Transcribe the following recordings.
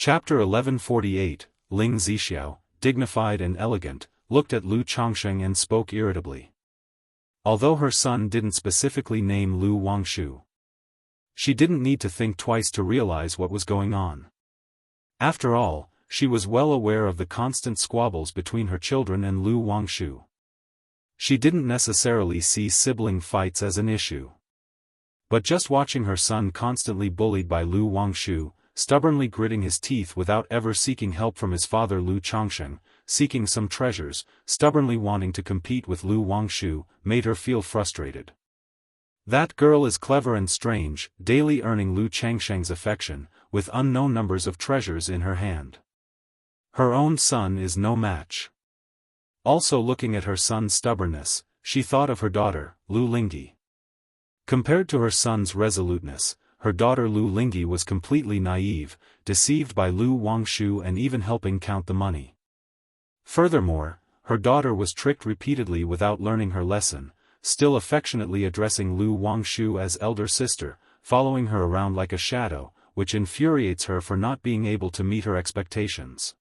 Chapter 1148, Ling Zixiao, dignified and elegant, looked at Lu Changsheng and spoke irritably. Although her son didn't specifically name Lu Wangshu, she didn't need to think twice to realize what was going on. After all, she was well aware of the constant squabbles between her children and Lu Wangshu. She didn't necessarily see sibling fights as an issue. But just watching her son constantly bullied by Lu Wangshu, stubbornly gritting his teeth without ever seeking help from his father Lu Changsheng, seeking some treasures, stubbornly wanting to compete with Lu Wangshu, made her feel frustrated. That girl is clever and strange, daily earning Lu Changsheng's affection, with unknown numbers of treasures in her hand. Her own son is no match. Also looking at her son's stubbornness, she thought of her daughter, Lu Lingyi. Compared to her son's resoluteness, her daughter Lu Lingyi was completely naive, deceived by Lu Wangshu and even helping count the money. Furthermore, her daughter was tricked repeatedly without learning her lesson, still affectionately addressing Lu Wangshu as elder sister, following her around like a shadow, which infuriates her for not being able to meet her expectations.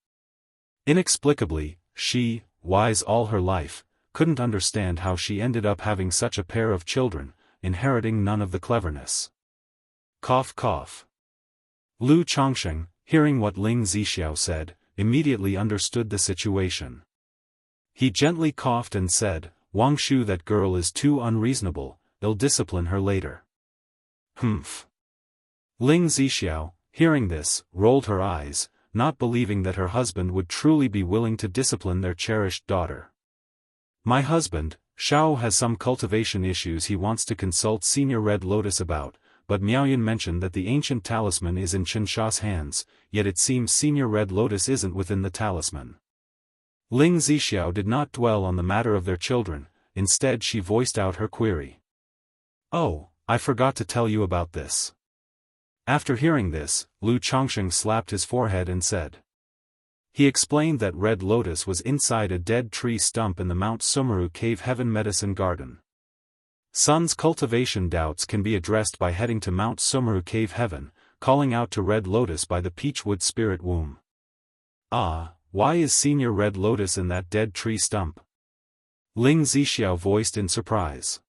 Inexplicably, she, wise all her life, couldn't understand how she ended up having such a pair of children, inheriting none of the cleverness. Cough cough. Lu Changsheng, hearing what Ling Zixiao said, immediately understood the situation. He gently coughed and said, "Wangshu, that girl is too unreasonable, they'll discipline her later." Humph. Ling Zixiao, hearing this, rolled her eyes, not believing that her husband would truly be willing to discipline their cherished daughter. "My husband, Shao, has some cultivation issues he wants to consult Senior Red Lotus about, but Miaoyan mentioned that the ancient talisman is in Qinsha's hands, yet it seems Senior Red Lotus isn't within the talisman." Ling Zixiao did not dwell on the matter of their children, instead she voiced out her query. "Oh, I forgot to tell you about this." After hearing this, Lu Changsheng slapped his forehead and said. He explained that Red Lotus was inside a dead tree stump in the Mount Sumeru Cave Heaven Medicine Garden. Sun's cultivation doubts can be addressed by heading to Mount Sumeru Cave Heaven, calling out to Red Lotus by the Peachwood Spirit Womb. "Ah, why is Senior Red Lotus in that dead tree stump?" Ling Zixiao voiced in surprise.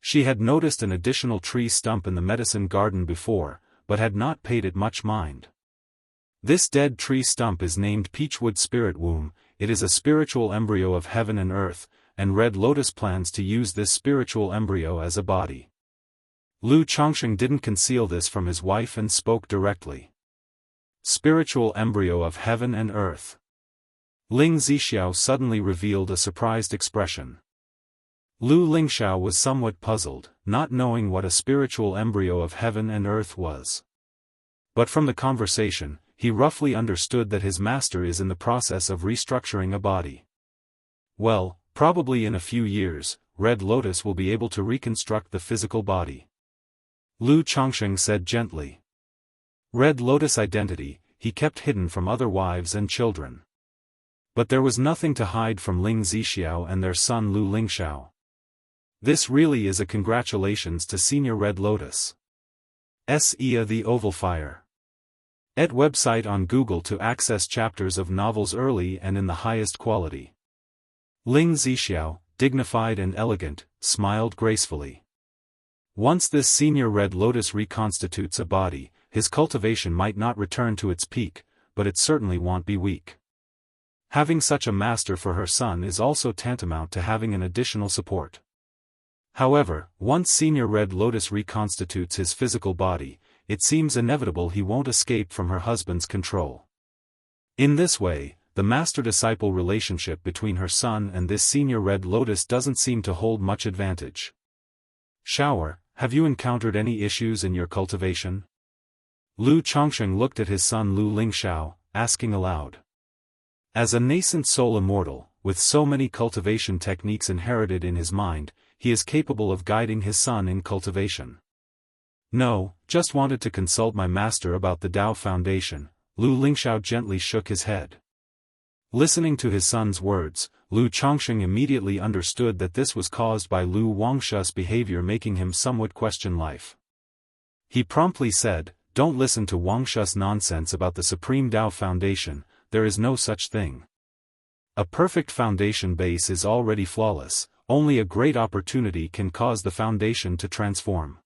She had noticed an additional tree stump in the medicine garden before, but had not paid it much mind. This dead tree stump is named Peachwood Spirit Womb. It is a spiritual embryo of heaven and earth, and Red Lotus plans to use this spiritual embryo as a body. Lu Changsheng didn't conceal this from his wife and spoke directly. Spiritual embryo of heaven and earth. Ling Zixiao suddenly revealed a surprised expression. Lu Lingxiao was somewhat puzzled, not knowing what a spiritual embryo of heaven and earth was. But from the conversation, he roughly understood that his master is in the process of restructuring a body. Well, probably in a few years, Red Lotus will be able to reconstruct the physical body. Lu Changsheng said gently. Red Lotus' identity, he kept hidden from other wives and children. But there was nothing to hide from Ling Zixiao and their son Lu Lingxiao. This really is a congratulations to Senior Red Lotus. S.E.A. The Oval Fire. @ website on Google to access chapters of novels early and in the highest quality. Ling Zixiao, dignified and elegant, smiled gracefully. Once this Senior Red Lotus reconstitutes a body, his cultivation might not return to its peak, but it certainly won't be weak. Having such a master for her son is also tantamount to having an additional support. However, once Senior Red Lotus reconstitutes his physical body, it seems inevitable he won't escape from her husband's control. In this way, the master-disciple relationship between her son and this Senior Red Lotus doesn't seem to hold much advantage. Shower, have you encountered any issues in your cultivation? Lu Changsheng looked at his son Lu Lingxiao, asking aloud. As a nascent soul immortal, with so many cultivation techniques inherited in his mind, he is capable of guiding his son in cultivation. No, just wanted to consult my master about the Dao Foundation. Lu Lingxiao gently shook his head. Listening to his son's words, Lu Changsheng immediately understood that this was caused by Lu Wangshu's behavior, making him somewhat question life. He promptly said, don't listen to Wuxia's nonsense about the Supreme Tao Foundation, there is no such thing. A perfect foundation base is already flawless, only a great opportunity can cause the foundation to transform.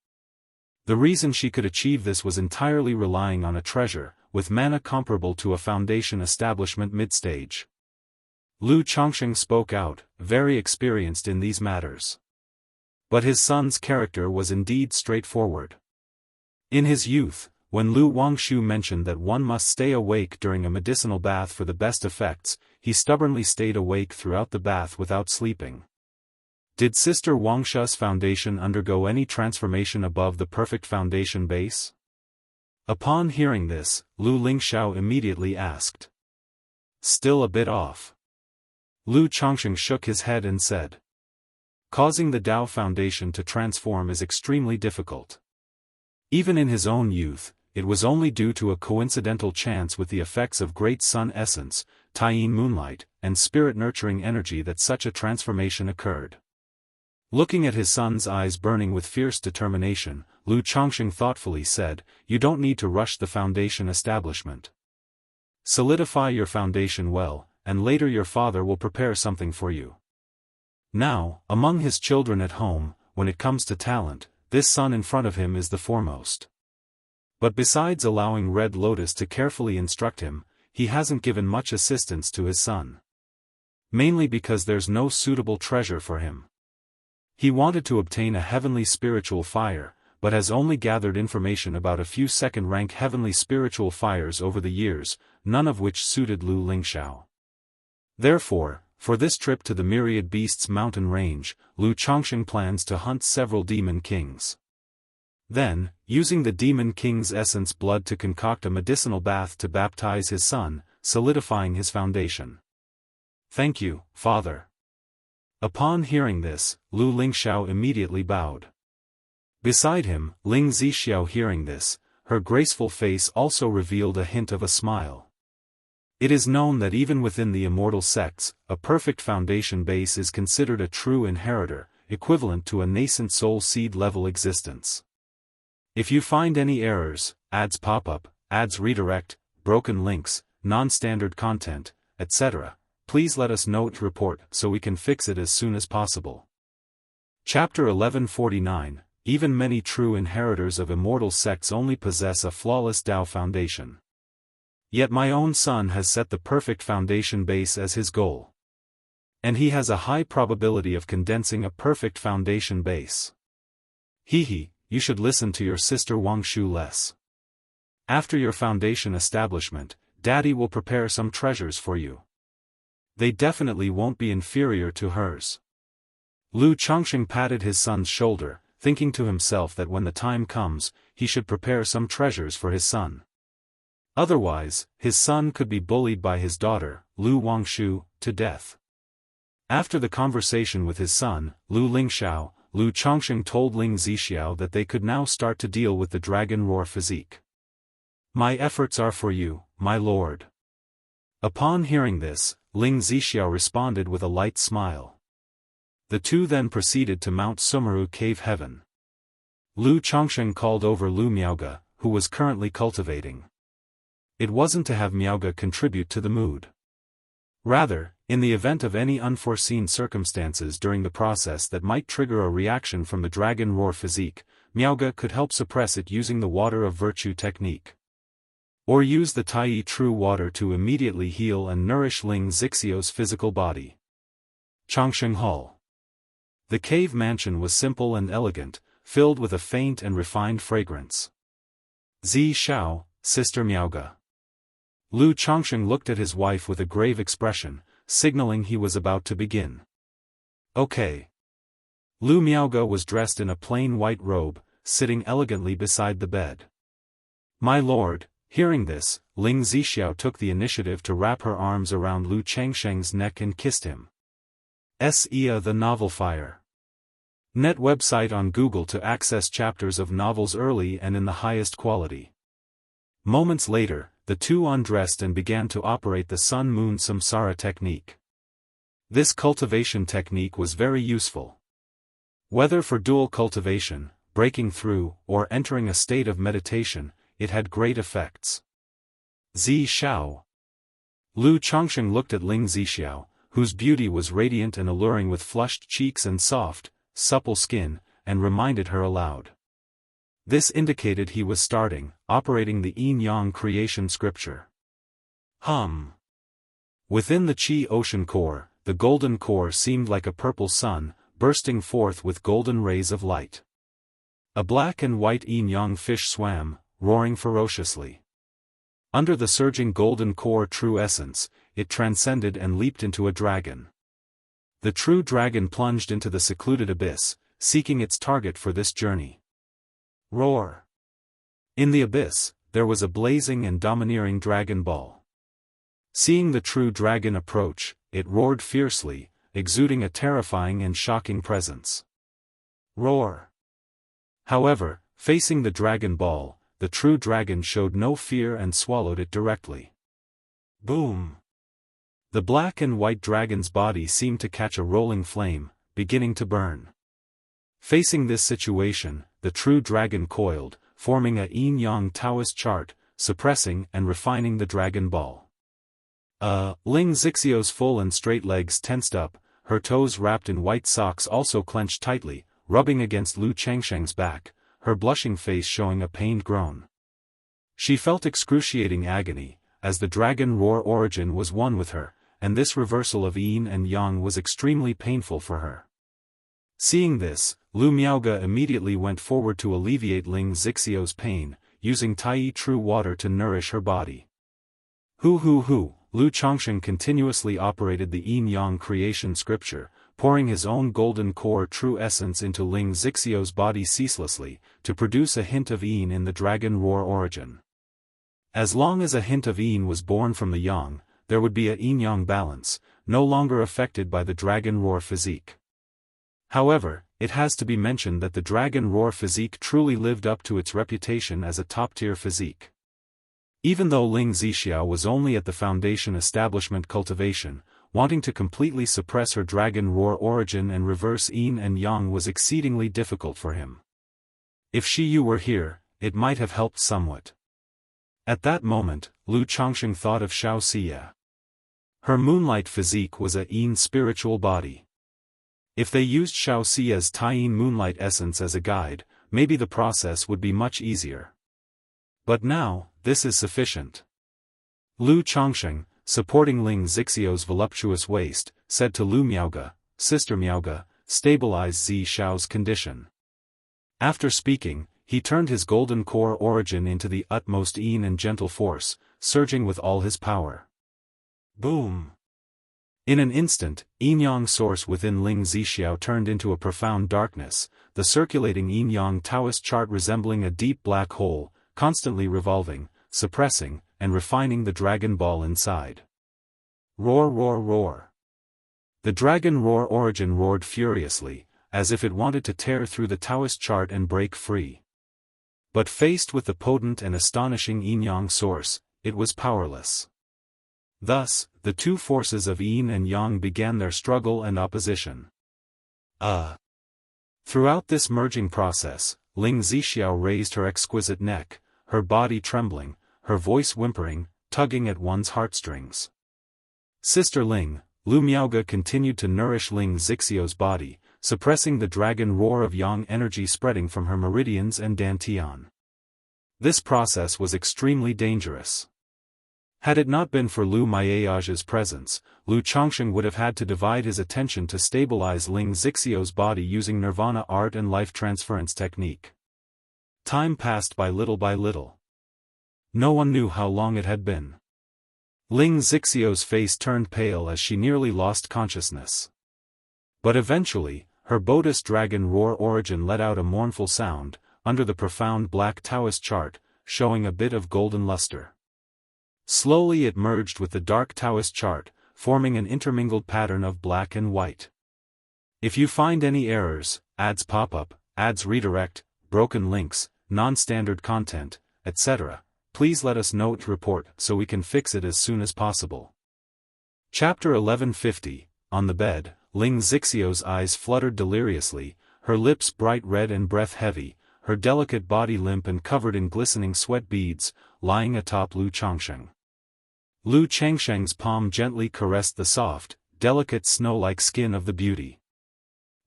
The reason she could achieve this was entirely relying on a treasure, with mana comparable to a foundation establishment mid-stage. Lu Chongqing spoke out, very experienced in these matters. But his son's character was indeed straightforward. In his youth, when Lu Wangshu mentioned that one must stay awake during a medicinal bath for the best effects, he stubbornly stayed awake throughout the bath without sleeping. Did Sister Wuxia's foundation undergo any transformation above the perfect foundation base? Upon hearing this, Lu Lingxiao immediately asked. Still a bit off. Lu Chongqing shook his head and said. Causing the Tao Foundation to transform is extremely difficult. Even in his own youth, it was only due to a coincidental chance with the effects of Great Sun Essence, Taiyin Moonlight, and Spirit Nurturing Energy that such a transformation occurred. Looking at his son's eyes burning with fierce determination, Lu Chongqing thoughtfully said, You don't need to rush the foundation establishment. Solidify your foundation well, and later your father will prepare something for you. Now, among his children at home, when it comes to talent, this son in front of him is the foremost. But besides allowing Red Lotus to carefully instruct him, he hasn't given much assistance to his son. Mainly because there's no suitable treasure for him. He wanted to obtain a heavenly spiritual fire, but has only gathered information about a few second-rank heavenly spiritual fires over the years, none of which suited Lu Lingxiao. Therefore, for this trip to the Myriad Beasts mountain range, Lu Chongqing plans to hunt several demon kings. Then, using the demon king's essence blood to concoct a medicinal bath to baptize his son, solidifying his foundation. Thank you, father. Upon hearing this, Lu Lingxiao immediately bowed. Beside him, Ling Zixiao hearing this, her graceful face also revealed a hint of a smile. It is known that even within the immortal sects, a perfect foundation base is considered a true inheritor, equivalent to a nascent soul seed level existence. If you find any errors, ads pop-up, ads redirect, broken links, non-standard content, etc., please let us know to report so we can fix it as soon as possible. Chapter 1149, Even many true inheritors of immortal sects only possess a flawless Tao foundation. Yet my own son has set the perfect foundation base as his goal. And he has a high probability of condensing a perfect foundation base. You should listen to your sister Wangshu less. After your foundation establishment, Daddy will prepare some treasures for you. They definitely won't be inferior to hers. Lu Chongqing patted his son's shoulder, thinking to himself that when the time comes, he should prepare some treasures for his son. Otherwise, his son could be bullied by his daughter, Lu Wangshu, to death. After the conversation with his son, Lu Lingxiao, Lu Chongqing told Ling Zixiao that they could now start to deal with the dragon roar physique. My efforts are for you, my lord. Upon hearing this, Ling Zixiao responded with a light smile. The two then proceeded to Mount Sumeru Cave Heaven. Lu Chongqing called over Lu Miaoge, who was currently cultivating. It wasn't to have Miaoge contribute to the mood. Rather, in the event of any unforeseen circumstances during the process that might trigger a reaction from the dragon roar physique, Miaoge could help suppress it using the water of virtue technique. Or use the Tai True water to immediately heal and nourish Ling Zixiao's physical body. Chongqing Hall. The cave mansion was simple and elegant, filled with a faint and refined fragrance. Zi Shao, Sister Miaoge. Lu Chongqing looked at his wife with a grave expression, signaling he was about to begin. Okay. Lu Miaoge was dressed in a plain white robe, sitting elegantly beside the bed. My lord, hearing this, Ling Zixiao took the initiative to wrap her arms around Lu Chengsheng's neck and kissed him. Ia the Novel Fire. Net website on Google to access chapters of novels early and in the highest quality. Moments later, the two undressed and began to operate the Sun-Moon Samsara technique. This cultivation technique was very useful. Whether for dual cultivation, breaking through, or entering a state of meditation, it had great effects. Zi Xiao. Lu Chongsheng looked at Ling Zixiao, whose beauty was radiant and alluring with flushed cheeks and soft, supple skin, and reminded her aloud. This indicated he was operating the yin-yang creation scripture. Within the Qi ocean core, the golden core seemed like a purple sun, bursting forth with golden rays of light. A black and white yin-yang fish swam, roaring ferociously. Under the surging golden core true essence, it transcended and leaped into a dragon. The true dragon plunged into the secluded abyss, seeking its target for this journey. Roar! In the abyss, there was a blazing and domineering dragon ball. Seeing the true dragon approach, it roared fiercely, exuding a terrifying and shocking presence. Roar! However, facing the dragon ball, the true dragon showed no fear and swallowed it directly. Boom! The black and white dragon's body seemed to catch a rolling flame, beginning to burn. Facing this situation, the true dragon coiled, forming a yin-yang Taoist chart, suppressing and refining the dragon ball. Ling Zixiao's full and straight legs tensed up, her toes wrapped in white socks also clenched tightly, rubbing against Lu Changsheng's back, her blushing face showing a pained groan. She felt excruciating agony, as the dragon roar origin was one with her, and this reversal of yin and yang was extremely painful for her. Seeing this, Lu Miaoge immediately went forward to alleviate Ling Zixiao's pain, using Tai True Water to nourish her body. Lu Chongsheng continuously operated the yin-yang creation scripture, pouring his own golden core true essence into Ling Zixiao's body ceaselessly, to produce a hint of yin in the dragon roar origin. As long as a hint of yin was born from the yang, there would be a yin-yang balance, no longer affected by the dragon roar physique. However, it has to be mentioned that the dragon roar physique truly lived up to its reputation as a top-tier physique. Even though Ling Zixiao was only at the foundation establishment cultivation, wanting to completely suppress her dragon roar origin and reverse yin and yang was exceedingly difficult for him. If Shiyu were here, it might have helped somewhat. At that moment, Lu Chongsheng thought of Xiao Xia. Her moonlight physique was a yin spiritual body. If they used Xiao Xia's Taiyin moonlight essence as a guide, maybe the process would be much easier. But now, this is sufficient. Lu Chongsheng, supporting Ling Zixiao's voluptuous waist, said to Lu Miaoge, Sister Miaoge, stabilize Zi Xiao's condition. After speaking, he turned his golden core origin into the utmost yin and gentle force, surging with all his power. Boom! In an instant, yin-yang source within Ling Zixiao turned into a profound darkness, the circulating yin-yang Taoist chart resembling a deep black hole, constantly revolving, suppressing, and refining the dragon ball inside. Roar, roar, roar. The dragon roar origin roared furiously, as if it wanted to tear through the Taoist chart and break free. But faced with the potent and astonishing yin-yang source, it was powerless. Thus, the two forces of yin and yang began their struggle and opposition. Throughout this merging process, Ling Zixiao raised her exquisite neck, her body trembling, her voice whimpering, tugging at one's heartstrings. Sister Ling, Lu Miaoge continued to nourish Ling Zixiao's body, suppressing the dragon roar of yang energy spreading from her meridians and dantian. This process was extremely dangerous. Had it not been for Lu Miaoge's presence, Lu Chongsheng would have had to divide his attention to stabilize Ling Zixiao's body using nirvana art and life transference technique. Time passed by little. No one knew how long it had been. Ling Zixiao's face turned pale as she nearly lost consciousness. But eventually, her Buddhist dragon roar origin let out a mournful sound, under the profound black Taoist chart, showing a bit of golden luster. Slowly it merged with the dark Taoist chart, forming an intermingled pattern of black and white. If you find any errors, ads pop up, ads redirect, broken links, non-standard content, etc., please let us know to report so we can fix it as soon as possible. Chapter 1150, On the bed, Ling Zixiao's eyes fluttered deliriously, her lips bright red and breath heavy, her delicate body limp and covered in glistening sweat beads, lying atop Lu Changsheng. Lu Changsheng's palm gently caressed the soft, delicate snow-like skin of the beauty.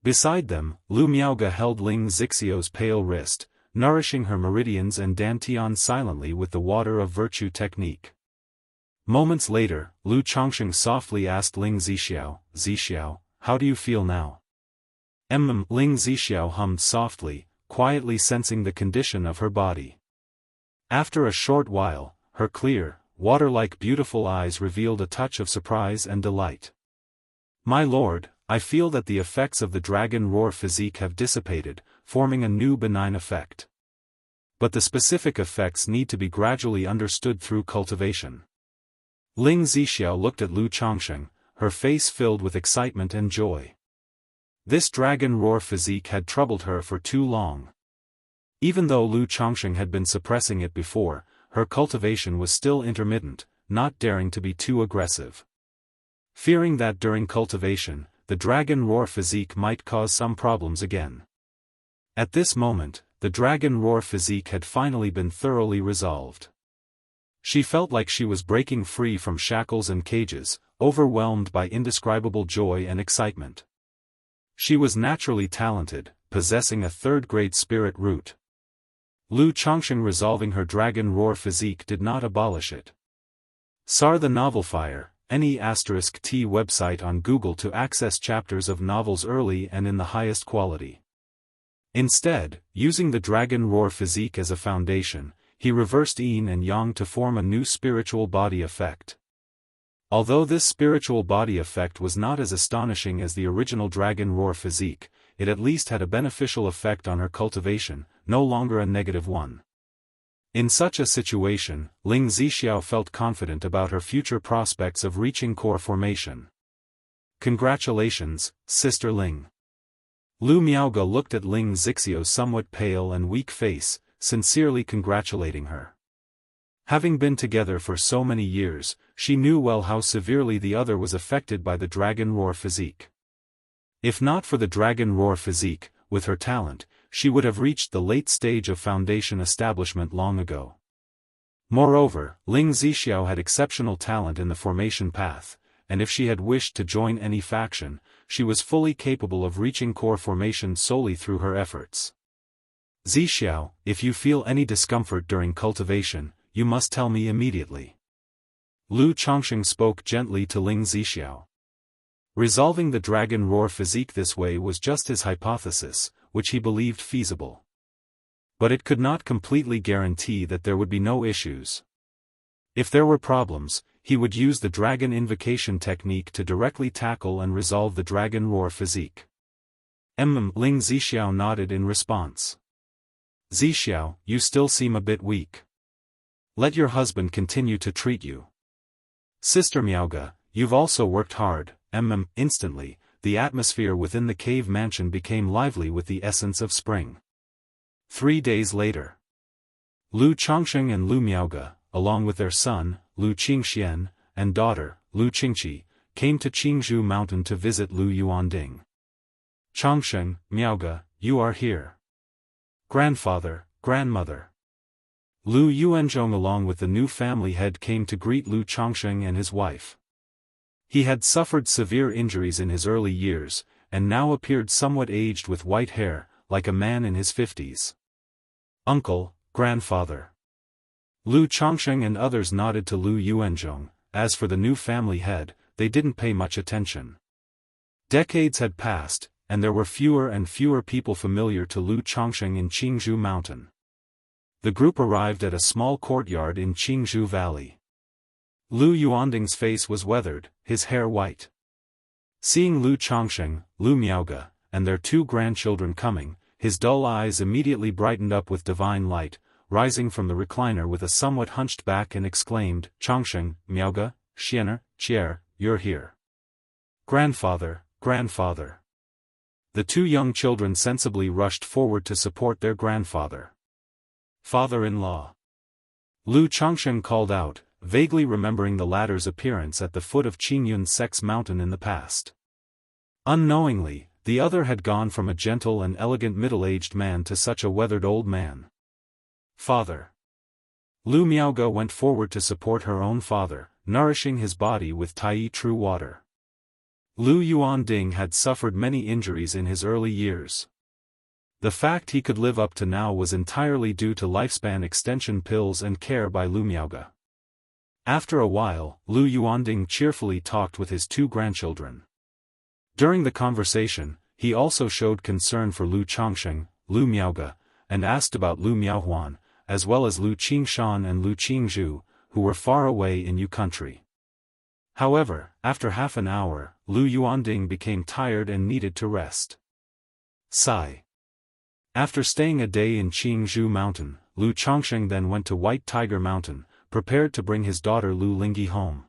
Beside them, Lu Miaoge held Ling Xixiu's pale wrist, nourishing her meridians and dantian silently with the water of virtue technique. Moments later, Lu Changsheng softly asked Ling Zixiao, "Zixiao, how do you feel now?" Ling Zixiao hummed softly, quietly sensing the condition of her body. After a short while, her clear, water-like beautiful eyes revealed a touch of surprise and delight. "My lord, I feel that the effects of the dragon roar physique have dissipated, forming a new benign effect. But the specific effects need to be gradually understood through cultivation." Ling Zixiao looked at Lu Changsheng, her face filled with excitement and joy. This dragon roar physique had troubled her for too long. Even though Lu Changsheng had been suppressing it before, her cultivation was still intermittent, not daring to be too aggressive. Fearing that during cultivation, the dragon roar physique might cause some problems again. At this moment, the dragon roar physique had finally been thoroughly resolved. She felt like she was breaking free from shackles and cages, overwhelmed by indescribable joy and excitement. She was naturally talented, possessing a third-grade spirit root. Lu Changsheng resolving her dragon roar physique did not abolish it. SAR the Novel Fire, NE*T website on Google to access chapters of novels early and in the highest quality. Instead, using the dragon roar physique as a foundation, he reversed yin and yang to form a new spiritual body effect. Although this spiritual body effect was not as astonishing as the original dragon roar physique, it at least had a beneficial effect on her cultivation, no longer a negative one. In such a situation, Ling Zixiao felt confident about her future prospects of reaching core formation. "Congratulations, Sister Ling." Lu Miaoge looked at Ling Zixiu's somewhat pale and weak face, sincerely congratulating her. Having been together for so many years, she knew well how severely the other was affected by the dragon roar physique. If not for the dragon roar physique, with her talent, she would have reached the late stage of foundation establishment long ago. Moreover, Ling Zixiao had exceptional talent in the formation path, and if she had wished to join any faction, she was fully capable of reaching core formation solely through her efforts. "Zixiao, if you feel any discomfort during cultivation, you must tell me immediately." Lu Changsheng spoke gently to Ling Zixiao. Resolving the dragon roar physique this way was just his hypothesis, which he believed feasible. But it could not completely guarantee that there would be no issues. If there were problems, he would use the dragon invocation technique to directly tackle and resolve the dragon roar physique. Ling Zixiao nodded in response. "Zixiao, you still seem a bit weak. Let your husband continue to treat you. Sister Miaoge, you've also worked hard." Instantly, the atmosphere within the cave mansion became lively with the essence of spring. 3 days later, Lu Changsheng and Lu Miaoge, along with their son, Lu Qingxian, and daughter, Lu Qingqi, came to Jianghu mountain to visit Lu Yuanding. "Changsheng, Miaoge, you are here. Grandfather, grandmother." Lu Yuanzhong along with the new family head came to greet Lu Changsheng and his wife. He had suffered severe injuries in his early years, and now appeared somewhat aged with white hair, like a man in his 50s. "Uncle, grandfather." Lu Changsheng and others nodded to Lu Yuanzhong. As for the new family head, they didn't pay much attention. Decades had passed, and there were fewer and fewer people familiar to Lu Changsheng in Jianghu mountain. The group arrived at a small courtyard in Jianghu Valley. Lu Yuanding's face was weathered, his hair white. Seeing Lu Changsheng, Lu Miaoge, and their 2 grandchildren coming, his dull eyes immediately brightened up with divine light, rising from the recliner with a somewhat hunched back and exclaimed, "Changsheng, Miaoge, Xianer, Chier, you're here. Grandfather, grandfather." The 2 young children sensibly rushed forward to support their grandfather. "Father-in-law." Lu Changsheng called out, vaguely remembering the latter's appearance at the foot of Qingyun's sect's mountain in the past. Unknowingly, the other had gone from a gentle and elegant middle-aged man to such a weathered old man. Father. Lu Miaoge went forward to support her own father, nourishing his body with Tai true water. Lu Yuanding had suffered many injuries in his early years. The fact he could live up to now was entirely due to lifespan extension pills and care by Lu Miaoge. After a while, Lu Yuanding cheerfully talked with his 2 grandchildren. During the conversation, he also showed concern for Lu Chongsheng, Lu Miaoge, and asked about Lu Miaohuan, as well as Lu Qingshan and Lu Qingzhu, who were far away in Yu country. However, after half an hour, Lu Yuanding became tired and needed to rest. Sigh. After staying a day in Qingzhu Mountain, Lu Chongsheng then went to White Tiger Mountain, prepared to bring his daughter Lu Lingyi home.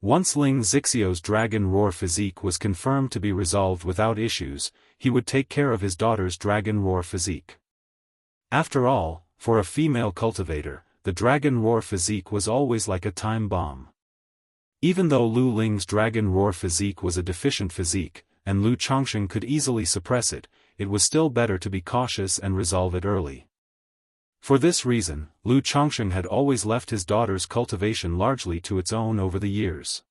Once Ling Zixio's dragon roar physique was confirmed to be resolved without issues, he would take care of his daughter's dragon roar physique. After all, for a female cultivator, the dragon roar physique was always like a time bomb. Even though Lu Ling's dragon roar physique was a deficient physique, and Lu Chongsheng could easily suppress it, it was still better to be cautious and resolve it early. For this reason, Lu Chongsheng had always left his daughter's cultivation largely to its own over the years.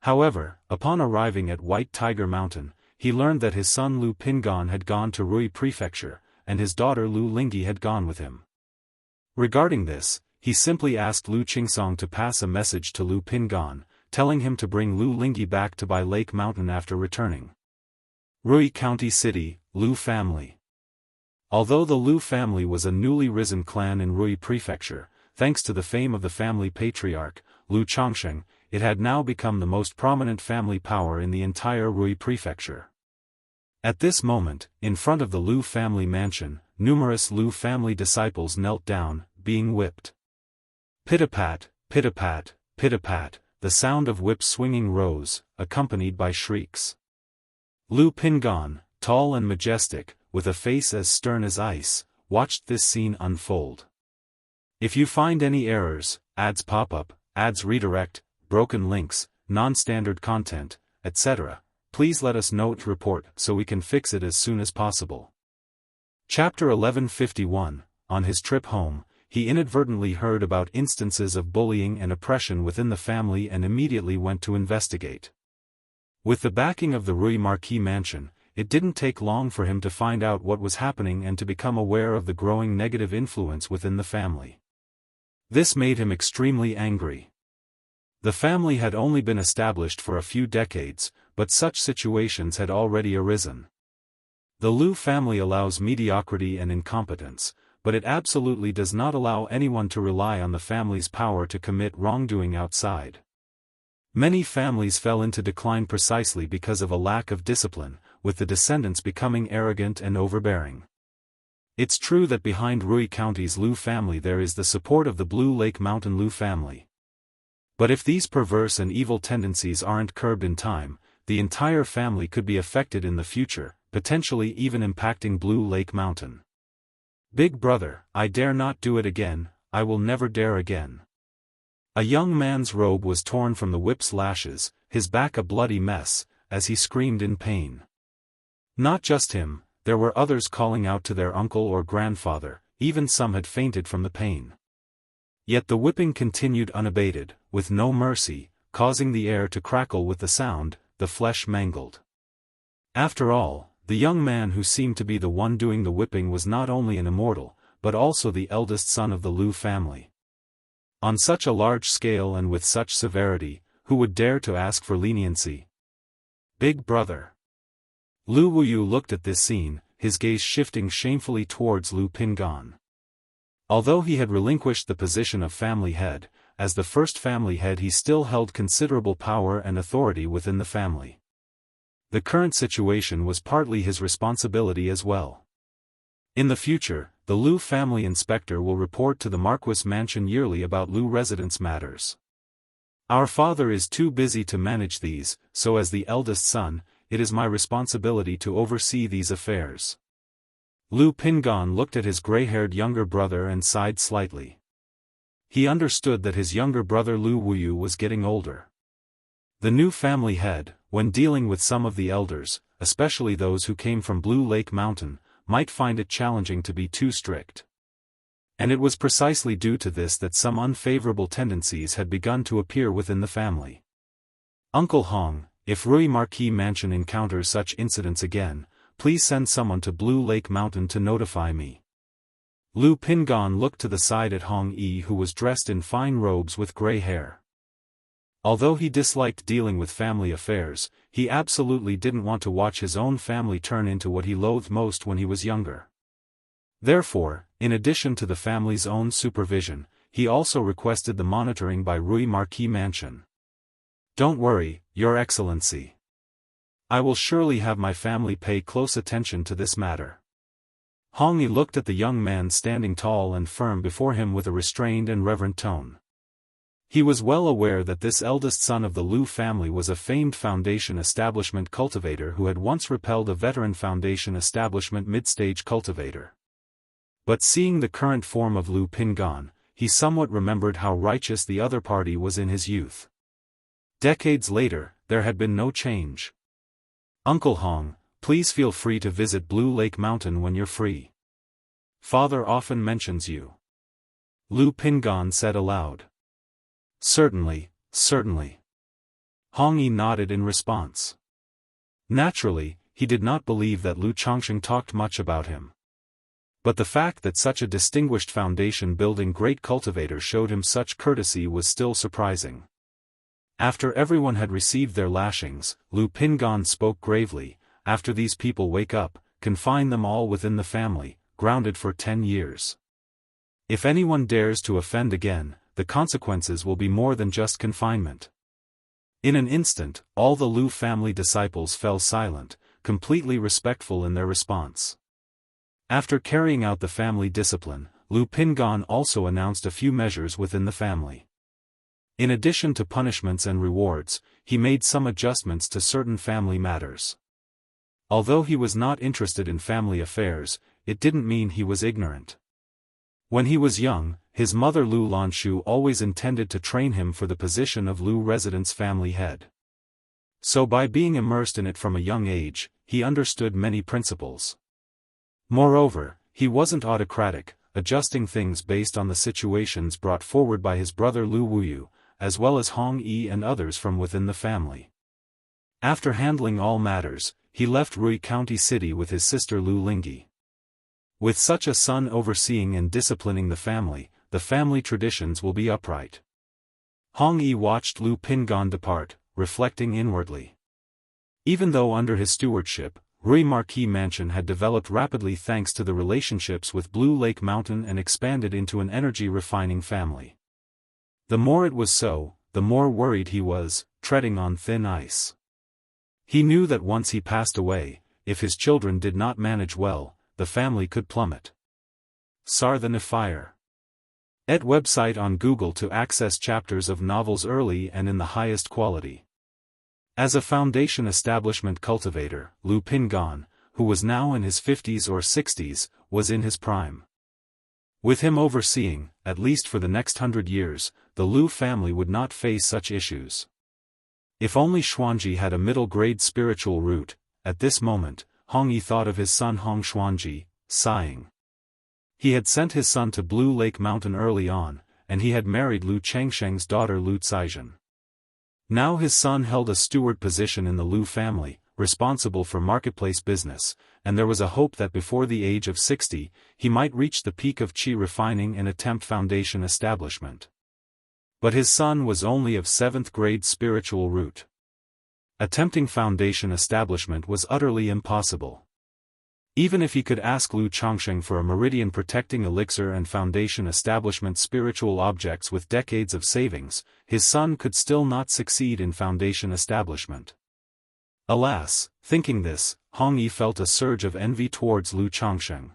However, upon arriving at White Tiger Mountain, he learned that his son Lu Pingan had gone to Rui Prefecture, and his daughter Lu Lingyi had gone with him. Regarding this, he simply asked Lu Qingsong to pass a message to Lu Pingan, telling him to bring Lu Lingyi back to Bai Lake Mountain after returning. Rui County City, Lu family. Although the Lu family was a newly risen clan in Rui Prefecture, thanks to the fame of the family patriarch, Lu Chongsheng, it had now become the most prominent family power in the entire Rui Prefecture. At this moment, in front of the Lu family mansion, numerous Lu family disciples knelt down, being whipped. Pit-a-pat, pit-a-pat, pit-a-pat, the sound of whips swinging rose, accompanied by shrieks. Lu Pingan, tall and majestic, with a face as stern as ice, watched this scene unfold. If you find any errors, ads pop up, ads redirect, broken links, non-standard content, etc., please let us know to report so we can fix it as soon as possible. Chapter 1151, On his trip home, he inadvertently heard about instances of bullying and oppression within the family and immediately went to investigate. With the backing of the Rui Marquis mansion, it didn't take long for him to find out what was happening and to become aware of the growing negative influence within the family. This made him extremely angry. The family had only been established for a few decades, but such situations had already arisen. The Lu family allows mediocrity and incompetence, but it absolutely does not allow anyone to rely on the family's power to commit wrongdoing outside. Many families fell into decline precisely because of a lack of discipline, with the descendants becoming arrogant and overbearing. It's true that behind Rui County's Lu family there is the support of the Blue Lake Mountain Lu family. But if these perverse and evil tendencies aren't curbed in time, the entire family could be affected in the future, potentially even impacting Blue Lake Mountain. Big brother, I dare not do it again, I will never dare again. A young man's robe was torn from the whip's lashes, his back a bloody mess, as he screamed in pain. Not just him, there were others calling out to their uncle or grandfather, even some had fainted from the pain. Yet the whipping continued unabated, with no mercy, causing the air to crackle with the sound, the flesh mangled. After all, the young man who seemed to be the one doing the whipping was not only an immortal, but also the eldest son of the Lu family. On such a large scale and with such severity, who would dare to ask for leniency? Big brother. Lu Wuyu looked at this scene, his gaze shifting shamefully towards Lu Pingan. Although he had relinquished the position of family head, as the first family head he still held considerable power and authority within the family. The current situation was partly his responsibility as well. In the future, the Lu family inspector will report to the Marquis mansion yearly about Lu residence matters. Our father is too busy to manage these, so as the eldest son, it is my responsibility to oversee these affairs. Lu Pingan looked at his gray-haired younger brother and sighed slightly. He understood that his younger brother Lu Wuyu was getting older. The new family head, when dealing with some of the elders, especially those who came from Blue Lake Mountain, might find it challenging to be too strict. And it was precisely due to this that some unfavorable tendencies had begun to appear within the family. Uncle Hong, if Rui Marquis Mansion encounters such incidents again, please send someone to Blue Lake Mountain to notify me. Lu Pingon looked to the side at Hong Yi, who was dressed in fine robes with gray hair. Although he disliked dealing with family affairs, he absolutely didn't want to watch his own family turn into what he loathed most when he was younger. Therefore, in addition to the family's own supervision, he also requested the monitoring by Rui Marquis Mansion. Don't worry, Your Excellency. I will surely have my family pay close attention to this matter. Hong Yi looked at the young man standing tall and firm before him with a restrained and reverent tone. He was well aware that this eldest son of the Lu family was a famed Foundation establishment cultivator who had once repelled a veteran Foundation establishment mid-stage cultivator. But seeing the current form of Lu Pingon, he somewhat remembered how righteous the other party was in his youth. Decades later, there had been no change. Uncle Hong, please feel free to visit Blue Lake Mountain when you're free. Father often mentions you. Lu Pingon said aloud. Certainly, certainly. Hong Yi nodded in response. Naturally, he did not believe that Lu Chongqing talked much about him. But the fact that such a distinguished foundation-building great cultivator showed him such courtesy was still surprising. After everyone had received their lashings, Lu Pingon spoke gravely, after these people wake up, confine them all within the family, grounded for 10 years. If anyone dares to offend again, the consequences will be more than just confinement. In an instant, all the Lu family disciples fell silent, completely respectful in their response. After carrying out the family discipline, Lu Pingon also announced a few measures within the family. In addition to punishments and rewards, he made some adjustments to certain family matters. Although he was not interested in family affairs, it didn't mean he was ignorant. When he was young, his mother Lu Lanshu always intended to train him for the position of Lu residence family head. So by being immersed in it from a young age, he understood many principles. Moreover, he wasn't autocratic, adjusting things based on the situations brought forward by his brother Lu Wuyu, as well as Hong Yi and others from within the family. After handling all matters, he left Rui County City with his sister Lu Lingyi. With such a son overseeing and disciplining the family traditions will be upright. Hong Yi watched Lu Pingon depart, reflecting inwardly. Even though under his stewardship, Rui Marquis Mansion had developed rapidly thanks to the relationships with Blue Lake Mountain and expanded into an energy-refining family. The more it was so, the more worried he was, treading on thin ice. He knew that once he passed away, if his children did not manage well, the family could plummet. Sarthan Fire. Et website on Google to access chapters of novels early and in the highest quality. As a Foundation establishment cultivator, Lu Pingon, who was now in his 50s or 60s, was in his prime. With him overseeing, at least for the next 100 years, the Lu family would not face such issues. If only Xuanji had a middle-grade spiritual root, at this moment, Hong Yi thought of his son Hong Xuanji, sighing. He had sent his son to Blue Lake Mountain early on, and he had married Lu Chengsheng's daughter Lu Caizhen. Now his son held a steward position in the Lu family, responsible for marketplace business, and there was a hope that before the age of 60, he might reach the peak of qi refining and attempt Foundation establishment. But his son was only of 7th grade spiritual root. Attempting Foundation establishment was utterly impossible. Even if he could ask Lu Chongqing for a meridian-protecting elixir and Foundation establishment spiritual objects with decades of savings, his son could still not succeed in Foundation establishment. Alas, thinking this, Hong Yi felt a surge of envy towards Lu Chongqing.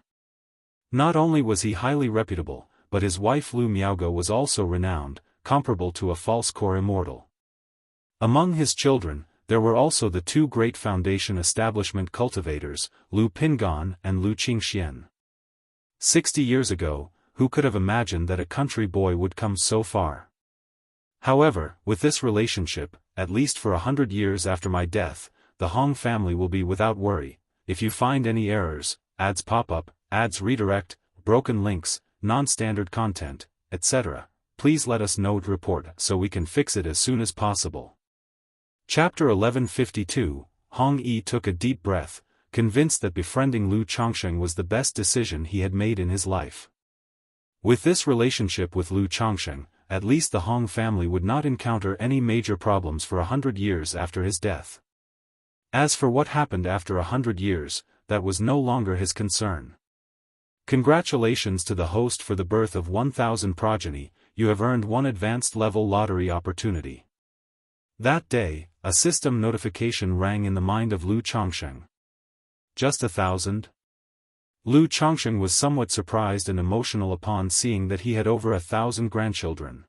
Not only was he highly reputable, but his wife Lu Miaogo was also renowned, comparable to a false core immortal. Among his children, there were also the two great Foundation establishment cultivators, Lu Pingon and Lu Qingxian. 60 years ago, who could have imagined that a country boy would come so far? However, with this relationship, at least for 100 years after my death, the Hong family will be without worry. If you find any errors, ads pop up, ads redirect, broken links, non-standard content, etc., please let us know to report so we can fix it as soon as possible. Chapter 1152, Hong Yi took a deep breath, convinced that befriending Lu Changsheng was the best decision he had made in his life. With this relationship with Lu Changsheng, at least the Hong family would not encounter any major problems for 100 years after his death. As for what happened after 100 years, that was no longer his concern. Congratulations to the host for the birth of 1,000 progeny, you have earned one advanced level lottery opportunity. That day, a system notification rang in the mind of Lu Changsheng. Just 1,000? Lu Changsheng was somewhat surprised and emotional upon seeing that he had over 1,000 grandchildren.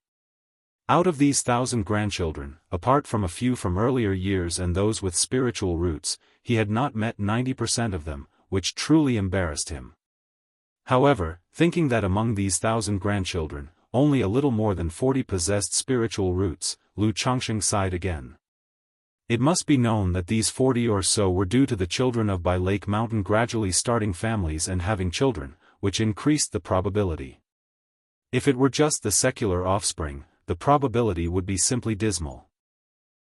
Out of these 1,000 grandchildren, apart from a few from earlier years and those with spiritual roots, he had not met 90% of them, which truly embarrassed him. However, thinking that among these 1,000 grandchildren, only a little more than 40 possessed spiritual roots, Lu Changsheng sighed again. It must be known that these 40 or so were due to the children of by Lake Mountain gradually starting families and having children, which increased the probability. If it were just the secular offspring, the probability would be simply dismal.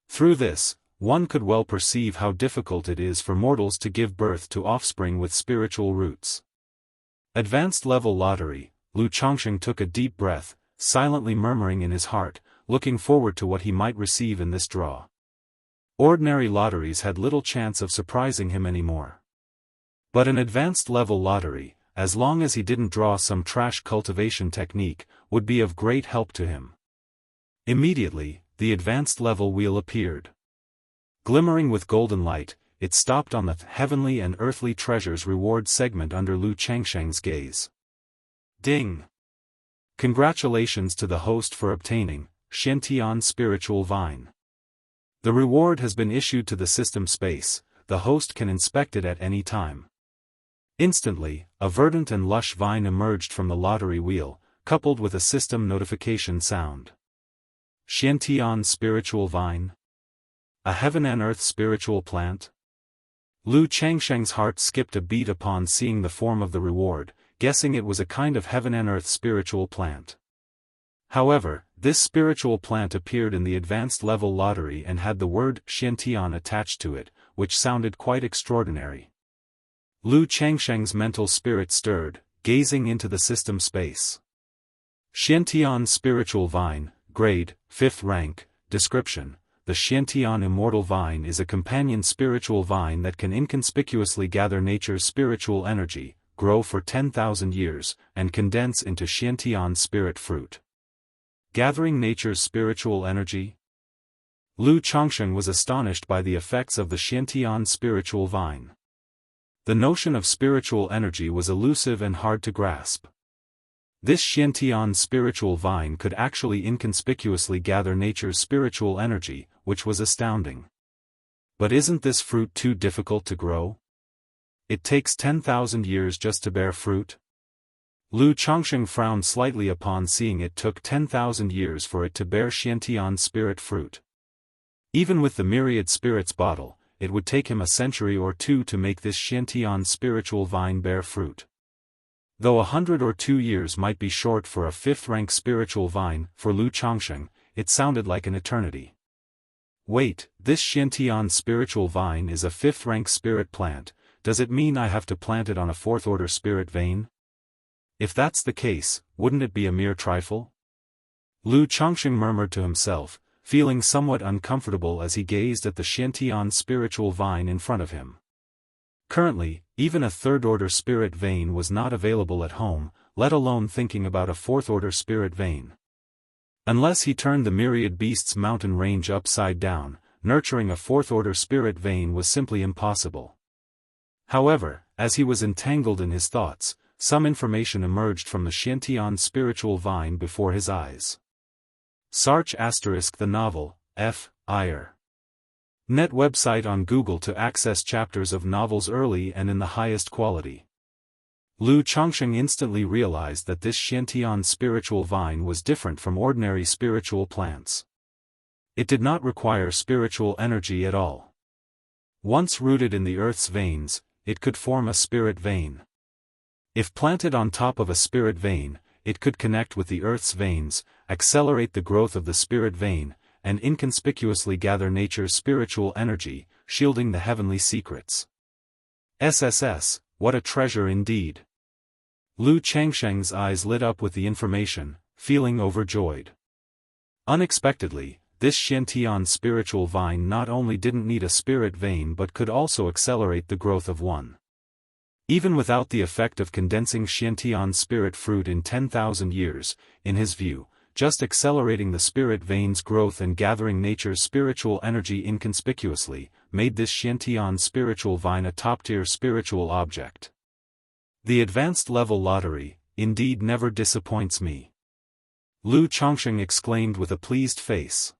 Through this, one could well perceive how difficult it is for mortals to give birth to offspring with spiritual roots. Advanced level lottery, Lu Changsheng took a deep breath, silently murmuring in his heart, looking forward to what he might receive in this draw. Ordinary lotteries had little chance of surprising him anymore. But an advanced level lottery, as long as he didn't draw some trash cultivation technique, would be of great help to him. Immediately, the advanced level wheel appeared. Glimmering with golden light, it stopped on the heavenly and earthly treasures reward segment under Lu Changsheng's gaze. Ding! Congratulations to the host for obtaining Xiantian Spiritual Vine. The reward has been issued to the system space, the host can inspect it at any time. Instantly, a verdant and lush vine emerged from the lottery wheel, coupled with a system notification sound. Xiantian Spiritual Vine? A heaven and earth spiritual plant? Lu Changsheng's heart skipped a beat upon seeing the form of the reward, guessing it was a kind of heaven and earth spiritual plant. However, this spiritual plant appeared in the advanced level lottery and had the word Xiantian attached to it, which sounded quite extraordinary. Lu Changsheng's mental spirit stirred, gazing into the system space. Xiantian Spiritual Vine, Grade, 5th Rank, Description. The Xiantian Immortal Vine is a companion spiritual vine that can inconspicuously gather nature's spiritual energy, grow for 10,000 years, and condense into Xiantian spirit fruit. Gathering nature's spiritual energy? Lu Changsheng was astonished by the effects of the Xiantian spiritual vine. The notion of spiritual energy was elusive and hard to grasp. This Xiantian spiritual vine could actually inconspicuously gather nature's spiritual energy, which was astounding. But isn't this fruit too difficult to grow? It takes 10,000 years just to bear fruit? Lu Changsheng frowned slightly upon seeing it took 10,000 years for it to bear Xiantian spirit fruit. Even with the myriad spirits bottle, it would take him a century or two to make this Xiantian spiritual vine bear fruit. Though 100 or 2 years might be short for a 5th-rank spiritual vine, for Lu Changsheng, it sounded like an eternity. Wait, this Xiantian spiritual vine is a 5th-rank spirit plant, does it mean I have to plant it on a 4th-order spirit vein? If that's the case, wouldn't it be a mere trifle? Lu Changsheng murmured to himself, feeling somewhat uncomfortable as he gazed at the Xiantian spiritual vine in front of him. Currently, even a 3rd-order spirit vein was not available at home, let alone thinking about a 4th-order spirit vein. Unless he turned the myriad beasts mountain range upside down, nurturing a 4th-order spirit vein was simply impossible. However, as he was entangled in his thoughts, some information emerged from the Xiantian spiritual vine before his eyes. Sarch * the novel, F. Iyer. Net website on Google to access chapters of novels early and in the highest quality. Lu Changsheng instantly realized that this Xiantian spiritual vine was different from ordinary spiritual plants. It did not require spiritual energy at all. Once rooted in the earth's veins, it could form a spirit vein. If planted on top of a spirit vein, it could connect with the earth's veins, accelerate the growth of the spirit vein, and inconspicuously gather nature's spiritual energy, shielding the heavenly secrets. SSS, what a treasure indeed! Lu Changsheng's eyes lit up with the information, feeling overjoyed. Unexpectedly, this Xiantian spiritual vine not only didn't need a spirit vein but could also accelerate the growth of one. Even without the effect of condensing Xiantian spirit fruit in 10,000 years, in his view, just accelerating the spirit vein's growth and gathering nature's spiritual energy inconspicuously, made this Xiantian spiritual vine a top-tier spiritual object. The advanced level lottery, indeed never disappoints me. Lu Chongsheng exclaimed with a pleased face.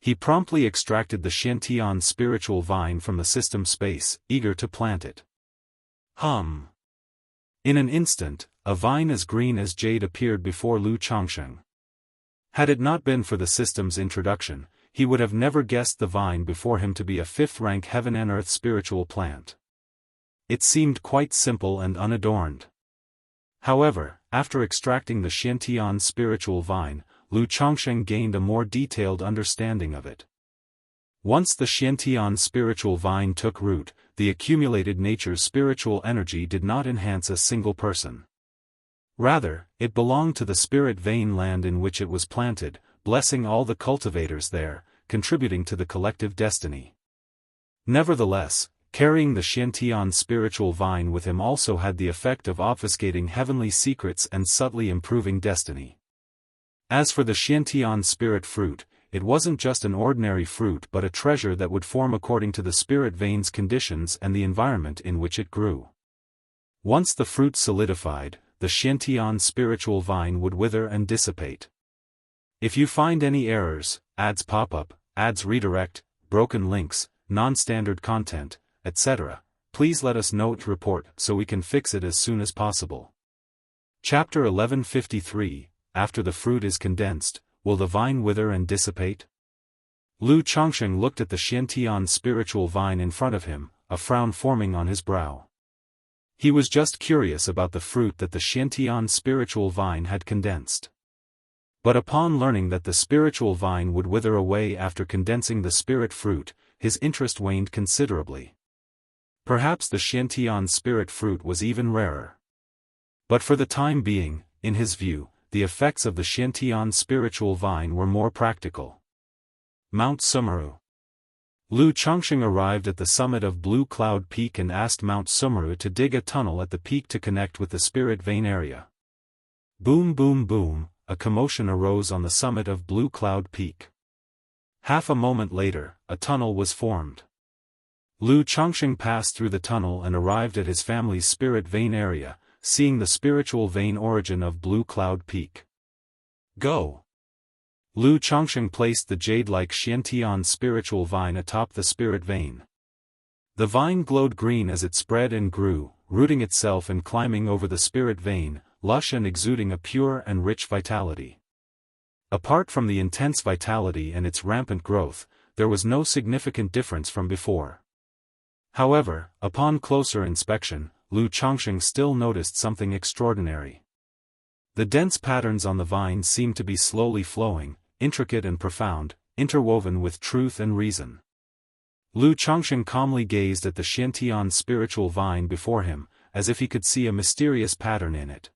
He promptly extracted the Xiantian spiritual vine from the system space, eager to plant it. Hum! In an instant, a vine as green as jade appeared before Lu Chongsheng. Had it not been for the system's introduction, he would have never guessed the vine before him to be a fifth-rank heaven and earth spiritual plant. It seemed quite simple and unadorned. However, after extracting the Xiantian spiritual vine, Lu Chongsheng gained a more detailed understanding of it. Once the Xiantian spiritual vine took root, the accumulated nature's spiritual energy did not enhance a single person. Rather, it belonged to the spirit vein land in which it was planted, blessing all the cultivators there, contributing to the collective destiny. Nevertheless, carrying the Xiantian spiritual vine with him also had the effect of obfuscating heavenly secrets and subtly improving destiny. As for the Xiantian spirit fruit, it wasn't just an ordinary fruit but a treasure that would form according to the spirit vein's conditions and the environment in which it grew. Once the fruit solidified, the Xiantian spiritual vine would wither and dissipate. If you find any errors, ads pop up, ads redirect, broken links, non-standard content, etc., please let us know to report so we can fix it as soon as possible. Chapter 1153, After the fruit is condensed, will the vine wither and dissipate? Lu Chongsheng looked at the Xiantian spiritual vine in front of him, a frown forming on his brow. He was just curious about the fruit that the Xiantian spiritual vine had condensed. But upon learning that the spiritual vine would wither away after condensing the spirit fruit, his interest waned considerably. Perhaps the Xiantian spirit fruit was even rarer. But for the time being, in his view, the effects of the Xiantian spiritual vine were more practical. Mount Sumeru. Lu Chongsheng arrived at the summit of Blue Cloud Peak and asked Mount Sumeru to dig a tunnel at the peak to connect with the spirit vein area. Boom boom boom, a commotion arose on the summit of Blue Cloud Peak. Half a moment later, a tunnel was formed. Lu Chongsheng passed through the tunnel and arrived at his family's spirit vein area, seeing the spiritual vein origin of Blue Cloud Peak. Go! Lu Chongsheng placed the jade-like Xiantian spiritual vine atop the spirit vein. The vine glowed green as it spread and grew, rooting itself and climbing over the spirit vein, lush and exuding a pure and rich vitality. Apart from the intense vitality and its rampant growth, there was no significant difference from before. However, upon closer inspection, Lu Chongsheng still noticed something extraordinary. The dense patterns on the vine seemed to be slowly flowing, intricate and profound, interwoven with truth and reason. Lu Chongsheng calmly gazed at the Xiantian spiritual vine before him, as if he could see a mysterious pattern in it.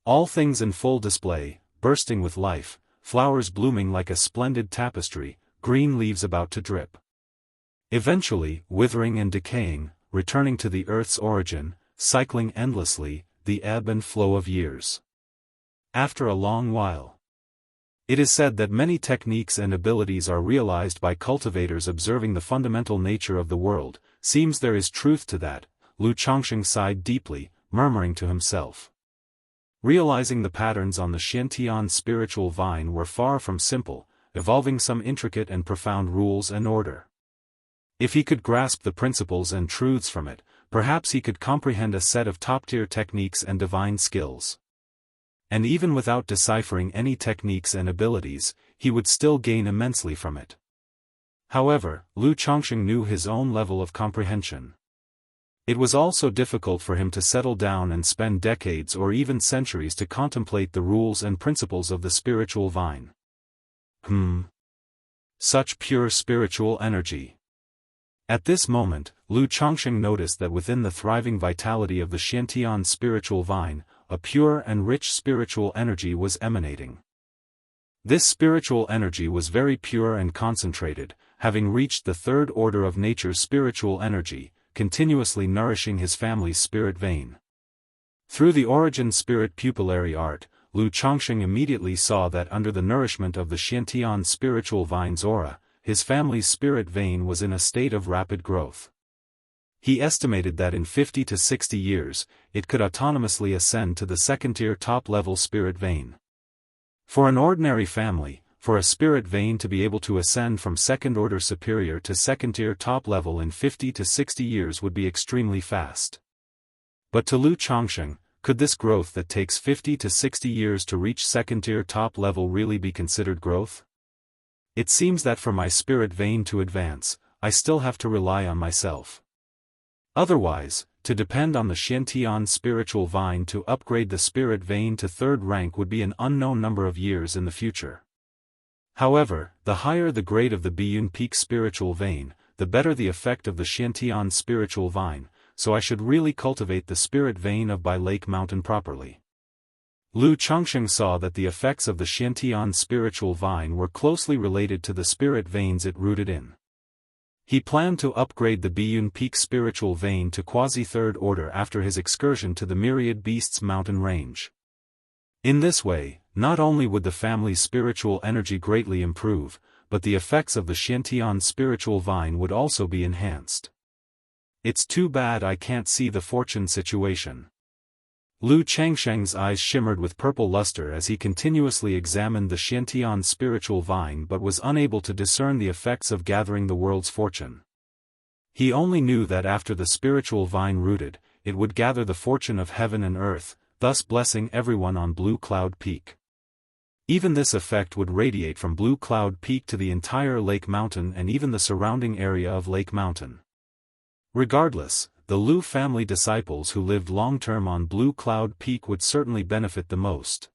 All things in full display, bursting with life, flowers blooming like a splendid tapestry, green leaves about to drip. Eventually, withering and decaying, returning to the earth's origin, cycling endlessly, the ebb and flow of years. After a long while. It is said that many techniques and abilities are realized by cultivators observing the fundamental nature of the world. Seems there is truth to that. Lu Chongsheng sighed deeply, murmuring to himself. Realizing the patterns on the Xiantian spiritual vine were far from simple, evolving some intricate and profound rules and order. If he could grasp the principles and truths from it, perhaps he could comprehend a set of top-tier techniques and divine skills. And even without deciphering any techniques and abilities, he would still gain immensely from it. However, Lu Chongqing knew his own level of comprehension. It was also difficult for him to settle down and spend decades or even centuries to contemplate the rules and principles of the spiritual vine. Such pure spiritual energy. At this moment, Lu Chongqing noticed that within the thriving vitality of the Xiantian spiritual vine, a pure and rich spiritual energy was emanating. This spiritual energy was very pure and concentrated, having reached the third order of nature's spiritual energy, continuously nourishing his family's spirit vein. Through the origin spirit pupillary art, Lu Chongqing immediately saw that under the nourishment of the Xiantian spiritual vine's aura, his family's spirit vein was in a state of rapid growth. He estimated that in 50 to 60 years, it could autonomously ascend to the second-tier top-level spirit vein. For an ordinary family, for a spirit vein to be able to ascend from second-order superior to second-tier top-level in 50 to 60 years would be extremely fast. But to Lu Chongqing, could this growth that takes 50 to 60 years to reach second-tier top-level really be considered growth? It seems that for my spirit vein to advance, I still have to rely on myself. Otherwise, to depend on the Xiantian spiritual vine to upgrade the spirit vein to third rank would be an unknown number of years in the future. However, the higher the grade of the Biyun Peak spiritual vein, the better the effect of the Xiantian spiritual vine, so I should really cultivate the spirit vein of Bai Lake Mountain properly. Lu Chongqing saw that the effects of the Xiantian spiritual vine were closely related to the spirit veins it rooted in. He planned to upgrade the Biyun Peak spiritual vein to quasi-third order after his excursion to the Myriad Beasts mountain range. In this way, not only would the family's spiritual energy greatly improve, but the effects of the Xiantian spiritual vine would also be enhanced. It's too bad I can't see the fortune situation. Lu Chongqing's eyes shimmered with purple luster as he continuously examined the Xiantian spiritual vine but was unable to discern the effects of gathering the world's fortune. He only knew that after the spiritual vine rooted, it would gather the fortune of heaven and earth, thus blessing everyone on Blue Cloud Peak. Even this effect would radiate from Blue Cloud Peak to the entire Lake Mountain and even the surrounding area of Lake Mountain. Regardless, the Lu family disciples who lived long-term on Blue Cloud Peak would certainly benefit the most.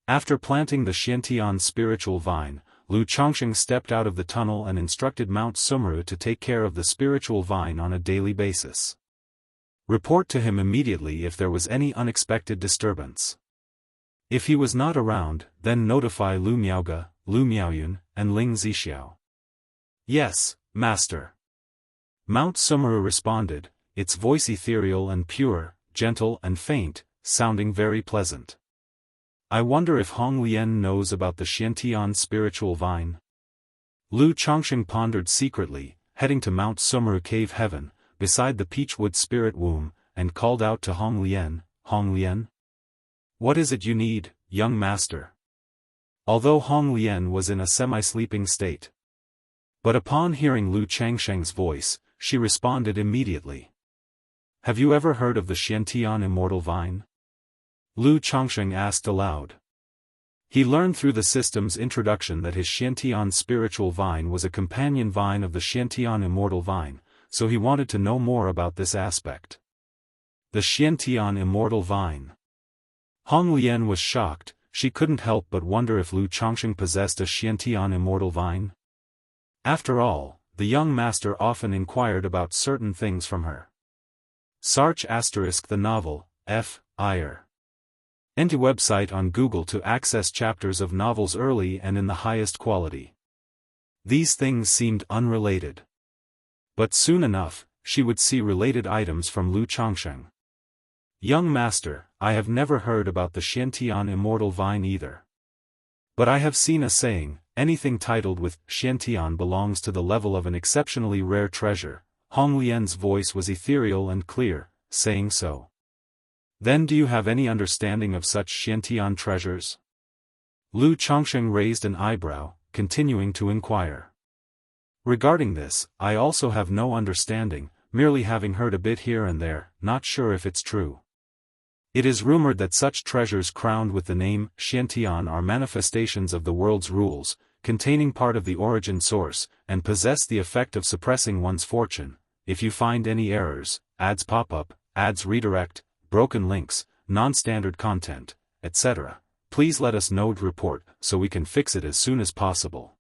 After planting the Xiantian spiritual vine, Lu Chongqing stepped out of the tunnel and instructed Mount Sumeru to take care of the spiritual vine on a daily basis. Report to him immediately if there was any unexpected disturbance. If he was not around, then notify Lu Miaoge, Lu Miaoyun, and Ling Zixiao. Yes, master. Mount Sumeru responded, its voice ethereal and pure, gentle and faint, sounding very pleasant. I wonder if Hong Lian knows about the Xiantian spiritual vine? Lu Chongqing pondered secretly, heading to Mount Sumeru Cave Heaven, beside the Peachwood Spirit Womb, and called out to Hong Lian, Hong Lian? What is it you need, young master? Although Hong Lian was in a semi-sleeping state. But upon hearing Lu Chongqing's voice, she responded immediately. Have you ever heard of the Xiantian immortal vine? Lu Chongqing asked aloud. He learned through the system's introduction that his Xiantian spiritual vine was a companion vine of the Xiantian immortal vine, so he wanted to know more about this aspect. The Xiantian immortal vine. Hong Lian was shocked, she couldn't help but wonder if Lu Chongqing possessed a Xiantian immortal vine. After all, the young master often inquired about certain things from her. Sarch * the novel, F. Iyer. Enter website on Google to access chapters of novels early and in the highest quality. These things seemed unrelated. But soon enough, she would see related items from Lu Chongqing. Young master, I have never heard about the Xiantian immortal vine either. But I have seen a saying, anything titled with Xiantian belongs to the level of an exceptionally rare treasure. Hong Lian's voice was ethereal and clear, saying so. Then do you have any understanding of such Xiantian treasures? Lu Chongqing raised an eyebrow, continuing to inquire. Regarding this, I also have no understanding, merely having heard a bit here and there, not sure if it's true. It is rumored that such treasures crowned with the name Xiantian are manifestations of the world's rules, containing part of the origin source, and possess the effect of suppressing one's fortune. If you find any errors, ads pop up, ads redirect, broken links, non-standard content, etc., please let us know to report so we can fix it as soon as possible.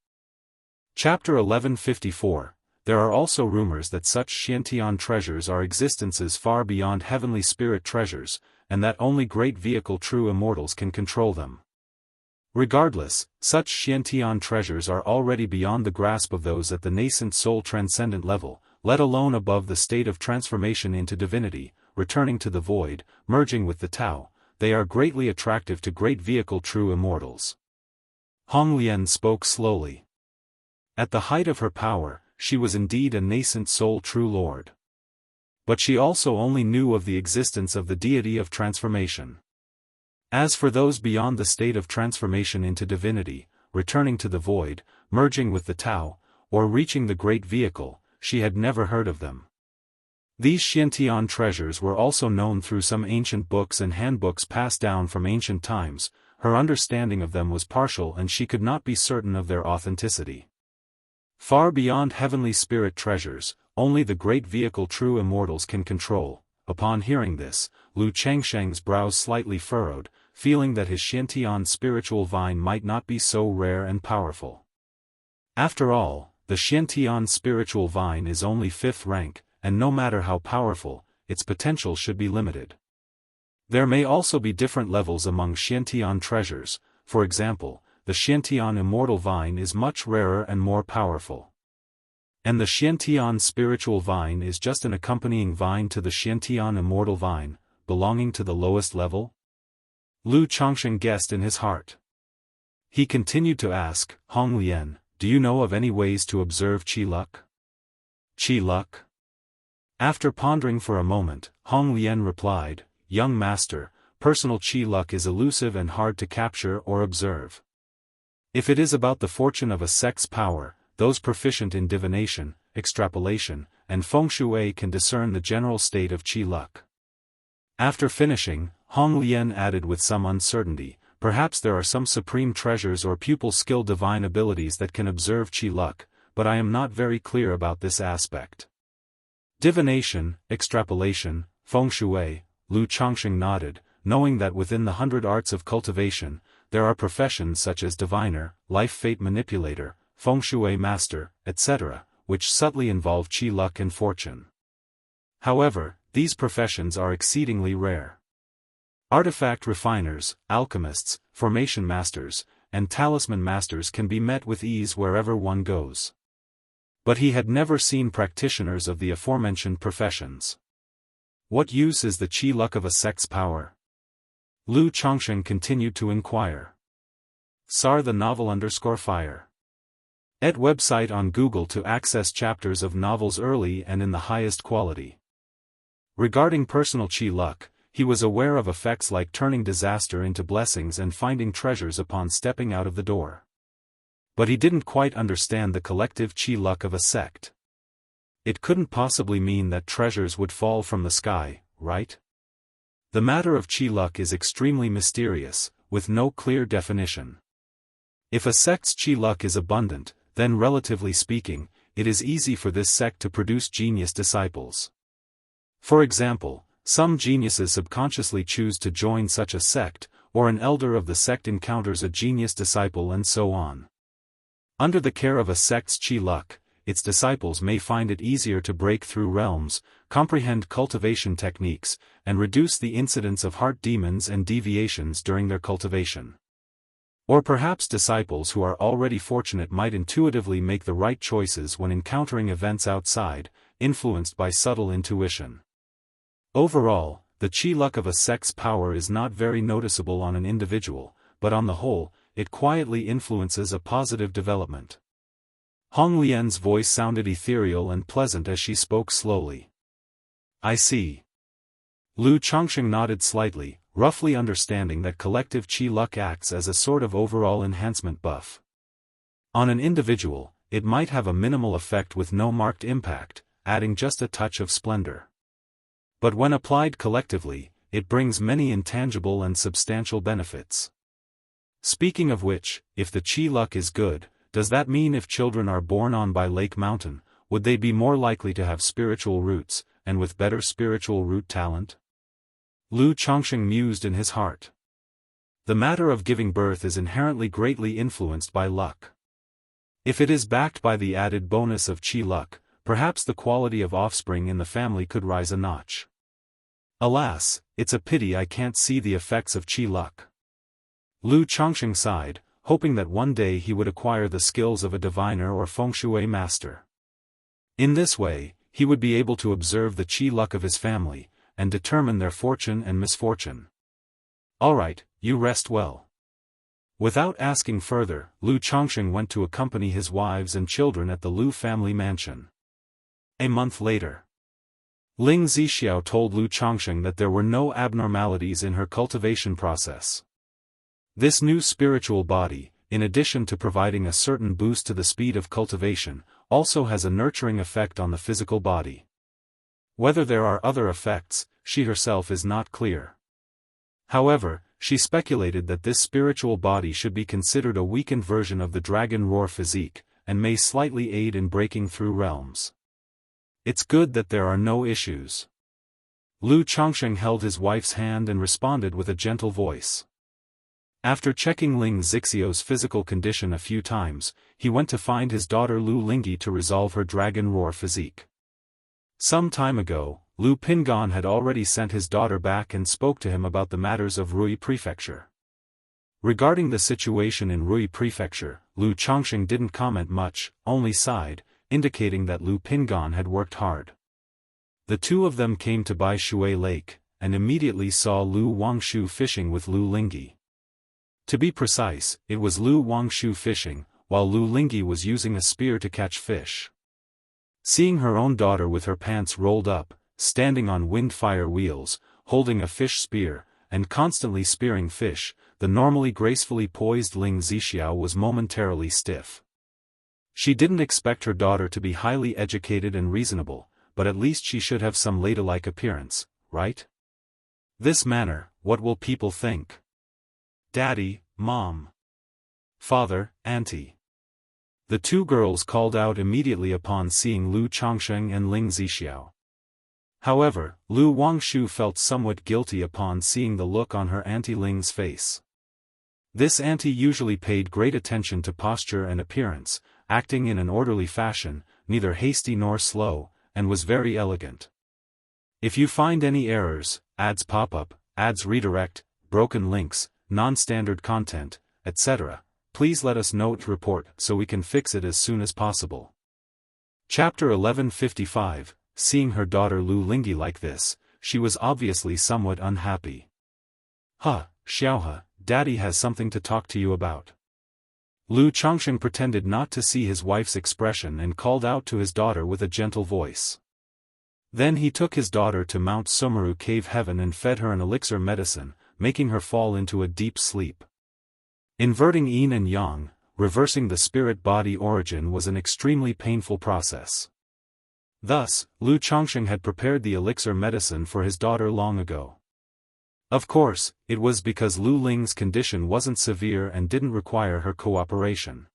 Chapter 1154. There are also rumors that such Xiantian treasures are existences far beyond heavenly spirit treasures, and that only great vehicle true immortals can control them. Regardless, such Xiantian treasures are already beyond the grasp of those at the nascent soul transcendent level, let alone above the state of transformation into divinity, returning to the void, merging with the Tao. They are greatly attractive to great vehicle true immortals. Hong Lian spoke slowly. At the height of her power, she was indeed a nascent soul true lord. But she also only knew of the existence of the deity of transformation. As for those beyond the state of transformation into divinity, returning to the void, merging with the Tao, or reaching the great vehicle, she had never heard of them. These Xiantian treasures were also known through some ancient books and handbooks passed down from ancient times. Her understanding of them was partial and she could not be certain of their authenticity. Far beyond heavenly spirit treasures, only the great vehicle true immortals can control. Upon hearing this, Lu Changsheng's brows slightly furrowed, feeling that his Xiantian spiritual vine might not be so rare and powerful. After all, the Xiantian spiritual vine is only 5th rank, and no matter how powerful, its potential should be limited. There may also be different levels among Xiantian treasures. For example, the Xiantian immortal vine is much rarer and more powerful. And the Xiantian spiritual vine is just an accompanying vine to the Xiantian immortal vine, belonging to the lowest level? Lu Changsheng guessed in his heart. He continued to ask, Hong Lian, do you know of any ways to observe Qi luck? Qi luck? After pondering for a moment, Hong Lian replied, Young master, personal Qi luck is elusive and hard to capture or observe. If it is about the fortune of a sect's power, those proficient in divination, extrapolation, and feng shui can discern the general state of Qi luck. After finishing, Hong Lian added with some uncertainty, perhaps there are some supreme treasures or pupil skill divine abilities that can observe Qi luck, but I am not very clear about this aspect. Divination, extrapolation, feng shui, Lu Changsheng nodded, knowing that within the 100 arts of cultivation, there are professions such as diviner, life-fate manipulator, feng shui master, etc., which subtly involve Qi luck and fortune. However, these professions are exceedingly rare. Artifact refiners, alchemists, formation masters, and talisman masters can be met with ease wherever one goes. But he had never seen practitioners of the aforementioned professions. What use is the Qi luck of a sect's power? Lu Changsheng continued to inquire. Sar the novel _fire. Et website on Google to access chapters of novels early and in the highest quality. Regarding personal Qi luck, he was aware of effects like turning disaster into blessings and finding treasures upon stepping out of the door. But he didn't quite understand the collective Qi luck of a sect. It couldn't possibly mean that treasures would fall from the sky, right? The matter of Qi luck is extremely mysterious, with no clear definition. If a sect's Qi luck is abundant, then relatively speaking, it is easy for this sect to produce genius disciples. For example, some geniuses subconsciously choose to join such a sect, or an elder of the sect encounters a genius disciple and so on. Under the care of a sect's Qi luck, its disciples may find it easier to break through realms, comprehend cultivation techniques, and reduce the incidence of heart demons and deviations during their cultivation. Or perhaps disciples who are already fortunate might intuitively make the right choices when encountering events outside, influenced by subtle intuition. Overall, the Qi luck of a sect's power is not very noticeable on an individual, but on the whole, it quietly influences a positive development. Hong Lian's voice sounded ethereal and pleasant as she spoke slowly. I see. Lu Changsheng nodded slightly, roughly understanding that collective Qi luck acts as a sort of overall enhancement buff. On an individual, it might have a minimal effect with no marked impact, adding just a touch of splendor. But when applied collectively, it brings many intangible and substantial benefits. Speaking of which, if the Qi luck is good, does that mean if children are born on by Lake Mountain, would they be more likely to have spiritual roots, and with better spiritual root talent? Lu Chongqing mused in his heart. The matter of giving birth is inherently greatly influenced by luck. If it is backed by the added bonus of qi luck, perhaps the quality of offspring in the family could rise a notch. Alas, it's a pity I can't see the effects of qi luck. Lu Chongqing sighed, hoping that one day he would acquire the skills of a diviner or feng shui master. In this way, he would be able to observe the qi luck of his family, and determine their fortune and misfortune. All right, you rest well. Without asking further, Lu Chongqing went to accompany his wives and children at the Lu family mansion. A month later, Ling Zixiao told Lu Chongqing that there were no abnormalities in her cultivation process. This new spiritual body, in addition to providing a certain boost to the speed of cultivation, also has a nurturing effect on the physical body. Whether there are other effects, she herself is not clear. However, she speculated that this spiritual body should be considered a weakened version of the dragon roar physique, and may slightly aid in breaking through realms. It's good that there are no issues. Lu Chongqing held his wife's hand and responded with a gentle voice. After checking Ling Zixiao's physical condition a few times, he went to find his daughter Lu Lingyi to resolve her dragon roar physique. Some time ago, Lu Pingan had already sent his daughter back and spoke to him about the matters of Rui Prefecture. Regarding the situation in Rui Prefecture, Lu Chongqing didn't comment much, only sighed, indicating that Lu Pingan had worked hard. The two of them came to Bai Shui Lake, and immediately saw Lu Wangshu fishing with Lu Lingyi. To be precise, it was Lu Wangshu fishing, while Lu Lingyi was using a spear to catch fish. Seeing her own daughter with her pants rolled up, standing on wind-fire wheels, holding a fish spear, and constantly spearing fish, the normally gracefully poised Ling Zixiao was momentarily stiff. She didn't expect her daughter to be highly educated and reasonable, but at least she should have some ladylike appearance, right? This manner, what will people think? Daddy, Mom, Father, Auntie. The two girls called out immediately upon seeing Lu Chongqing and Ling Zixiao. However, Lu Wangshu felt somewhat guilty upon seeing the look on her Auntie Ling's face. This auntie usually paid great attention to posture and appearance, acting in an orderly fashion, neither hasty nor slow, and was very elegant. If you find any errors, ads pop up, ads redirect, broken links, non-standard content, etc., please let us know to report so we can fix it as soon as possible. Chapter 1155. Seeing her daughter Lu Lingyi like this, she was obviously somewhat unhappy. Xiaohe, Daddy has something to talk to you about. Lu Chongqing pretended not to see his wife's expression and called out to his daughter with a gentle voice. Then he took his daughter to Mount Sumeru Cave Heaven and fed her an elixir medicine, making her fall into a deep sleep. Inverting yin and yang, reversing the spirit-body origin was an extremely painful process. Thus, Lu Chongqing had prepared the elixir medicine for his daughter long ago. Of course, it was because Lu Ling's condition wasn't severe and didn't require her cooperation.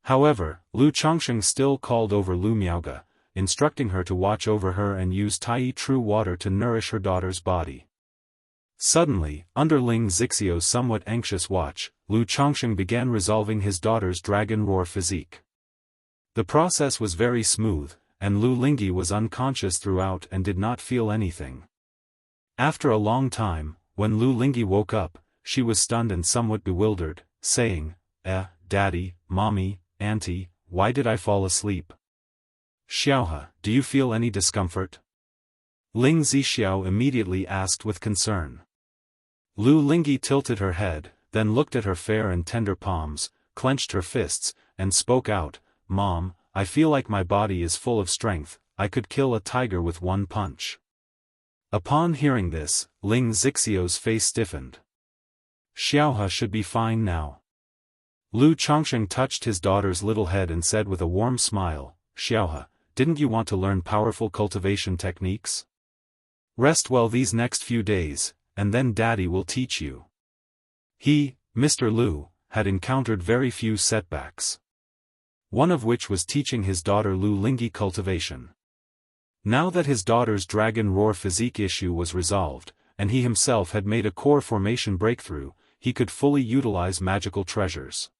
However, Lu Chongqing still called over Lu Miaoge, instructing her to watch over her and use Tai True Water to nourish her daughter's body. Suddenly, under Ling Zixiao's somewhat anxious watch, Lu Chongqing began resolving his daughter's dragon roar physique. The process was very smooth, and Lu Lingyi was unconscious throughout and did not feel anything. After a long time, when Lu Lingyi woke up, she was stunned and somewhat bewildered, saying, Daddy, Mommy, Auntie, why did I fall asleep? Xiaohe, do you feel any discomfort? Ling Zixiao immediately asked with concern. Lu Lingyi tilted her head, then looked at her fair and tender palms, clenched her fists, and spoke out, Mom, I feel like my body is full of strength, I could kill a tiger with one punch. Upon hearing this, Ling Zixiao's face stiffened. Xiaohe should be fine now. Lu Chongqing touched his daughter's little head and said with a warm smile, Xiaohe, didn't you want to learn powerful cultivation techniques? Rest well these next few days, and then Daddy will teach you. He, Mr. Lu, had encountered very few setbacks. one of which was teaching his daughter Lu Lingyi cultivation. Now that his daughter's dragon roar physique issue was resolved, and he himself had made a core formation breakthrough, he could fully utilize magical treasures.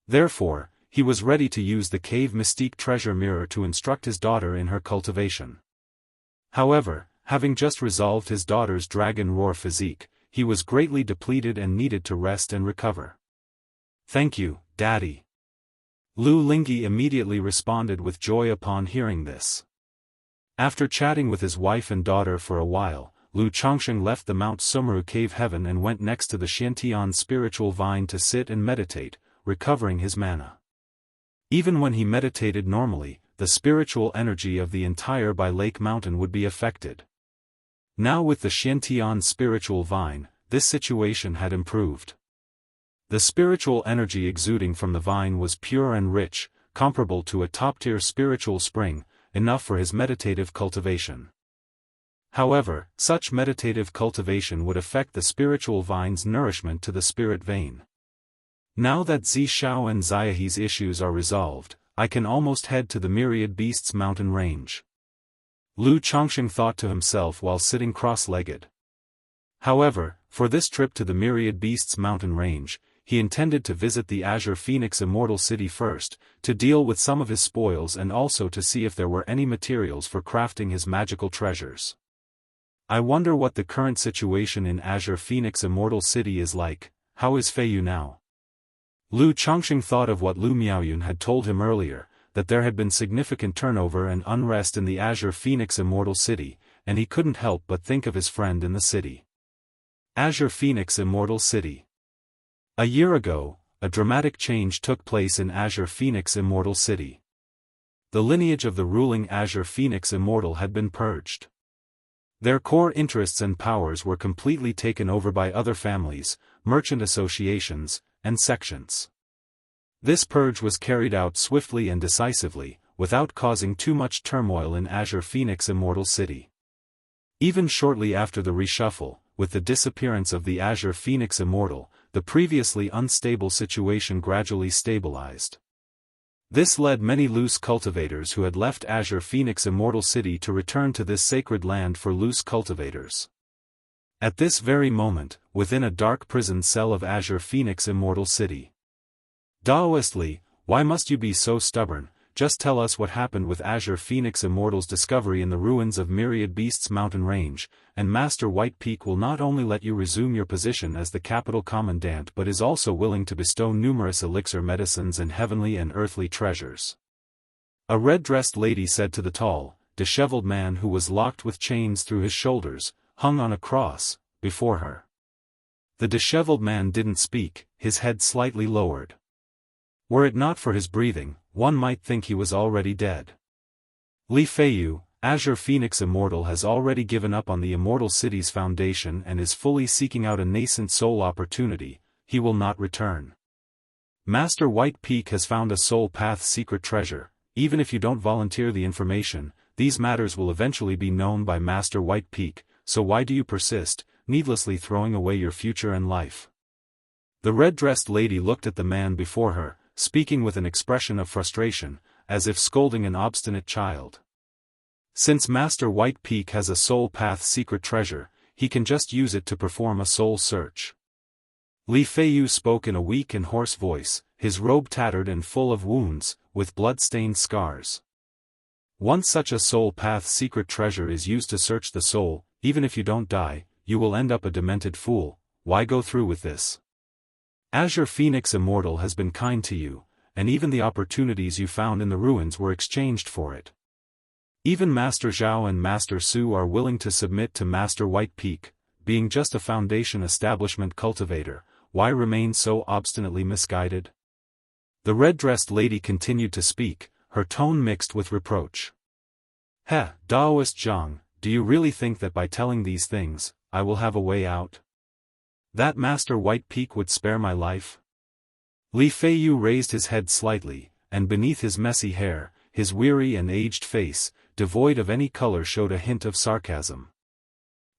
Therefore, he was ready to use the cave mystique treasure mirror to instruct his daughter in her cultivation. However, having just resolved his daughter's dragon roar physique, he was greatly depleted and needed to rest and recover. "Thank you, Daddy." Lu Lingyi immediately responded with joy upon hearing this. After chatting with his wife and daughter for a while, Lu Chongsheng left the Mount Sumeru cave heaven and went next to the Xiantian spiritual vine to sit and meditate, recovering his mana. Even when he meditated normally, the spiritual energy of the entire Bai Lake Mountain would be affected. Now with the Xiantian spiritual vine, this situation had improved. The spiritual energy exuding from the vine was pure and rich, comparable to a top-tier spiritual spring, enough for his meditative cultivation. However, such meditative cultivation would affect the spiritual vine's nourishment to the spirit vein. Now that Zishao and Ziahe's issues are resolved, I can almost head to the Myriad Beasts mountain range. Lu Chongsheng thought to himself while sitting cross-legged. However, for this trip to the Myriad Beasts mountain range, he intended to visit the Azure Phoenix Immortal City first, to deal with some of his spoils and also to see if there were any materials for crafting his magical treasures. I wonder what the current situation in Azure Phoenix Immortal City is like. How is Feiyu now? Lu Chongsheng thought of what Lu Miaoyun had told him earlier, that there had been significant turnover and unrest in the Azure Phoenix Immortal City, and he couldn't help but think of his friend in the city. Azure Phoenix Immortal City. A year ago, a dramatic change took place in Azure Phoenix Immortal City. The lineage of the ruling Azure Phoenix Immortal had been purged. Their core interests and powers were completely taken over by other families, merchant associations, and sections. This purge was carried out swiftly and decisively, without causing too much turmoil in Azure Phoenix Immortal City. Even shortly after the reshuffle, with the disappearance of the Azure Phoenix Immortal, the previously unstable situation gradually stabilized. This led many loose cultivators who had left Azure Phoenix Immortal City to return to this sacred land for loose cultivators. At this very moment, within a dark prison cell of Azure Phoenix Immortal City. Daoist Li, why must you be so stubborn? Just tell us what happened with Azure Phoenix Immortal's discovery in the ruins of Myriad Beasts mountain range, and Master White Peak will not only let you resume your position as the capital commandant but is also willing to bestow numerous elixir medicines and heavenly and earthly treasures. A red-dressed lady said to the tall, disheveled man who was locked with chains through his shoulders, hung on a cross, before her. The disheveled man didn't speak, his head slightly lowered. Were it not for his breathing, one might think he was already dead. Li Feiyu, Azure Phoenix Immortal has already given up on the Immortal City's foundation and is fully seeking out a nascent soul opportunity. He will not return. Master White Peak has found a soul path secret treasure. Even if you don't volunteer the information, these matters will eventually be known by Master White Peak, so why do you persist, needlessly throwing away your future and life? The red-dressed lady looked at the man before her, speaking with an expression of frustration, as if scolding an obstinate child. Since Master White Peak has a soul path secret treasure, he can just use it to perform a soul search. Li Feiyu spoke in a weak and hoarse voice, his robe tattered and full of wounds, with blood-stained scars. Once such a soul path secret treasure is used to search the soul, even if you don't die, you will end up a demented fool. Why go through with this? Azure Phoenix Immortal has been kind to you, and even the opportunities you found in the ruins were exchanged for it. Even Master Zhao and Master Su are willing to submit to Master White Peak, being just a foundation establishment cultivator. Why remain so obstinately misguided? The red-dressed lady continued to speak, her tone mixed with reproach. Daoist Zhang, do you really think that by telling these things, I will have a way out? That Master White Peak would spare my life? Li Feiyu raised his head slightly, and beneath his messy hair, his weary and aged face, devoid of any color, showed a hint of sarcasm.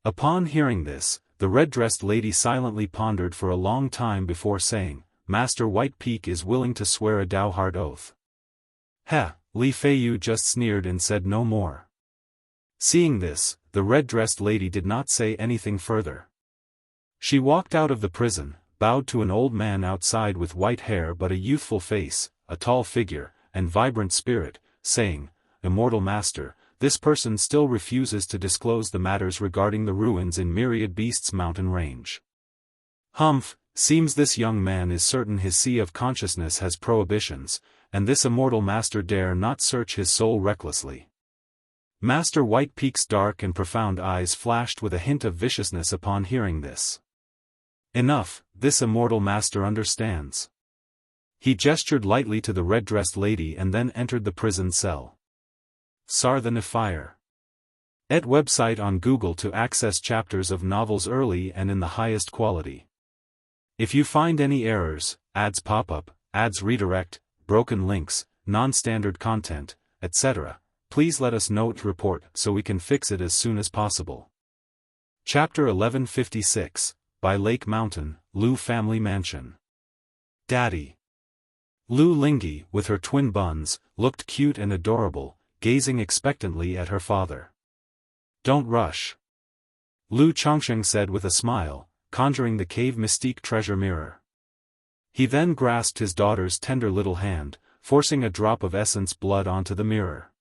Upon hearing this, the red-dressed lady silently pondered for a long time before saying, Master White Peak is willing to swear a Daohard oath. Heh, Li Feiyu just sneered and said no more. Seeing this, the red-dressed lady did not say anything further. She walked out of the prison, bowed to an old man outside with white hair but a youthful face, a tall figure, and vibrant spirit, saying, "Immortal Master, this person still refuses to disclose the matters regarding the ruins in Myriad Beasts mountain range. Humph, seems this young man is certain his sea of consciousness has prohibitions, and this immortal master dare not search his soul recklessly." Master White Peak's dark and profound eyes flashed with a hint of viciousness upon hearing this. Enough, this immortal master understands. He gestured lightly to the red-dressed lady and then entered the prison cell. Sar the Nefire. Et website on Google to access chapters of novels early and in the highest quality. If you find any errors, ads pop up, ads redirect, broken links, non-standard content, etc., please let us know to report so we can fix it as soon as possible. Chapter 1156, by Lake Mountain, Lu Family Mansion. Daddy. Lu Lingyi, with her twin buns, looked cute and adorable, gazing expectantly at her father. "Don't rush," Lu Chongsheng said with a smile, conjuring the cave mystique treasure mirror. He then grasped his daughter's tender little hand, forcing a drop of essence blood onto the mirror.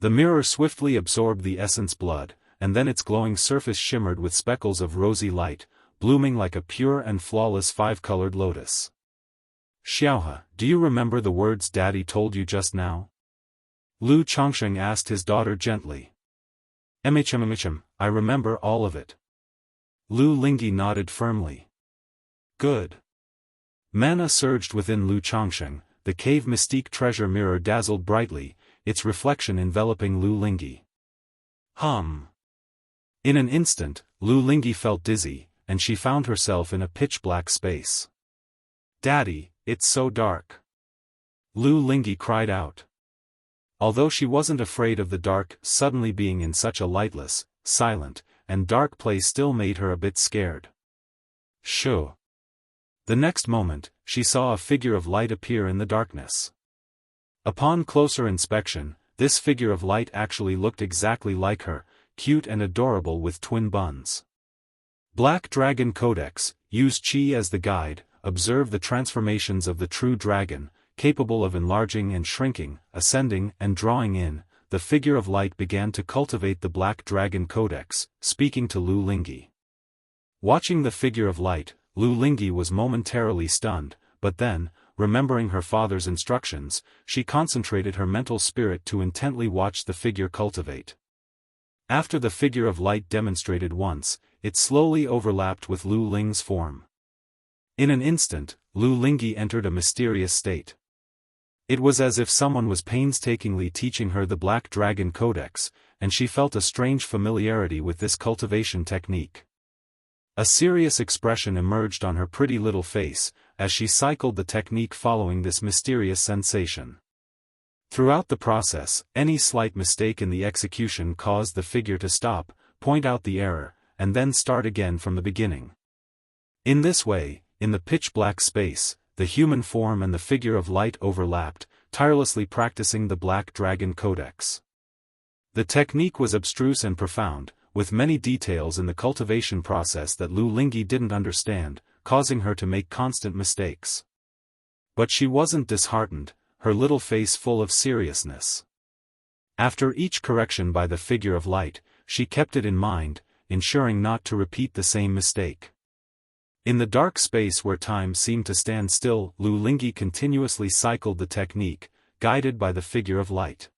The mirror swiftly absorbed the essence blood, and then its glowing surface shimmered with speckles of rosy light, blooming like a pure and flawless five-colored lotus. "Xiaohe, do you remember the words Daddy told you just now?" Lu Chongsheng asked his daughter gently. "Mhm, I remember all of it." Lu Lingyi nodded firmly. "Good." Mana surged within Lu Chongsheng, the cave mystique treasure mirror dazzled brightly, its reflection enveloping Lu Lingyi. In an instant, Lu Lingyi felt dizzy, and she found herself in a pitch-black space. "Daddy, it's so dark!" Lu Lingyi cried out. Although she wasn't afraid of the dark, suddenly being in such a lightless, silent, and dark place still made her a bit scared. Shoo! The next moment, she saw a figure of light appear in the darkness. Upon closer inspection, this figure of light actually looked exactly like her, cute and adorable with twin buns. Black Dragon Codex, use Qi as the guide, observe the transformations of the true dragon, capable of enlarging and shrinking, ascending and drawing in. The figure of light began to cultivate the Black Dragon Codex, speaking to Lu Lingyi. Watching the figure of light, Lu Lingyi was momentarily stunned, but then, remembering her father's instructions, she concentrated her mental spirit to intently watch the figure cultivate. After the figure of light demonstrated once, it slowly overlapped with Lu Ling's form. In an instant, Lu Lingyi entered a mysterious state. It was as if someone was painstakingly teaching her the Black Dragon Codex, and she felt a strange familiarity with this cultivation technique. A serious expression emerged on her pretty little face, as she cycled the technique following this mysterious sensation. Throughout the process, any slight mistake in the execution caused the figure to stop, point out the error, and then start again from the beginning. In this way, in the pitch-black space, the human form and the figure of light overlapped, tirelessly practicing the Black Dragon Codex. The technique was abstruse and profound, with many details in the cultivation process that Lu Lingyi didn't understand, causing her to make constant mistakes. But she wasn't disheartened, her little face full of seriousness. After each correction by the figure of light, she kept it in mind, ensuring not to repeat the same mistake. In the dark space where time seemed to stand still, Lu Lingyi continuously cycled the technique, guided by the figure of light.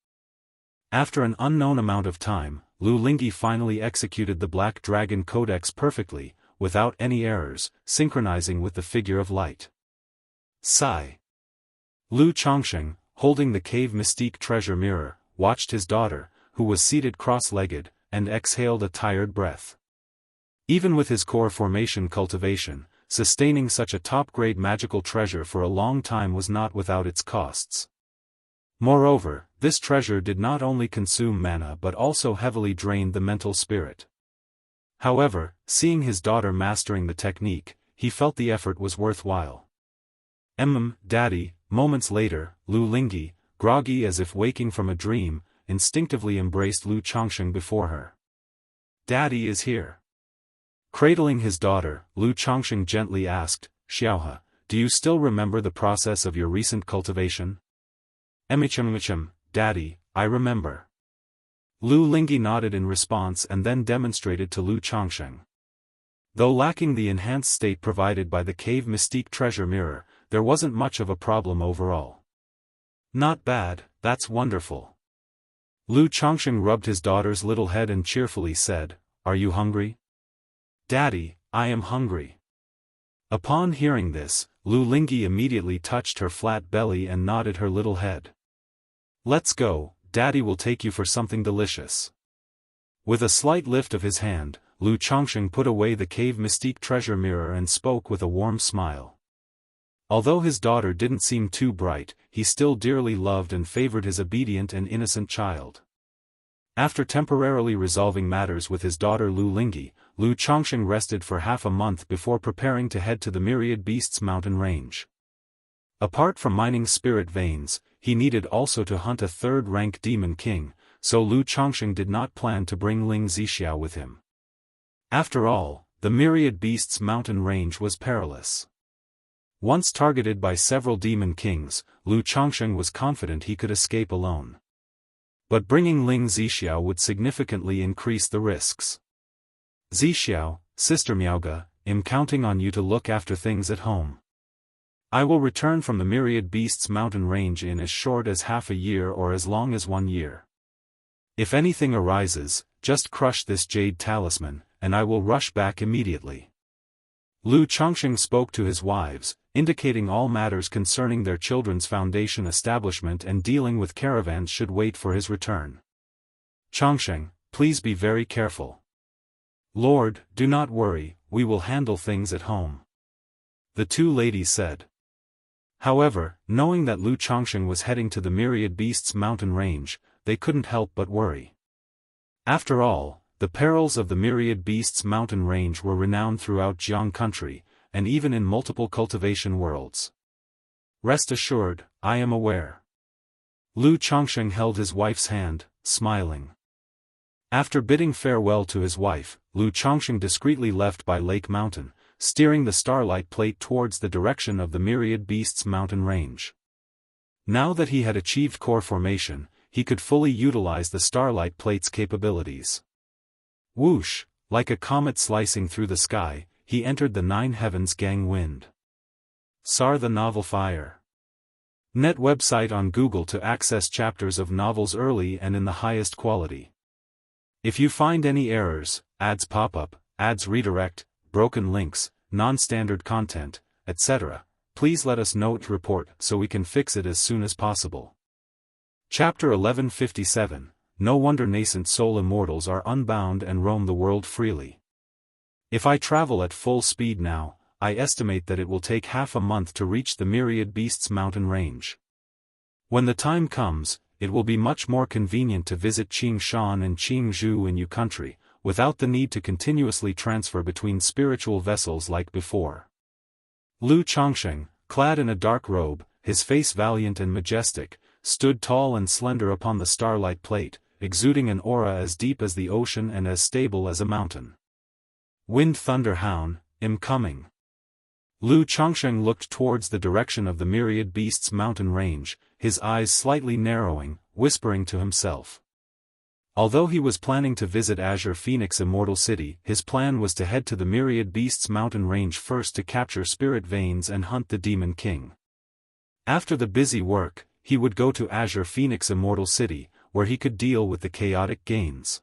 After an unknown amount of time, Lu Lingyi finally executed the Black Dragon Codex perfectly, without any errors, synchronizing with the figure of light. Sigh. Lu Chongsheng, holding the cave mystique treasure mirror, watched his daughter, who was seated cross-legged, and exhaled a tired breath. Even with his core formation cultivation, sustaining such a top-grade magical treasure for a long time was not without its costs. Moreover, this treasure did not only consume mana but also heavily drained the mental spirit. However, seeing his daughter mastering the technique, he felt the effort was worthwhile. Daddy, moments later, Lu Lingyi, groggy as if waking from a dream, instinctively embraced Lu Changsheng before her. "Daddy is here." Cradling his daughter, Lu Changsheng gently asked, "Xiaohe, do you still remember the process of your recent cultivation?" "Emichim, Daddy, I remember." Lu Lingyi nodded in response and then demonstrated to Lu Changsheng. Though lacking the enhanced state provided by the cave mystique treasure mirror, there wasn't much of a problem overall. "Not bad, that's wonderful." Lu Changsheng rubbed his daughter's little head and cheerfully said, "Are you hungry?" "Daddy, I am hungry." Upon hearing this, Lu Lingyi immediately touched her flat belly and nodded her little head. "Let's go, Daddy will take you for something delicious." With a slight lift of his hand, Lu Changsheng put away the cave mystique treasure mirror and spoke with a warm smile. Although his daughter didn't seem too bright, he still dearly loved and favored his obedient and innocent child. After temporarily resolving matters with his daughter Lu Lingyi, Lu Changsheng rested for half a month before preparing to head to the Myriad Beasts mountain range. Apart from mining spirit veins, he needed also to hunt a third-rank demon king, so Lu Changsheng did not plan to bring Ling Zixiao with him. After all, the Myriad Beasts mountain range was perilous. Once targeted by several demon kings, Lu Changsheng was confident he could escape alone. But bringing Ling Zixiao would significantly increase the risks. "Zixiao, Sister Miaoge, I'm counting on you to look after things at home. I will return from the Myriad Beasts mountain range in as short as half a year or as long as 1 year. If anything arises, just crush this jade talisman, and I will rush back immediately." Lu Changsheng spoke to his wives, indicating all matters concerning their children's foundation establishment and dealing with caravans should wait for his return. "Changsheng, please be very careful." "Lord, do not worry, we will handle things at home," the two ladies said. However, knowing that Lu Changsheng was heading to the Myriad Beasts mountain range, they couldn't help but worry. After all, the perils of the Myriad Beasts mountain range were renowned throughout Jianghu country, and even in multiple cultivation worlds. "Rest assured, I am aware." Lu Changsheng held his wife's hand, smiling. After bidding farewell to his wife, Lu Changsheng discreetly left by Lake Mountain, steering the Starlight Plate towards the direction of the Myriad Beasts mountain range. Now that he had achieved core formation, he could fully utilize the Starlight Plate's capabilities. Whoosh, like a comet slicing through the sky, he entered the Nine Heavens Gang Wind. Sar the Novel Fire. Net website on Google to access chapters of novels early and in the highest quality. If you find any errors, ads pop up, ads redirect, broken links, non-standard content, etc., please let us know to report so we can fix it as soon as possible. Chapter 1157. No wonder nascent soul immortals are unbound and roam the world freely. If I travel at full speed now, I estimate that it will take half a month to reach the Myriad Beasts mountain range. When the time comes, it will be much more convenient to visit Qingshan and Qingzhou in Yu country, without the need to continuously transfer between spiritual vessels like before. Lu Changsheng, clad in a dark robe, his face valiant and majestic, stood tall and slender upon the Starlight Plate, exuding an aura as deep as the ocean and as stable as a mountain. "Wind Thunder Hound, I'm coming." Lu Changsheng looked towards the direction of the Myriad Beasts mountain range, his eyes slightly narrowing, whispering to himself. Although he was planning to visit Azure Phoenix Immortal City, his plan was to head to the Myriad Beasts mountain range first to capture spirit veins and hunt the Demon King. After the busy work, he would go to Azure Phoenix Immortal City, where he could deal with the chaotic gains.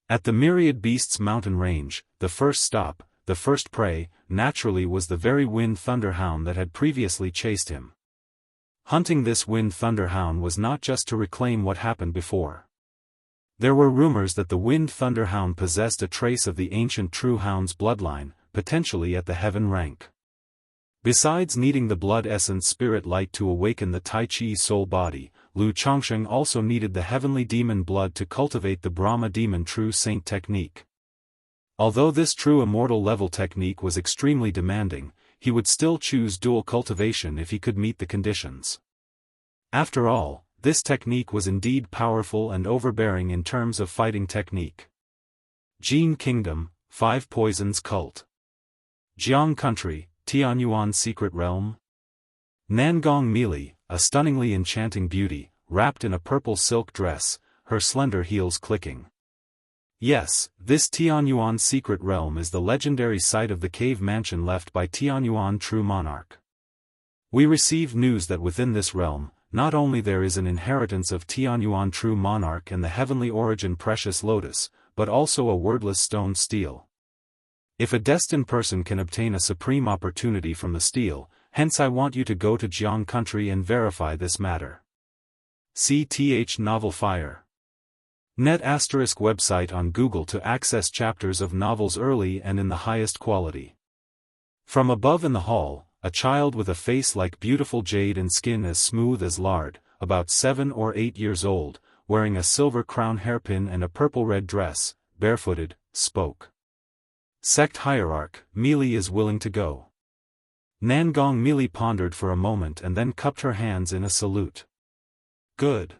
At the Myriad Beasts mountain range, the first stop, the first prey, naturally was the very Wind Thunder Hound that had previously chased him. Hunting this Wind Thunder Hound was not just to reclaim what happened before. There were rumors that the Wind Thunder Hound possessed a trace of the ancient True Hound's bloodline, potentially at the heaven rank. Besides needing the blood essence spirit light to awaken the Tai Chi soul body, Lu Changsheng also needed the heavenly demon blood to cultivate the Brahma demon true saint technique. Although this true immortal level technique was extremely demanding, he would still choose dual cultivation if he could meet the conditions. After all, this technique was indeed powerful and overbearing in terms of fighting technique. Jin Kingdom, 5 Poisons Cult. Jiang Country, Tianyuan Secret Realm. Nangong Meili, a stunningly enchanting beauty, wrapped in a purple silk dress, her slender heels clicking. Yes, this Tianyuan Secret Realm is the legendary site of the cave mansion left by Tianyuan True Monarch. We received news that within this realm, not only there is an inheritance of Tianyuan True Monarch and the heavenly origin precious lotus, but also a wordless stone stele. If a destined person can obtain a supreme opportunity from the stele, hence I want you to go to Jiang Country and verify this matter. CTH Novel Fire. Net ** website on Google to access chapters of novels early and in the highest quality. From above in the hall, a child with a face like beautiful jade and skin as smooth as lard, about 7 or 8 years old, wearing a silver crown hairpin and a purple-red dress, barefooted, spoke. Sect Hierarch, Meili is willing to go. Nangong Meili pondered for a moment and then cupped her hands in a salute. Good.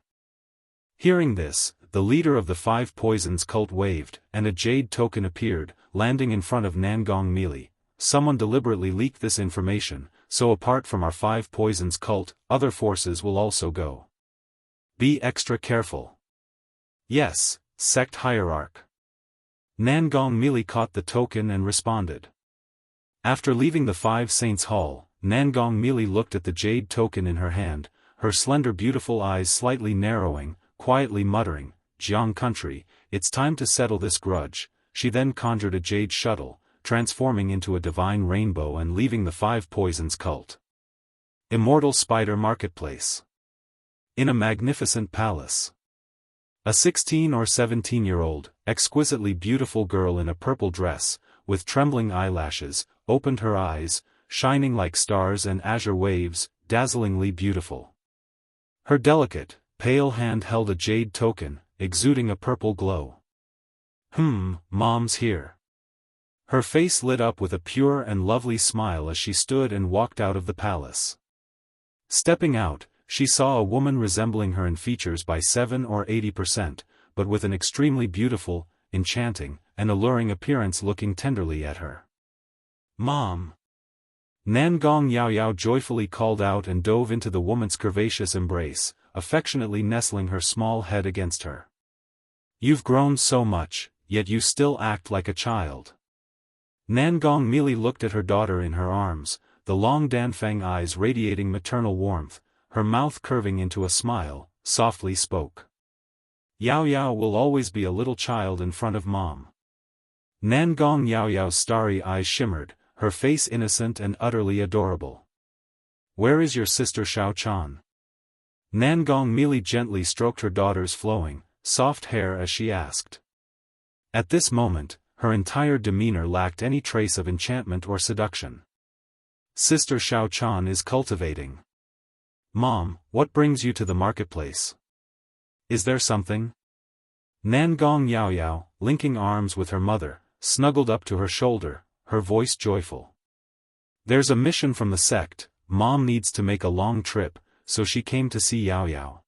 Hearing this, the leader of the 5 Poisons cult waved, and a jade token appeared, landing in front of Nangong Meili. Someone deliberately leaked this information, so apart from our 5 Poisons cult, other forces will also go. Be extra careful. Yes, Sect Hierarch. Nangong Meili caught the token and responded. After leaving the 5 Saints Hall, Nangong Meili looked at the jade token in her hand, her slender beautiful eyes slightly narrowing, quietly muttering, Jiang Country, it's time to settle this grudge. She then conjured a jade shuttle, transforming into a divine rainbow and leaving the 5 Poisons cult. Immortal Spider Marketplace. In a magnificent palace. A 16 or 17-year-old, exquisitely beautiful girl in a purple dress, with trembling eyelashes, opened her eyes, shining like stars and azure waves, dazzlingly beautiful. Her delicate, pale hand held a jade token, exuding a purple glow. Mom's here. Her face lit up with a pure and lovely smile as she stood and walked out of the palace. Stepping out, she saw a woman resembling her in features by 7 or 80%, but with an extremely beautiful, enchanting, and alluring appearance looking tenderly at her. Mom! Nangong Yaoyao joyfully called out and dove into the woman's curvaceous embrace, affectionately nestling her small head against her. You've grown so much, yet you still act like a child. Nangong Meili looked at her daughter in her arms, the long Danfeng eyes radiating maternal warmth, her mouth curving into a smile, softly spoke. Yaoyao will always be a little child in front of Mom. Nangong Yaoyao's starry eyes shimmered, her face innocent and utterly adorable. Where is your sister Xiaochan? Nangong Meili gently stroked her daughter's flowing, soft hair as she asked. At this moment, her entire demeanor lacked any trace of enchantment or seduction. Sister Xiaochan is cultivating. Mom, what brings you to the marketplace? Is there something? Nangong Yaoyao, linking arms with her mother, snuggled up to her shoulder, her voice joyful. There's a mission from the sect. Mom needs to make a long trip, so she came to see Yaoyao.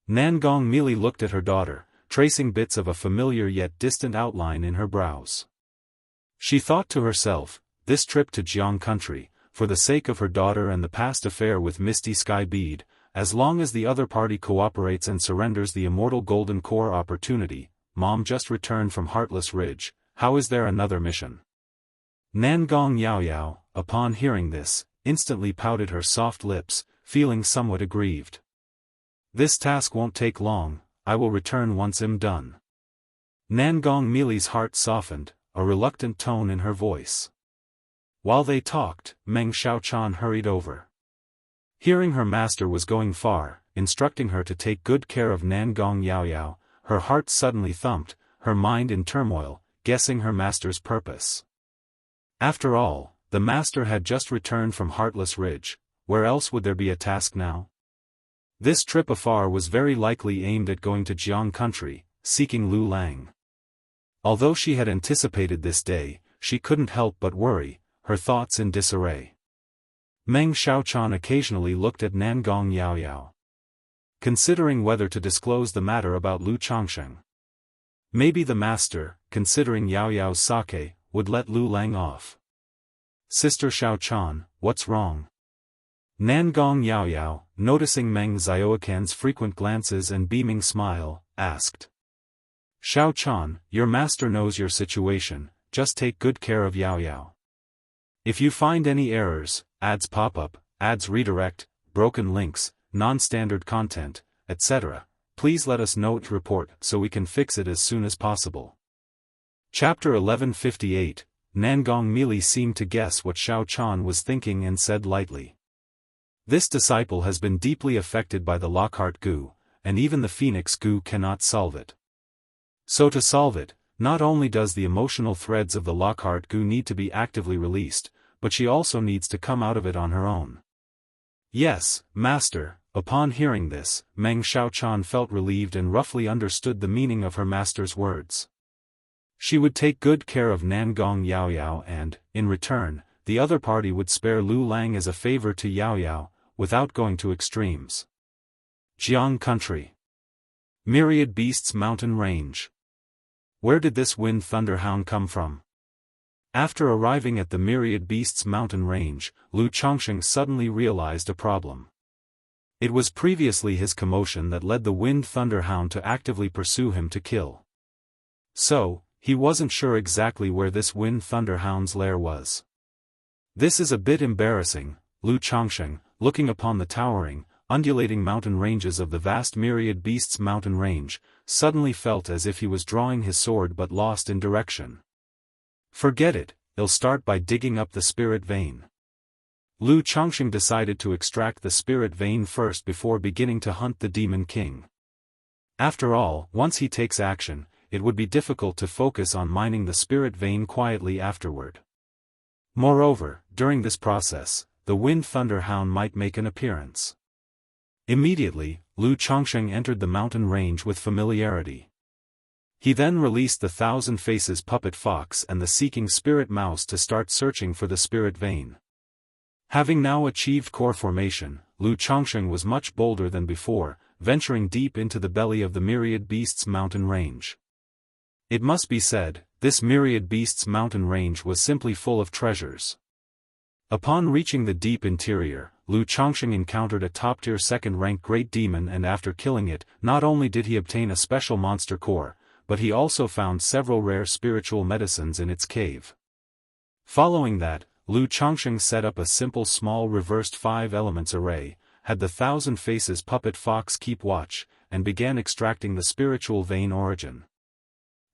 Nangong Meili looked at her daughter, tracing bits of a familiar yet distant outline in her brows. She thought to herself, this trip to Jiang Country, for the sake of her daughter and the past affair with Misty Sky Bead, as long as the other party cooperates and surrenders the immortal golden core opportunity. Mom just returned from Heartless Ridge, how is there another mission? Nangong Yaoyao, upon hearing this, instantly pouted her soft lips, feeling somewhat aggrieved. This task won't take long, I will return once I'm done. Nangong Meili's heart softened, a reluctant tone in her voice. While they talked, Meng Xiaochan hurried over. Hearing her master was going far, instructing her to take good care of Nangong Yaoyao, her heart suddenly thumped, her mind in turmoil, guessing her master's purpose. After all, the master had just returned from Heartless Ridge, where else would there be a task now? This trip afar was very likely aimed at going to Jiang Country, seeking Lu Lang. Although she had anticipated this day, she couldn't help but worry, her thoughts in disarray. Meng Xiaochan occasionally looked at Nangong Yaoyao. considering whether to disclose the matter about Lu Changsheng. Maybe the master, considering Yao Yao's sake, would let Lu Lang off. Sister Xiao Chan, what's wrong? Nangong Yao Yao, noticing Meng Xiaoquan's frequent glances and beaming smile, asked. Xiao Chan, your master knows your situation, just take good care of Yao Yao. If you find any errors, ads pop up, ads redirect, broken links, non-standard content, etc., please let us know to report so we can fix it as soon as possible. Chapter 1158, Nangong Mili seemed to guess what Xiao Chan was thinking and said lightly. This disciple has been deeply affected by the Lockhart Gu, and even the Phoenix Gu cannot solve it. So to solve it, not only does the emotional threads of the Lockhart Gu need to be actively released, but she also needs to come out of it on her own. Yes, Master. Upon hearing this, Meng Xiaochan felt relieved and roughly understood the meaning of her master's words. She would take good care of Nangong Yao Yao and, in return, the other party would spare Lu Lang as a favor to Yao Yao, without going to extremes. Jianghu Country. Myriad Beasts Mountain Range. Where did this wind thunderhound come from? After arriving at the Myriad Beasts Mountain Range, Lu Changsheng suddenly realized a problem. It was previously his commotion that led the wind thunderhound to actively pursue him to kill. So, he wasn't sure exactly where this wind thunderhound's lair was. This is a bit embarrassing, Lu Changsheng, looking upon the towering, undulating mountain ranges of the vast Myriad Beasts Mountain Range, suddenly felt as if he was drawing his sword but lost in direction. Forget it, he'll start by digging up the spirit vein. Lu Changsheng decided to extract the spirit vein first before beginning to hunt the Demon King. After all, once he takes action, it would be difficult to focus on mining the spirit vein quietly afterward. Moreover, during this process, the wind thunderhound might make an appearance. Immediately, Lu Changsheng entered the mountain range with familiarity. He then released the Thousand Faces puppet fox and the seeking spirit mouse to start searching for the spirit vein. Having now achieved core formation, Lu Changsheng was much bolder than before, venturing deep into the belly of the Myriad Beasts Mountain Range. It must be said, this Myriad Beasts Mountain Range was simply full of treasures. Upon reaching the deep interior, Lu Changsheng encountered a top-tier second-rank great demon, and after killing it, not only did he obtain a special monster core, but he also found several rare spiritual medicines in its cave. Following that, Lu Changsheng set up a simple small reversed 5 elements array, had the Thousand Faces puppet fox keep watch, and began extracting the spiritual vein origin.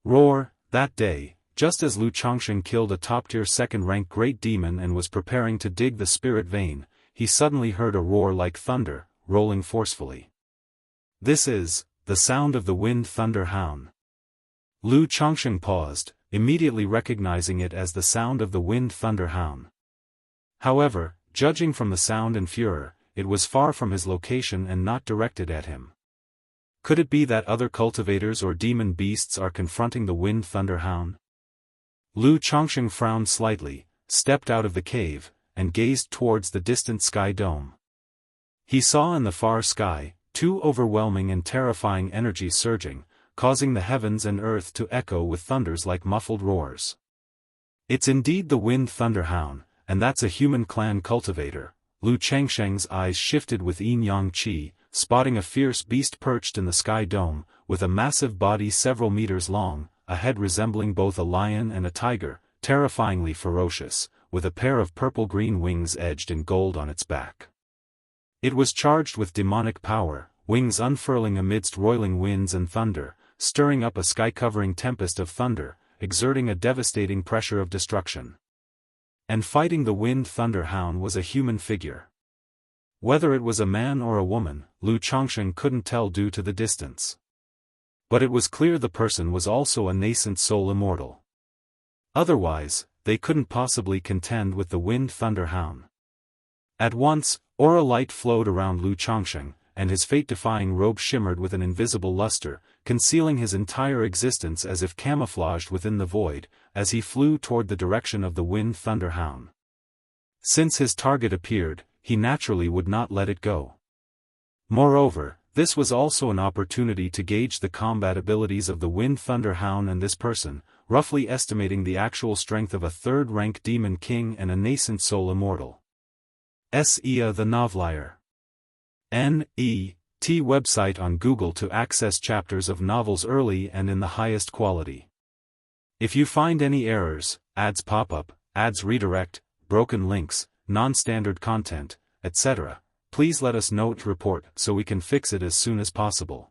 Roar, that day, just as Lu Changsheng killed a top-tier second-rank great demon and was preparing to dig the spirit vein, he suddenly heard a roar like thunder, rolling forcefully. This is the sound of the wind thunderhound. Lu Changsheng paused, immediately recognizing it as the sound of the wind thunderhound. However, judging from the sound and furor, it was far from his location and not directed at him. Could it be that other cultivators or demon beasts are confronting the wind thunderhound? Lu Changsheng frowned slightly, stepped out of the cave, and gazed towards the distant sky dome. He saw in the far sky, 2 overwhelming and terrifying energies surging, causing the heavens and earth to echo with thunders like muffled roars. It's indeed the wind thunderhound, and that's a human clan cultivator. Lu Changsheng's eyes shifted with yin-yang qi, spotting a fierce beast perched in the sky dome, with a massive body several meters long, a head resembling both a lion and a tiger, terrifyingly ferocious, with a pair of purple-green wings edged in gold on its back. It was charged with demonic power, wings unfurling amidst roiling winds and thunder, stirring up a sky-covering tempest of thunder, exerting a devastating pressure of destruction. And fighting the wind thunderhound was a human figure. Whether it was a man or a woman, Lu Changsheng couldn't tell due to the distance. But it was clear the person was also a nascent soul immortal. Otherwise, they couldn't possibly contend with the wind thunderhound. At once, aura light flowed around Lu Changsheng, and his fate-defying robe shimmered with an invisible luster, concealing his entire existence as if camouflaged within the void, as he flew toward the direction of the wind thunderhound. Since his target appeared, he naturally would not let it go. Moreover, This was also an opportunity to gauge the combat abilities of the Wind Thunder Hound and this person, roughly estimating the actual strength of a third-rank demon king and a nascent soul immortal. Sea the Novelier. N.E.T. website on Google to access chapters of novels early and in the highest quality. If you find any errors, ads pop up, ads redirect, broken links, non-standard content, etc., please let us know to report so we can fix it as soon as possible.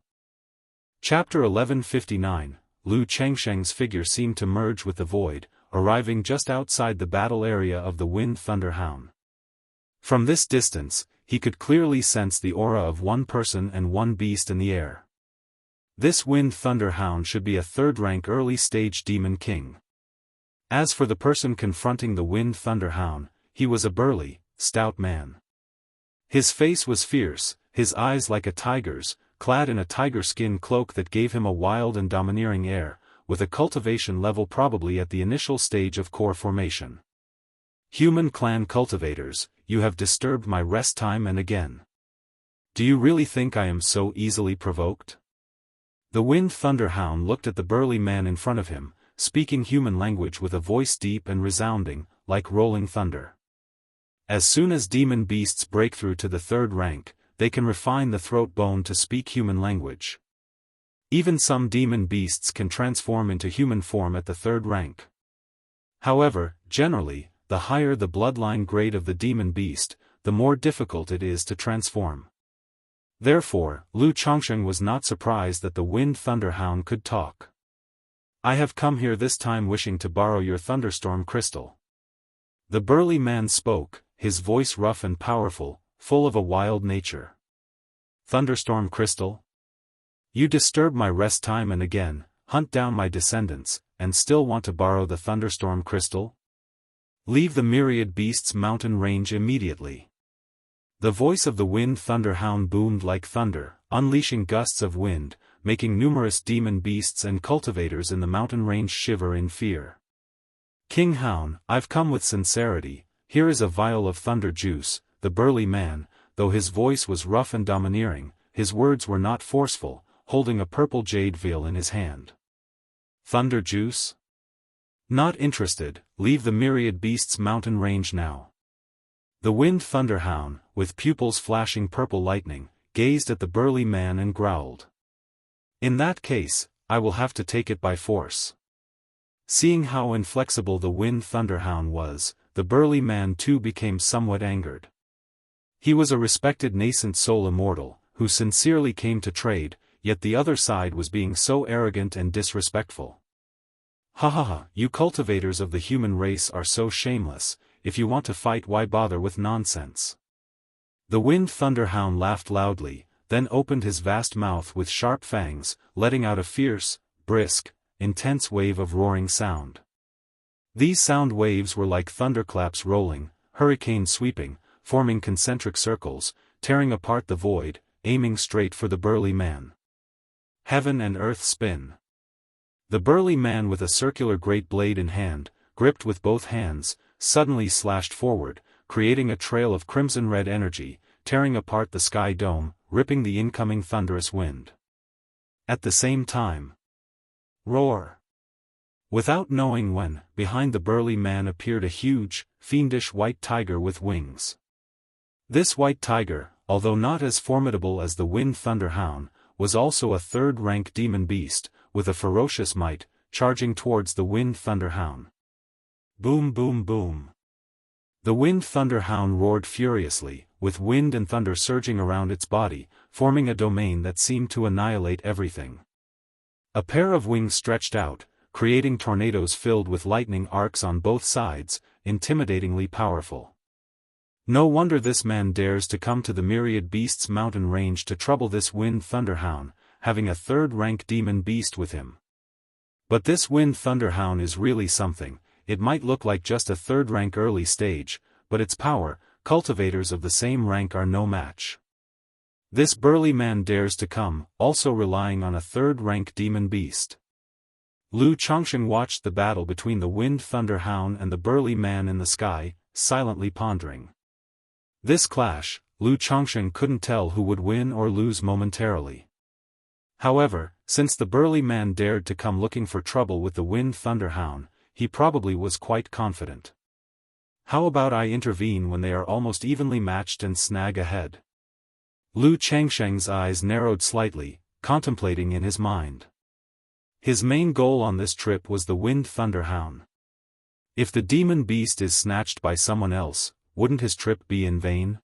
Chapter 1159, Lu Chengsheng's figure seemed to merge with the void, arriving just outside the battle area of the Wind Thunder Hound. From this distance, he could clearly sense the aura of one person and one beast in the air. This Wind Thunder Hound should be a third-rank early-stage demon king. As for the person confronting the Wind Thunder Hound, he was a burly, stout man. His face was fierce, his eyes like a tiger's, clad in a tiger skin cloak that gave him a wild and domineering air, with a cultivation level probably at the initial stage of core formation. Human clan cultivators, you have disturbed my rest time and again. Do you really think I am so easily provoked? The Wind Thunder Hound looked at the burly man in front of him, speaking human language with a voice deep and resounding, like rolling thunder. As soon as demon beasts break through to the third rank, they can refine the throat bone to speak human language. Even some demon beasts can transform into human form at the third rank. However, generally, the higher the bloodline grade of the demon beast, the more difficult it is to transform. Therefore, Lu Chongsheng was not surprised that the Wind Thunder Hound could talk. I have come here this time wishing to borrow your thunderstorm crystal. The burly man spoke, his voice rough and powerful, full of a wild nature. Thunderstorm crystal? You disturb my rest time and again, hunt down my descendants, and still want to borrow the thunderstorm crystal? Leave the myriad beasts mountain range immediately. The voice of the Wind Thunder Hound boomed like thunder, unleashing gusts of wind, making numerous demon beasts and cultivators in the mountain range shiver in fear. King Hound, I've come with sincerity, here is a vial of thunder juice. The burly man, though his voice was rough and domineering, his words were not forceful, holding a purple jade vial in his hand. Thunder juice? Not interested, leave the myriad beasts mountain range now. The Wind Thunder Hound, with pupils flashing purple lightning, gazed at the burly man and growled. In that case, I will have to take it by force. Seeing how inflexible the Wind Thunder Hound was, the burly man too became somewhat angered. He was a respected nascent soul immortal, who sincerely came to trade, yet the other side was being so arrogant and disrespectful. Ha ha ha, you cultivators of the human race are so shameless, if you want to fight why bother with nonsense? The Wind Thunder Hound laughed loudly, then opened his vast mouth with sharp fangs, letting out a fierce, brisk, intense wave of roaring sound. These sound waves were like thunderclaps rolling, hurricane sweeping, forming concentric circles, tearing apart the void, aiming straight for the burly man. Heaven and earth spin. The burly man with a circular great blade in hand, gripped with both hands, suddenly slashed forward, creating a trail of crimson-red energy, tearing apart the sky dome, ripping the incoming thunderous wind. At the same time, roar! Without knowing when, behind the burly man appeared a huge, fiendish white tiger with wings. This white tiger, although not as formidable as the Wind Thunder Hound, was also a third-rank demon beast, with a ferocious might, charging towards the Wind Thunder Hound. Boom boom boom. The Wind Thunder Hound roared furiously, with wind and thunder surging around its body, forming a domain that seemed to annihilate everything. A pair of wings stretched out, creating tornadoes filled with lightning arcs on both sides, intimidatingly powerful. No wonder this man dares to come to the myriad beasts mountain range to trouble this Wind Thunder Hound, having a third-rank demon beast with him. But this Wind Thunder Hound is really something. It might look like just a third-rank early stage, but its power, cultivators of the same rank are no match. This burly man dares to come, also relying on a third-rank demon beast. Lu Chongsheng watched the battle between the Wind Thunder Hound and the burly man in the sky, silently pondering. This clash, Lu Chongsheng couldn't tell who would win or lose momentarily. However, since the burly man dared to come looking for trouble with the Wind Thunderhound, he probably was quite confident. How about I intervene when they are almost evenly matched and snag ahead? Lu Changsheng's eyes narrowed slightly, contemplating in his mind. His main goal on this trip was the Wind Thunderhound. If the demon beast is snatched by someone else, wouldn't his trip be in vain?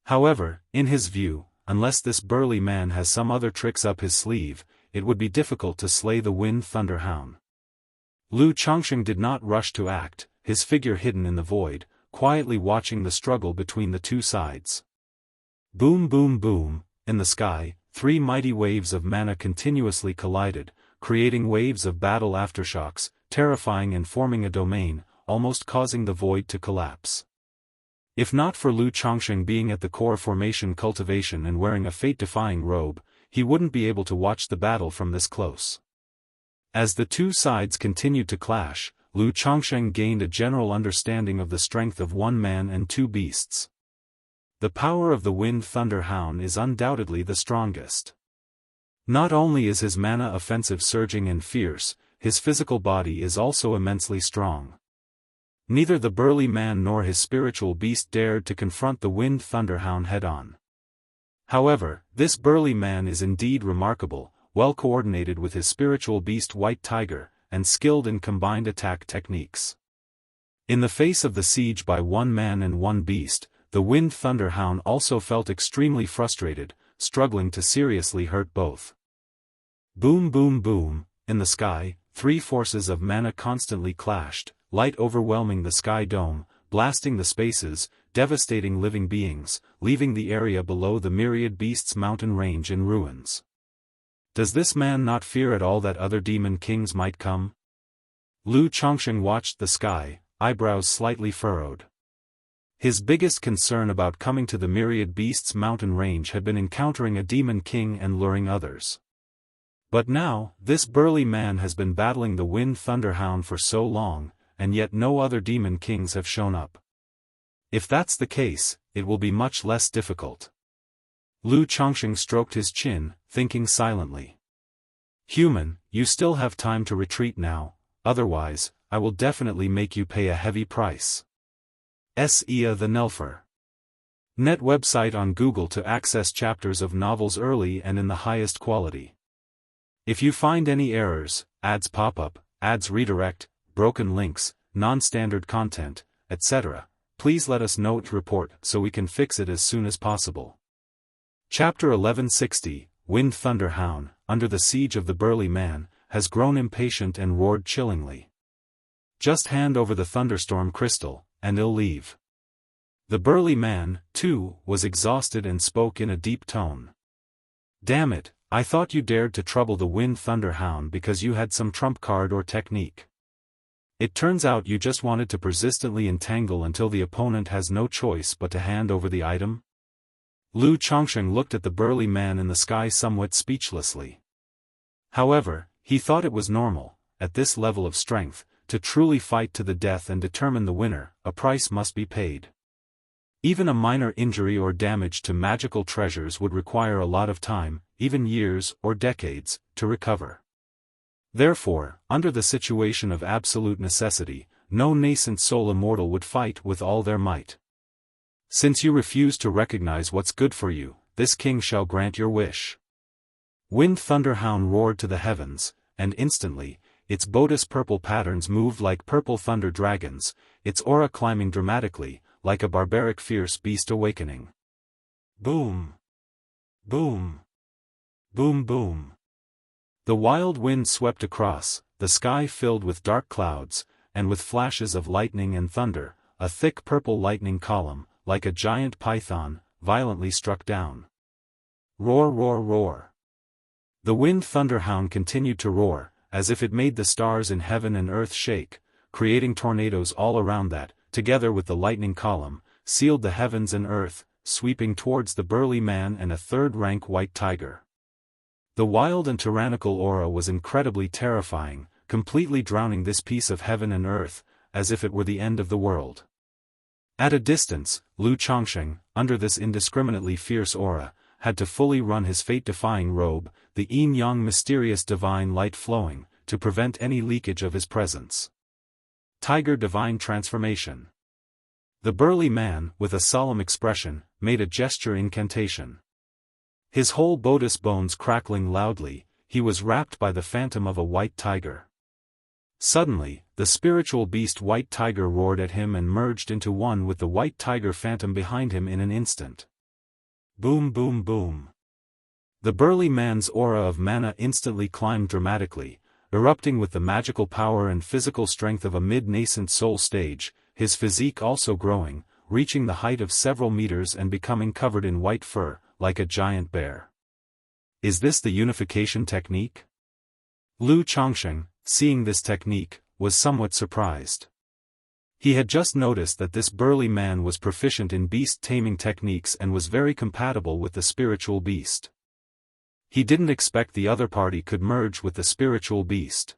However, in his view, unless this burly man has some other tricks up his sleeve, it would be difficult to slay the Wind Thunderhound. Lu Chongsheng did not rush to act, his figure hidden in the void, quietly watching the struggle between the two sides. Boom boom boom, in the sky, three mighty waves of mana continuously collided, creating waves of battle aftershocks, terrifying and forming a domain, almost causing the void to collapse. If not for Lu Chongsheng being at the core formation Cultivation and wearing a fate-defying robe, he wouldn't be able to watch the battle from this close. As the two sides continued to clash, Lu Chongsheng gained a general understanding of the strength of one man and two beasts. The power of the Wind Thunderhound is undoubtedly the strongest. Not only is his mana offensive surging and fierce, his physical body is also immensely strong. Neither the burly man nor his spiritual beast dared to confront the Wind Thunderhound head-on. However, this burly man is indeed remarkable, well coordinated with his spiritual beast White Tiger, and skilled in combined attack techniques. In the face of the siege by one man and one beast, the Wind Thunderhound also felt extremely frustrated, struggling to seriously hurt both. Boom boom boom, in the sky, three forces of mana constantly clashed, light overwhelming the sky dome, blasting the spaces, devastating living beings, leaving the area below the myriad beasts' mountain range in ruins. Does this man not fear at all that other demon kings might come? Lu Chongsheng watched the sky, eyebrows slightly furrowed. His biggest concern about coming to the myriad beasts' mountain range had been encountering a demon king and luring others. But now, this burly man has been battling the Wind Thunderhound for so long, and yet no other demon kings have shown up. If that's the case, it will be much less difficult. Lu Chongsheng stroked his chin, thinking silently. Human, you still have time to retreat now, otherwise, I will definitely make you pay a heavy price. Ia the Nelfer. Net website on Google to access chapters of novels early and in the highest quality. If you find any errors, ads pop up, ads redirect, broken links, non-standard content, etc., please let us know to report so we can fix it as soon as possible. Chapter 1160, Wind Thunderhound, under the siege of the burly man, has grown impatient and roared chillingly. Just hand over the thunderstorm crystal, and I'll leave. The burly man, too, was exhausted and spoke in a deep tone. Damn it, I thought you dared to trouble the Wind Thunderhound because you had some trump card or technique. It turns out you just wanted to persistently entangle until the opponent has no choice but to hand over the item? Lu Chongsheng looked at the burly man in the sky somewhat speechlessly. However, he thought it was normal, at this level of strength, to truly fight to the death and determine the winner, a price must be paid. Even a minor injury or damage to magical treasures would require a lot of time, even years or decades, to recover. Therefore, under the situation of absolute necessity, no nascent soul immortal would fight with all their might. Since you refuse to recognize what's good for you, this king shall grant your wish. Wind Thunderhound roared to the heavens, and instantly, its bodice purple patterns moved like purple thunder dragons, its aura climbing dramatically, like a barbaric fierce beast awakening. Boom! Boom! Boom boom! The wild wind swept across, the sky filled with dark clouds, and with flashes of lightning and thunder, a thick purple lightning column, like a giant python, violently struck down. Roar roar roar! The Wind Thunderhound continued to roar, as if it made the stars in heaven and earth shake, creating tornadoes all around that, together with the lightning column, sealed the heavens and earth, sweeping towards the burly man and a third-rank White Tiger. The wild and tyrannical aura was incredibly terrifying, completely drowning this piece of heaven and earth, as if it were the end of the world. At a distance, Lu Chongsheng, under this indiscriminately fierce aura, had to fully run his fate-defying robe, the yin-yang mysterious divine light flowing, to prevent any leakage of his presence. Tiger Divine Transformation. The burly man, with a solemn expression, made a gesture incantation. His whole bodice bones crackling loudly, he was wrapped by the phantom of a white tiger. Suddenly, the spiritual beast white tiger roared at him and merged into one with the white tiger phantom behind him in an instant. Boom boom boom. The burly man's aura of mana instantly climbed dramatically, erupting with the magical power and physical strength of a mid-nascent soul stage, his physique also growing, reaching the height of several meters and becoming covered in white fur, like a giant bear. Is this the unification technique? Lu Chongsheng, seeing this technique, was somewhat surprised. He had just noticed that this burly man was proficient in beast-taming techniques and was very compatible with the spiritual beast. He didn't expect the other party could merge with the spiritual beast.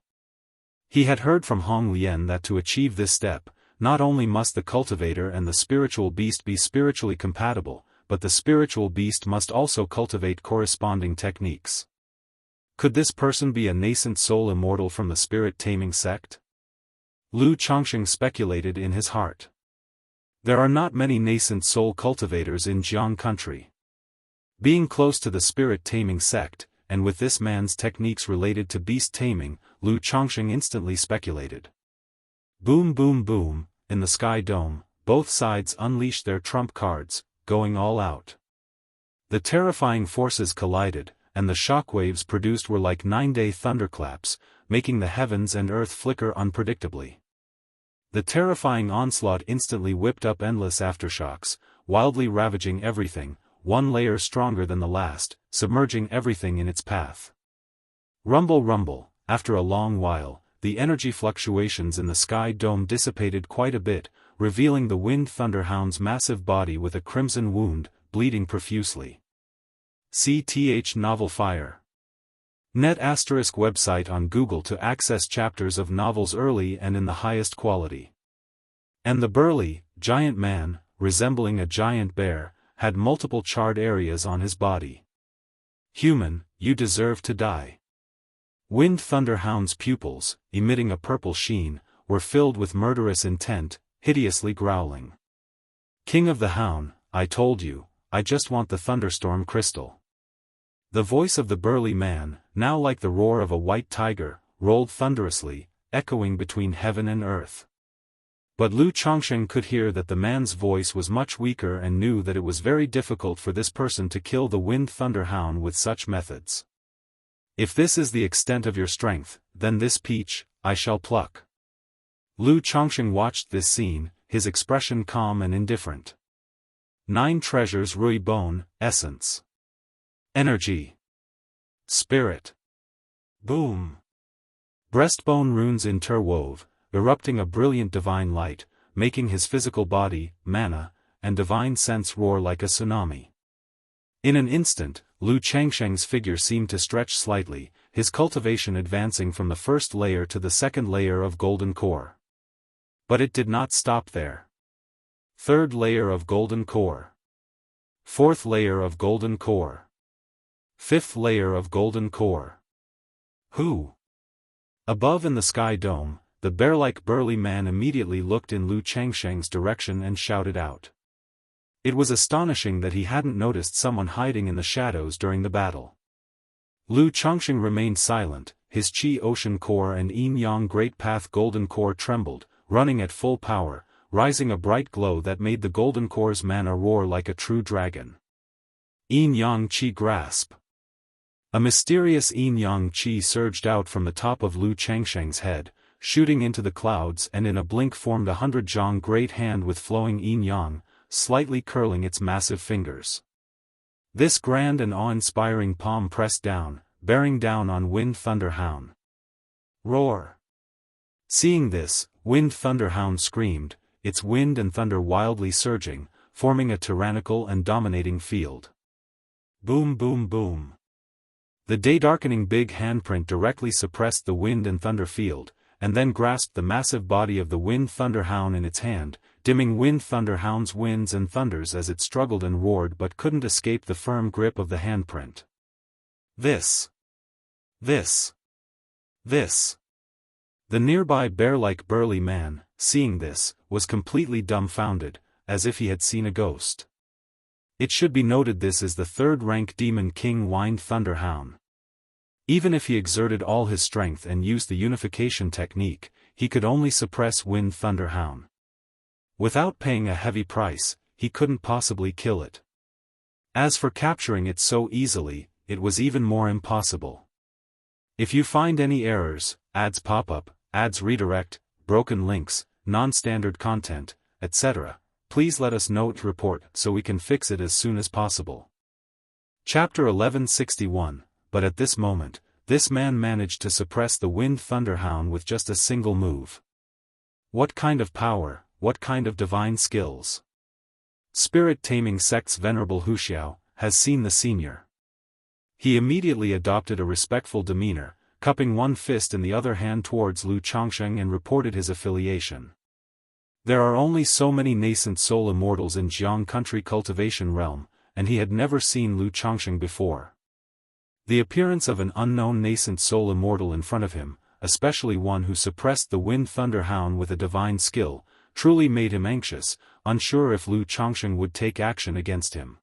He had heard from Hong Lian that to achieve this step, not only must the cultivator and the spiritual beast be spiritually compatible, but the spiritual beast must also cultivate corresponding techniques. Could this person be a nascent soul immortal from the spirit-taming sect? Lu Chongsheng speculated in his heart. There are not many nascent soul cultivators in Jianghu country. Being close to the spirit-taming sect, and with this man's techniques related to beast-taming, Lu Chongsheng instantly speculated. Boom boom boom, in the sky dome, both sides unleashed their trump cards, going all out. The terrifying forces collided, and the shockwaves produced were like 9-day thunderclaps, making the heavens and earth flicker unpredictably. The terrifying onslaught instantly whipped up endless aftershocks, wildly ravaging everything, one layer stronger than the last, submerging everything in its path. Rumble rumble, after a long while, the energy fluctuations in the sky dome dissipated quite a bit, revealing the Wind Thunderhound's massive body with a crimson wound, bleeding profusely. CTH Novel Fire. Net ** website on Google to access chapters of novels early and in the highest quality. And the burly, giant man, resembling a giant bear, had multiple charred areas on his body. Human, you deserve to die. Wind Thunderhound's pupils, emitting a purple sheen, were filled with murderous intent, hideously growling. King of the Hound, I told you, I just want the thunderstorm crystal. The voice of the burly man, now like the roar of a white tiger, rolled thunderously, echoing between heaven and earth. But Lu Chongsheng could hear that the man's voice was much weaker and knew that it was very difficult for this person to kill the Wind Thunderhound with such methods. If this is the extent of your strength, then this peach, I shall pluck. Lu Chongsheng watched this scene, his expression calm and indifferent. 9 treasures Rui Bone, Essence. Energy. Spirit. Boom. Breastbone runes interwove, erupting a brilliant divine light, making his physical body, mana, and divine sense roar like a tsunami. In an instant, Lu Chongsheng's figure seemed to stretch slightly, his cultivation advancing from the first layer to the second layer of golden core. But it did not stop there. Third layer of golden core. Fourth layer of golden core. Fifth layer of golden core. Who? Above in the sky dome, the bear-like burly man immediately looked in Lu Chongsheng's direction and shouted out. It was astonishing that he hadn't noticed someone hiding in the shadows during the battle. Lu Chongsheng remained silent, his Qi Ocean Core and Yin-Yang Great Path Golden Core trembled, running at full power, rising a bright glow that made the Golden Core's mana roar like a true dragon. Yin-Yang Qi Grasp. A mysterious Yin-Yang Qi surged out from the top of Lu Chongsheng's head, shooting into the clouds and in a blink formed a 100-jong great hand with flowing yin-yang, slightly curling its massive fingers. This grand and awe-inspiring palm pressed down, bearing down on Wind Thunderhound. Roar! Seeing this, Wind Thunderhound screamed, its wind and thunder wildly surging, forming a tyrannical and dominating field. Boom boom boom. The day-darkening big handprint directly suppressed the wind and thunder field, and then grasped the massive body of the Wind Thunderhound in its hand, dimming wind thunderhound's winds and thunders as it struggled and roared but couldn't escape the firm grip of the handprint. This. The nearby bear-like burly man, seeing this, was completely dumbfounded, as if he had seen a ghost. It should be noted this is the third-rank demon king Wind Thunderhound. Even if he exerted all his strength and used the unification technique, he could only suppress Wind Thunderhound. Without paying a heavy price, he couldn't possibly kill it. As for capturing it so easily, it was even more impossible. If you find any errors, ads pop up, ads redirect, broken links, non-standard content, etc., please let us know to report so we can fix it as soon as possible. Chapter 1161. But at this moment, this man managed to suppress the Wind Thunderhound with just a single move. What kind of power, what kind of divine skills? Spirit Taming Sect's Venerable Wuxia has seen the senior. He immediately adopted a respectful demeanor, cupping one fist in the other hand towards Lu Chongsheng and reported his affiliation. There are only so many nascent soul immortals in Jianghu country cultivation realm, and he had never seen Lu Chongsheng before. The appearance of an unknown nascent soul immortal in front of him, especially one who suppressed the Wind Thunderhound with a divine skill, truly made him anxious, unsure if Lu Chongsheng would take action against him.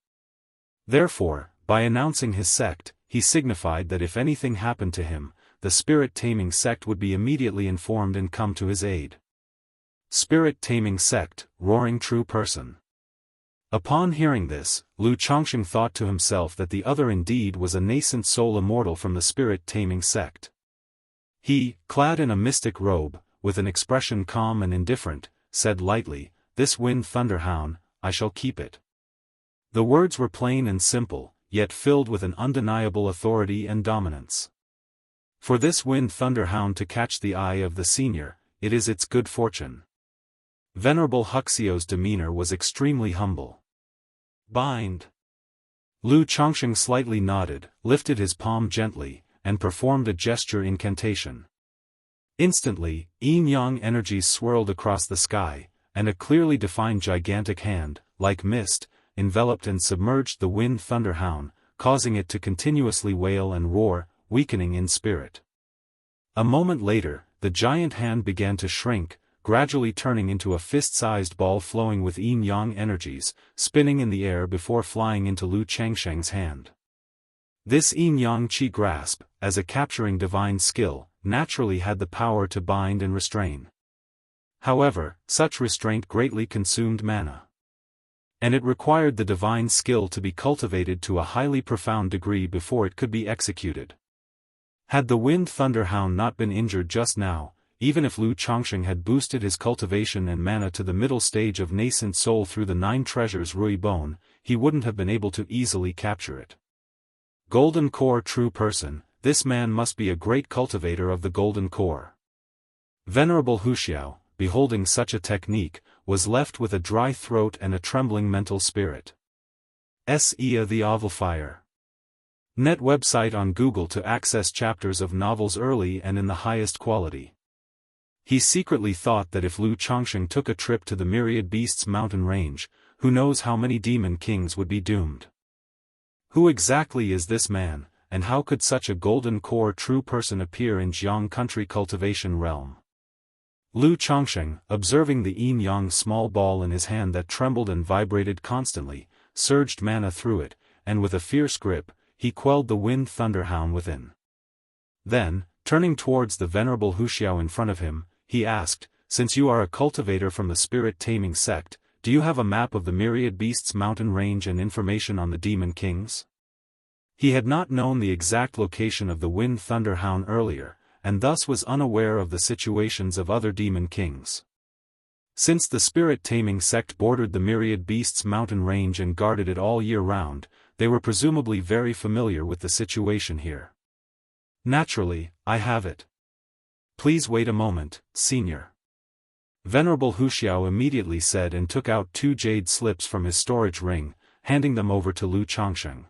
Therefore, by announcing his sect, he signified that if anything happened to him, the Spirit Taming Sect would be immediately informed and come to his aid. Spirit Taming Sect, roaring true person. Upon hearing this, Lu Chongsheng thought to himself that the other indeed was a nascent soul immortal from the Spirit Taming Sect. He, clad in a mystic robe, with an expression calm and indifferent, said lightly, "This Wind Thunderhound, I shall keep it." The words were plain and simple, yet filled with an undeniable authority and dominance. For this Wind Thunderhound to catch the eye of the senior, it is its good fortune. Venerable Wuxia's demeanor was extremely humble. Bind. Lu Chongsheng slightly nodded, lifted his palm gently, and performed a gesture incantation. Instantly, yin-yang energies swirled across the sky, and a clearly defined gigantic hand, like mist, enveloped and submerged the Wind Thunderhound, causing it to continuously wail and roar, weakening in spirit. A moment later, the giant hand began to shrink, gradually turning into a fist-sized ball flowing with yin-yang energies, spinning in the air before flying into Lu Chongsheng's hand. This yin-yang qi grasp, as a capturing divine skill, naturally had the power to bind and restrain. However, such restraint greatly consumed mana. And it required the divine skill to be cultivated to a highly profound degree before it could be executed. Had the Wind Thunderhound not been injured just now, even if Lu Chongsheng had boosted his cultivation and mana to the middle stage of nascent soul through the 9 treasures Rui Bone, he wouldn't have been able to easily capture it. Golden Core true person, this man must be a great cultivator of the Golden Core. Venerable Wuxia, beholding such a technique, was left with a dry throat and a trembling mental spirit. Sea the Ovalfire. Net website on Google to access chapters of novels early and in the highest quality. He secretly thought that if Lu Chongsheng took a trip to the Myriad Beasts mountain range, who knows how many demon kings would be doomed. Who exactly is this man, and how could such a golden core true person appear in Jianghu country cultivation realm? Lu Chongsheng, observing the yin-yang small ball in his hand that trembled and vibrated constantly, surged mana through it, and with a fierce grip, he quelled the Wind Thunderhound within. Then, turning towards the Venerable Wuxia in front of him, he asked, "Since you are a cultivator from the Spirit Taming Sect, do you have a map of the Myriad Beasts mountain range and information on the Demon Kings?" He had not known the exact location of the Wind Thunderhound earlier, and thus was unaware of the situations of other Demon Kings. Since the Spirit Taming Sect bordered the Myriad Beasts mountain range and guarded it all year round, they were presumably very familiar with the situation here. "Naturally, I have it. Please wait a moment, senior." Venerable Wuxia immediately said and took out 2 jade slips from his storage ring, handing them over to Lu Chongsheng.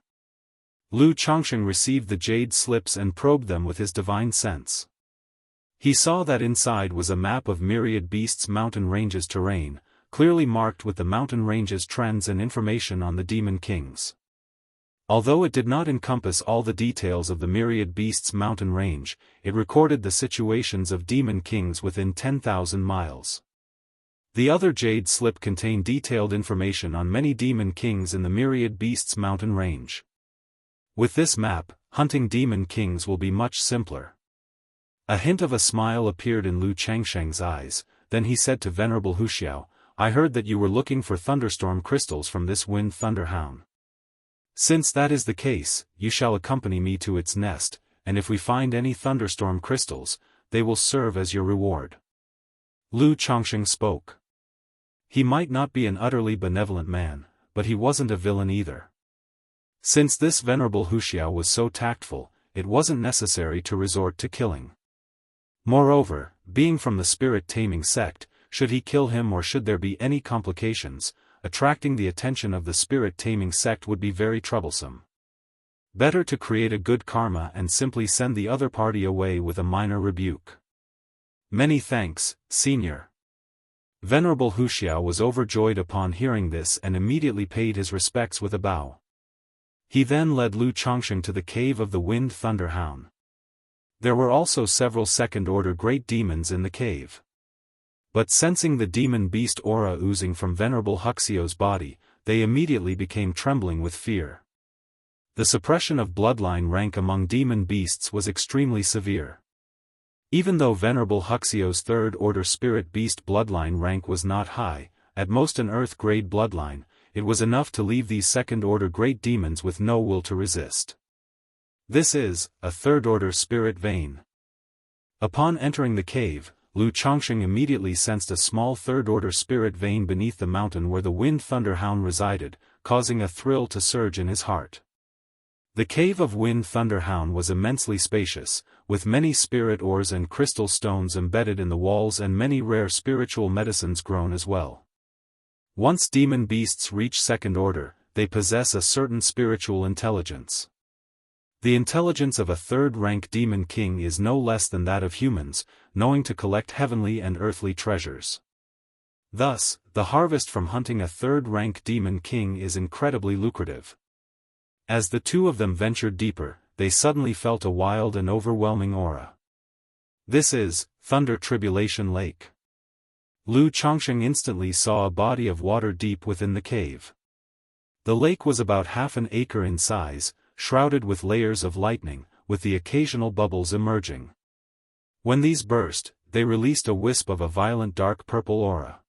Lu Chongsheng received the jade slips and probed them with his divine sense. He saw that inside was a map of Myriad Beasts mountain ranges terrain, clearly marked with the mountain ranges trends and information on the demon kings. Although it did not encompass all the details of the myriad beasts' mountain range, it recorded the situations of demon kings within 10,000 miles. The other jade slip contained detailed information on many demon kings in the myriad beasts' mountain range. With this map, hunting demon kings will be much simpler. A hint of a smile appeared in Lu Changsheng's eyes, then he said to Venerable Wuxia, I heard that you were looking for thunderstorm crystals from this wind thunderhound. Since that is the case, you shall accompany me to its nest, and if we find any thunderstorm crystals, they will serve as your reward. Lu Changsheng spoke. He might not be an utterly benevolent man, but he wasn't a villain either. Since this Venerable Wuxia was so tactful, it wasn't necessary to resort to killing. Moreover, being from the spirit-taming sect, should he kill him or should there be any complications, attracting the attention of the spirit-taming sect would be very troublesome. Better to create a good karma and simply send the other party away with a minor rebuke. Many thanks, Senior. Venerable Wuxia was overjoyed upon hearing this and immediately paid his respects with a bow. He then led Lu Changsheng to the cave of the Wind Thunderhound. There were also several second-order great demons in the cave. But sensing the demon beast aura oozing from Venerable Wuxia's body, they immediately became trembling with fear. The suppression of bloodline rank among demon beasts was extremely severe. Even though Venerable Wuxia's third-order spirit beast bloodline rank was not high, at most an earth-grade bloodline, it was enough to leave these second-order great demons with no will to resist. This is a third-order spirit vein. Upon entering the cave, Lu Changsheng immediately sensed a small third-order spirit vein beneath the mountain where the Wind Thunderhound resided, causing a thrill to surge in his heart. The cave of Wind Thunderhound was immensely spacious, with many spirit ores and crystal stones embedded in the walls and many rare spiritual medicines grown as well. Once demon beasts reach second order, they possess a certain spiritual intelligence. The intelligence of a third-rank demon king is no less than that of humans, knowing to collect heavenly and earthly treasures. Thus, the harvest from hunting a third-rank demon king is incredibly lucrative. As the two of them ventured deeper, they suddenly felt a wild and overwhelming aura. This is Thunder Tribulation Lake. Lu Changsheng instantly saw a body of water deep within the cave. The lake was about half an acre in size, shrouded with layers of lightning, with the occasional bubbles emerging. When these burst, they released a wisp of a violent dark purple aura.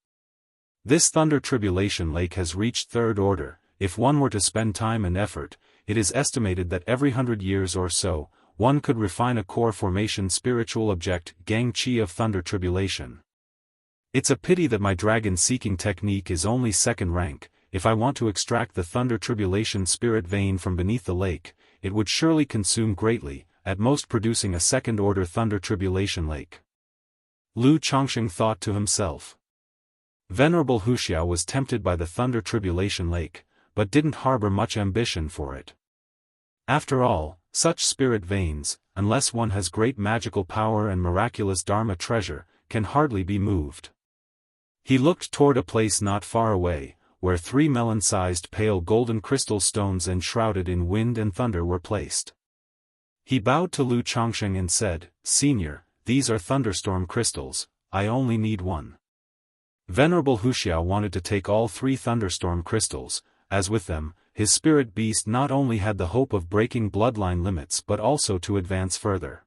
This Thunder Tribulation Lake has reached third order. If one were to spend time and effort, it is estimated that every 100 years or so, one could refine a core formation spiritual object Gang Chi of Thunder Tribulation. It's a pity that my dragon-seeking technique is only second rank. If I want to extract the Thunder Tribulation spirit vein from beneath the lake, it would surely consume greatly, at most producing a second-order Thunder Tribulation Lake. Lu Changsheng thought to himself. Venerable Wuxia was tempted by the Thunder Tribulation Lake, but didn't harbor much ambition for it. After all, such spirit veins, unless one has great magical power and miraculous Dharma treasure, can hardly be moved. He looked toward a place not far away, where 3 melon-sized pale golden crystal stones enshrouded in wind and thunder were placed. He bowed to Lu Changsheng and said, Senior, these are thunderstorm crystals, I only need one. Venerable Wuxia wanted to take all 3 thunderstorm crystals, as with them, his spirit beast not only had the hope of breaking bloodline limits but also to advance further.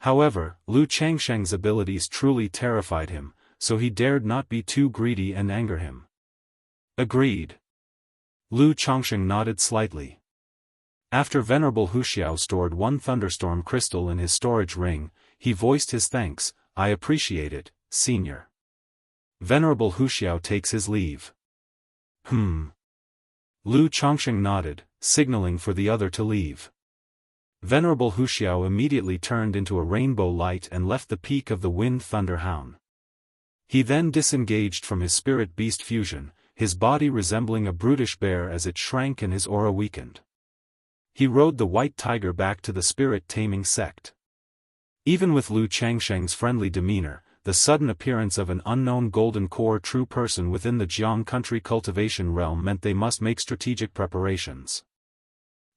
However, Lu Changsheng's abilities truly terrified him, so he dared not be too greedy and anger him. Agreed. Lu Changsheng nodded slightly. After Venerable Wuxia stored 1 thunderstorm crystal in his storage ring, he voiced his thanks, I appreciate it, Senior. Venerable Wuxia takes his leave. Lu Changsheng nodded, signaling for the other to leave. Venerable Wuxia immediately turned into a rainbow light and left the peak of the Wind Thunderhound. He then disengaged from his spirit beast fusion, his body resembling a brutish bear as it shrank and his aura weakened. He rode the white tiger back to the spirit-taming sect. Even with Lu Changsheng's friendly demeanor, the sudden appearance of an unknown golden core true person within the Jianghu country cultivation realm meant they must make strategic preparations.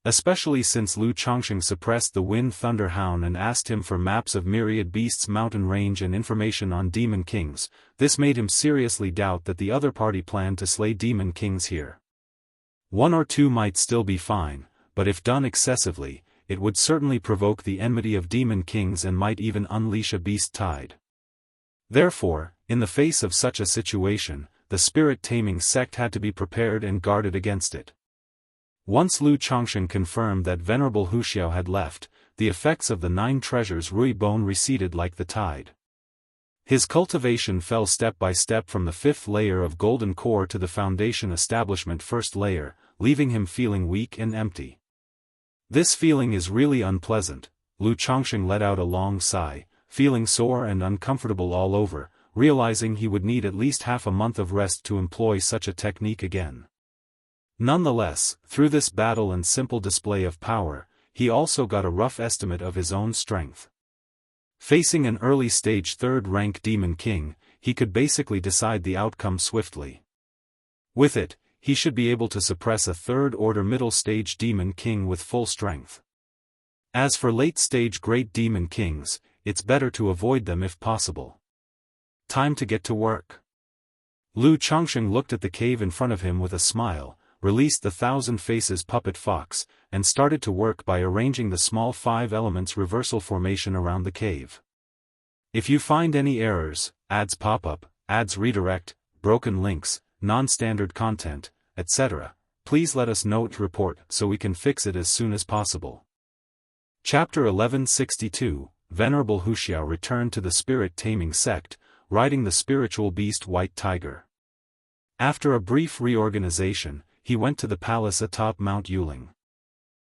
Especially since Lu Chongsheng suppressed the Wind Thunder Hound and asked him for maps of myriad beasts' mountain range and information on demon kings, this made him seriously doubt that the other party planned to slay demon kings here. One or two might still be fine, but if done excessively, it would certainly provoke the enmity of demon kings and might even unleash a beast tide. Therefore, in the face of such a situation, the spirit-taming sect had to be prepared and guarded against it. Once Lu Chongsheng confirmed that Venerable Wuxiao had left, the effects of the 9 treasures Rui Bone receded like the tide. His cultivation fell step by step from the 5th layer of golden core to the foundation establishment 1st layer, leaving him feeling weak and empty. This feeling is really unpleasant. Lu Chongsheng let out a long sigh, feeling sore and uncomfortable all over, realizing he would need at least half a month of rest to employ such a technique again. Nonetheless, through this battle and simple display of power, he also got a rough estimate of his own strength. Facing an early-stage 3rd-rank demon king, he could basically decide the outcome swiftly. With it, he should be able to suppress a 3rd-order middle-stage demon king with full strength. As for late-stage great demon kings, it's better to avoid them if possible. Time to get to work. Lu Chongsheng looked at the cave in front of him with a smile, released the 1,000 Faces puppet fox, and started to work by arranging the small 5 elements reversal formation around the cave. If you find any errors, ads pop up, ads redirect, broken links, non-standard content, etc., please let us know to report so we can fix it as soon as possible. Chapter 1162, Venerable Wuxiao returned to the spirit-taming sect, riding the spiritual beast White Tiger. After a brief reorganization, he went to the palace atop Mount Yuling.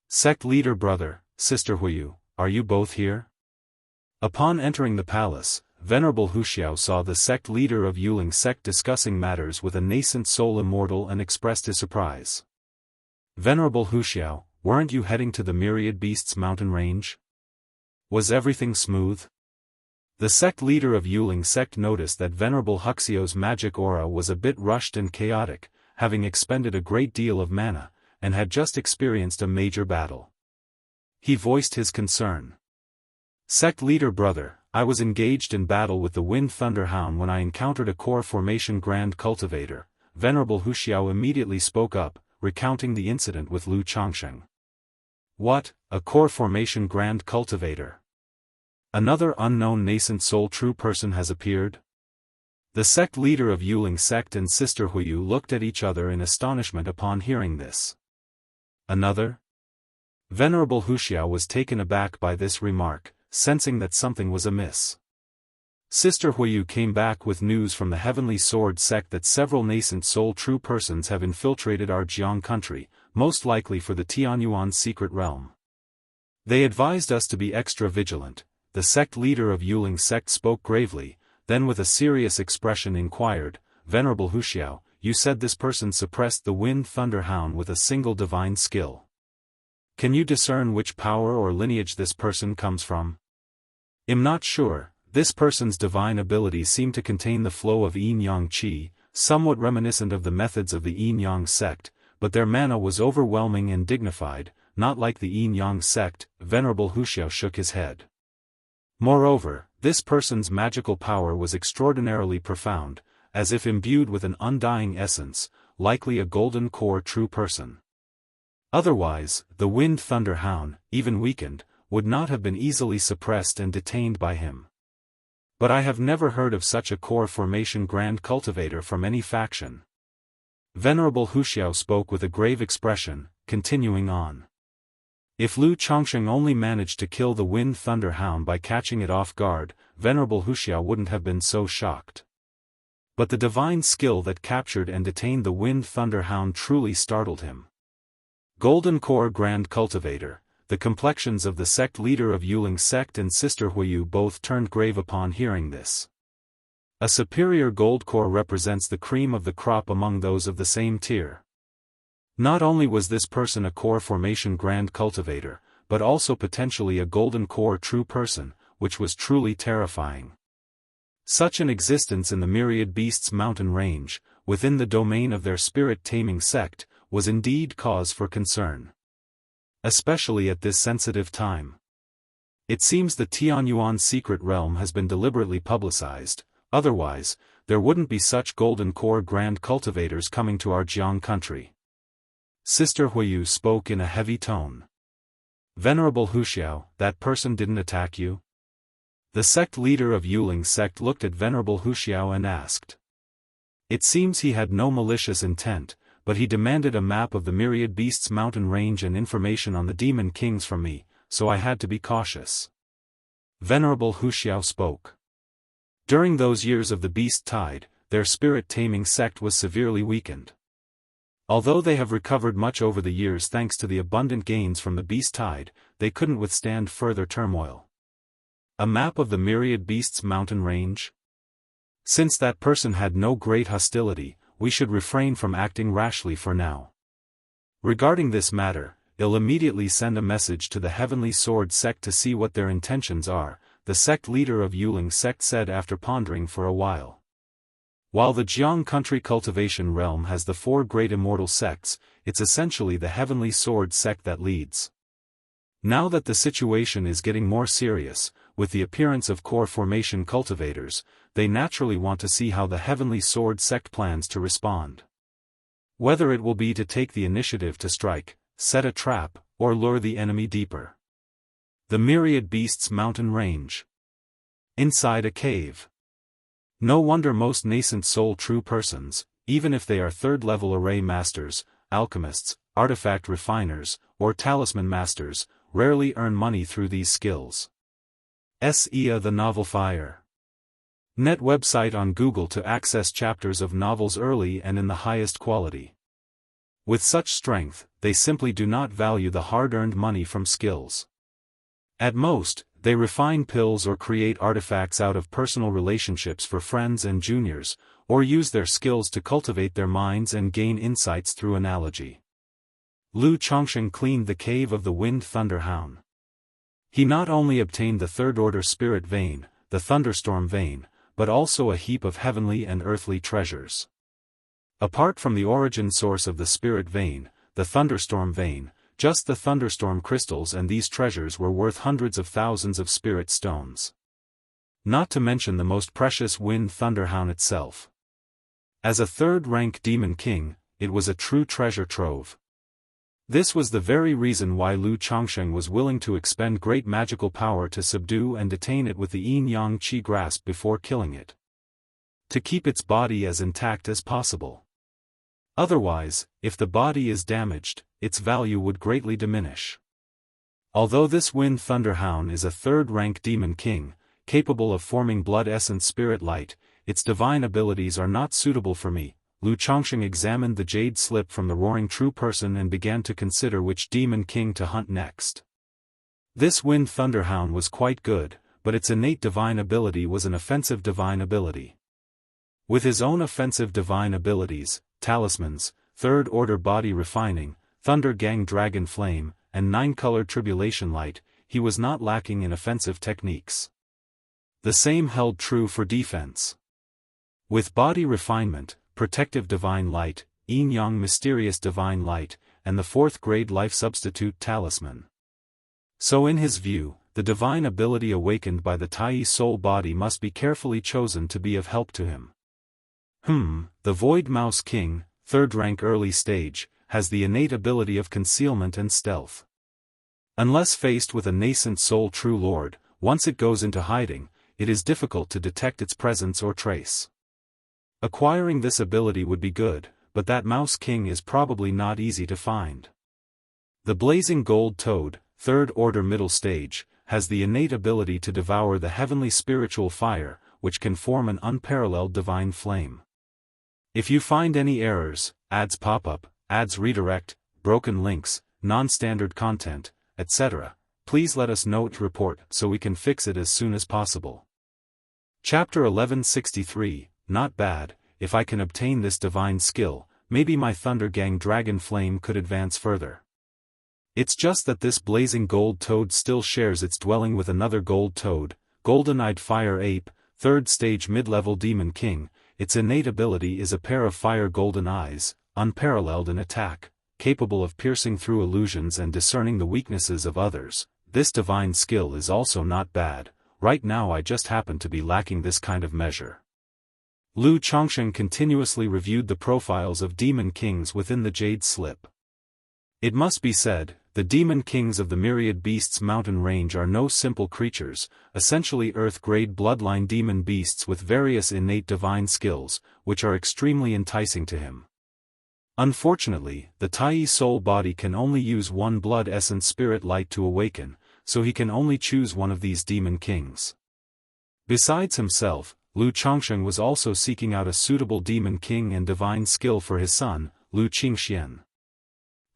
Sect leader brother, sister Huiyu, are you both here? Upon entering the palace, Venerable Wuxiao saw the sect leader of Yuling sect discussing matters with a nascent soul Immortal and expressed his surprise. Venerable Wuxiao, weren't you heading to the myriad beasts mountain range? Was everything smooth? The sect leader of Yuling sect noticed that Venerable Wuxiao's magic aura was a bit rushed and chaotic, having expended a great deal of mana, and had just experienced a major battle. He voiced his concern. Sect leader brother, I was engaged in battle with the Wind Thunder Hound when I encountered a core formation Grand Cultivator. Venerable Wuxiao immediately spoke up, recounting the incident with Lu Chongsheng. What, a core formation Grand Cultivator? Another unknown nascent soul true person has appeared? The sect leader of Yuling sect and Sister Huiyu looked at each other in astonishment upon hearing this. Another? Venerable Wuxiao was taken aback by this remark, sensing that something was amiss. Sister Huiyu came back with news from the Heavenly Sword sect that several nascent soul true persons have infiltrated our Jianghu country, most likely for the Tianyuan secret realm. They advised us to be extra vigilant. The sect leader of Yuling sect spoke gravely, then with a serious expression inquired, Venerable Wuxiao, you said this person suppressed the Wind Thunder Hound with a single divine skill. Can you discern which power or lineage this person comes from? I'm not sure. This person's divine abilities seem to contain the flow of yin-yang qi, somewhat reminiscent of the methods of the yin-yang sect, but their mana was overwhelming and dignified, not like the yin-yang sect. Venerable Wuxiao shook his head. Moreover, this person's magical power was extraordinarily profound, as if imbued with an undying essence, likely a golden core true person. Otherwise, the Wind Thunder Hound, even weakened, would not have been easily suppressed and detained by him. But I have never heard of such a core formation Grand Cultivator from any faction. Venerable Wuxiao spoke with a grave expression, continuing on. If Lu Chongsheng only managed to kill the Wind Thunder Hound by catching it off guard, Venerable Wuxiao wouldn't have been so shocked. But the divine skill that captured and detained the Wind Thunder Hound truly startled him. Golden Core Grand Cultivator, the complexions of the sect leader of Yuling sect and Sister Huiyu both turned grave upon hearing this. A superior gold core represents the cream of the crop among those of the same tier. Not only was this person a core formation Grand Cultivator, but also potentially a golden core true person, which was truly terrifying. Such an existence in the myriad beasts mountain range, within the domain of their spirit-taming sect, was indeed cause for concern. Especially at this sensitive time. It seems the Tianyuan secret realm has been deliberately publicized, otherwise, there wouldn't be such golden core grand cultivators coming to our Jiang country. Sister Huiyu spoke in a heavy tone. Venerable Huxiao, that person didn't attack you? The sect leader of Yuling's sect looked at Venerable Huxiao and asked. It seems he had no malicious intent, but he demanded a map of the myriad beasts mountain range and information on the demon kings from me, so I had to be cautious. Venerable Huxiao spoke. During those years of the beast tide, their spirit-taming sect was severely weakened. Although they have recovered much over the years thanks to the abundant gains from the beast tide, they couldn't withstand further turmoil. A map of the myriad beasts mountain range? Since that person had no great hostility, we should refrain from acting rashly for now. Regarding this matter, I'll immediately send a message to the Heavenly Sword sect to see what their intentions are, the sect leader of Yuling's sect said after pondering for a while. While the Jiang country cultivation realm has the 4 great immortal sects, it's essentially the Heavenly Sword sect that leads. Now that the situation is getting more serious, with the appearance of core formation cultivators, they naturally want to see how the Heavenly Sword sect plans to respond. Whether it will be to take the initiative to strike, set a trap, or lure the enemy deeper. The myriad beasts mountain range. Inside a cave. No wonder most nascent soul true persons, even if they are third-level array masters, alchemists, artifact refiners, or talisman masters, rarely earn money through these skills. SEA the Novel Fire. Net website on Google to access chapters of novels early and in the highest quality. With such strength, they simply do not value the hard-earned money from skills. At most, they refine pills or create artifacts out of personal relationships for friends and juniors, or use their skills to cultivate their minds and gain insights through analogy. Lu Chongsheng cleaned the cave of the Wind Thunderhound. He not only obtained the third-order spirit vein, the thunderstorm vein, but also a heap of heavenly and earthly treasures. Apart from the origin source of the spirit vein, the thunderstorm vein, just the thunderstorm crystals and these treasures were worth hundreds of thousands of spirit stones. Not to mention the most precious Wind Thunderhound itself. As a third-rank demon king, it was a true treasure trove. This was the very reason why Lu Chongsheng was willing to expend great magical power to subdue and detain it with the yin-yang qi grasp before killing it. To keep its body as intact as possible. Otherwise, if the body is damaged, its value would greatly diminish. Although this Wind Thunderhound is a third-rank demon king, capable of forming blood essence spirit light, its divine abilities are not suitable for me. Lu Chongsheng examined the jade slip from the roaring true person and began to consider which demon king to hunt next. This Wind Thunderhound was quite good, but its innate divine ability was an offensive divine ability. With his own offensive divine abilities, talismans, third-order body refining, Thunder Gang Dragon Flame, and 9-colored Tribulation Light, he was not lacking in offensive techniques. The same held true for defense. With body refinement, protective divine light, yin-yang mysterious divine light, and the 4th-grade life substitute talisman. So in his view, the divine ability awakened by the Tai soul body must be carefully chosen to be of help to him. The Void Mouse King, 3rd rank early stage, has the innate ability of concealment and stealth. Unless faced with a nascent soul true lord, once it goes into hiding, it is difficult to detect its presence or trace. Acquiring this ability would be good, but that Mouse King is probably not easy to find. The Blazing Gold Toad, 3rd order middle stage, has the innate ability to devour the heavenly spiritual fire, which can form an unparalleled divine flame. If you find any errors, ads pop-up, ads redirect, broken links, non-standard content, etc., please let us know to report so we can fix it as soon as possible. Chapter 1163, Not bad. If I can obtain this divine skill, maybe my Thunder Gang Dragon Flame could advance further. It's just that this blazing gold toad still shares its dwelling with another gold toad, golden-eyed fire ape, 3rd stage mid-level demon king. Its innate ability is a pair of fire golden eyes, unparalleled in attack, capable of piercing through illusions and discerning the weaknesses of others. This divine skill is also not bad. Right now I just happen to be lacking this kind of measure. Lu Chongsheng continuously reviewed the profiles of demon kings within the Jade Slip. It must be said, the demon kings of the Myriad Beasts mountain range are no simple creatures, essentially Earth-grade bloodline demon beasts with various innate divine skills, which are extremely enticing to him. Unfortunately, the Tai soul body can only use one blood essence spirit light to awaken, so he can only choose one of these demon kings. Besides himself, Lu Chongsheng was also seeking out a suitable demon king and divine skill for his son, Lu Qingxian.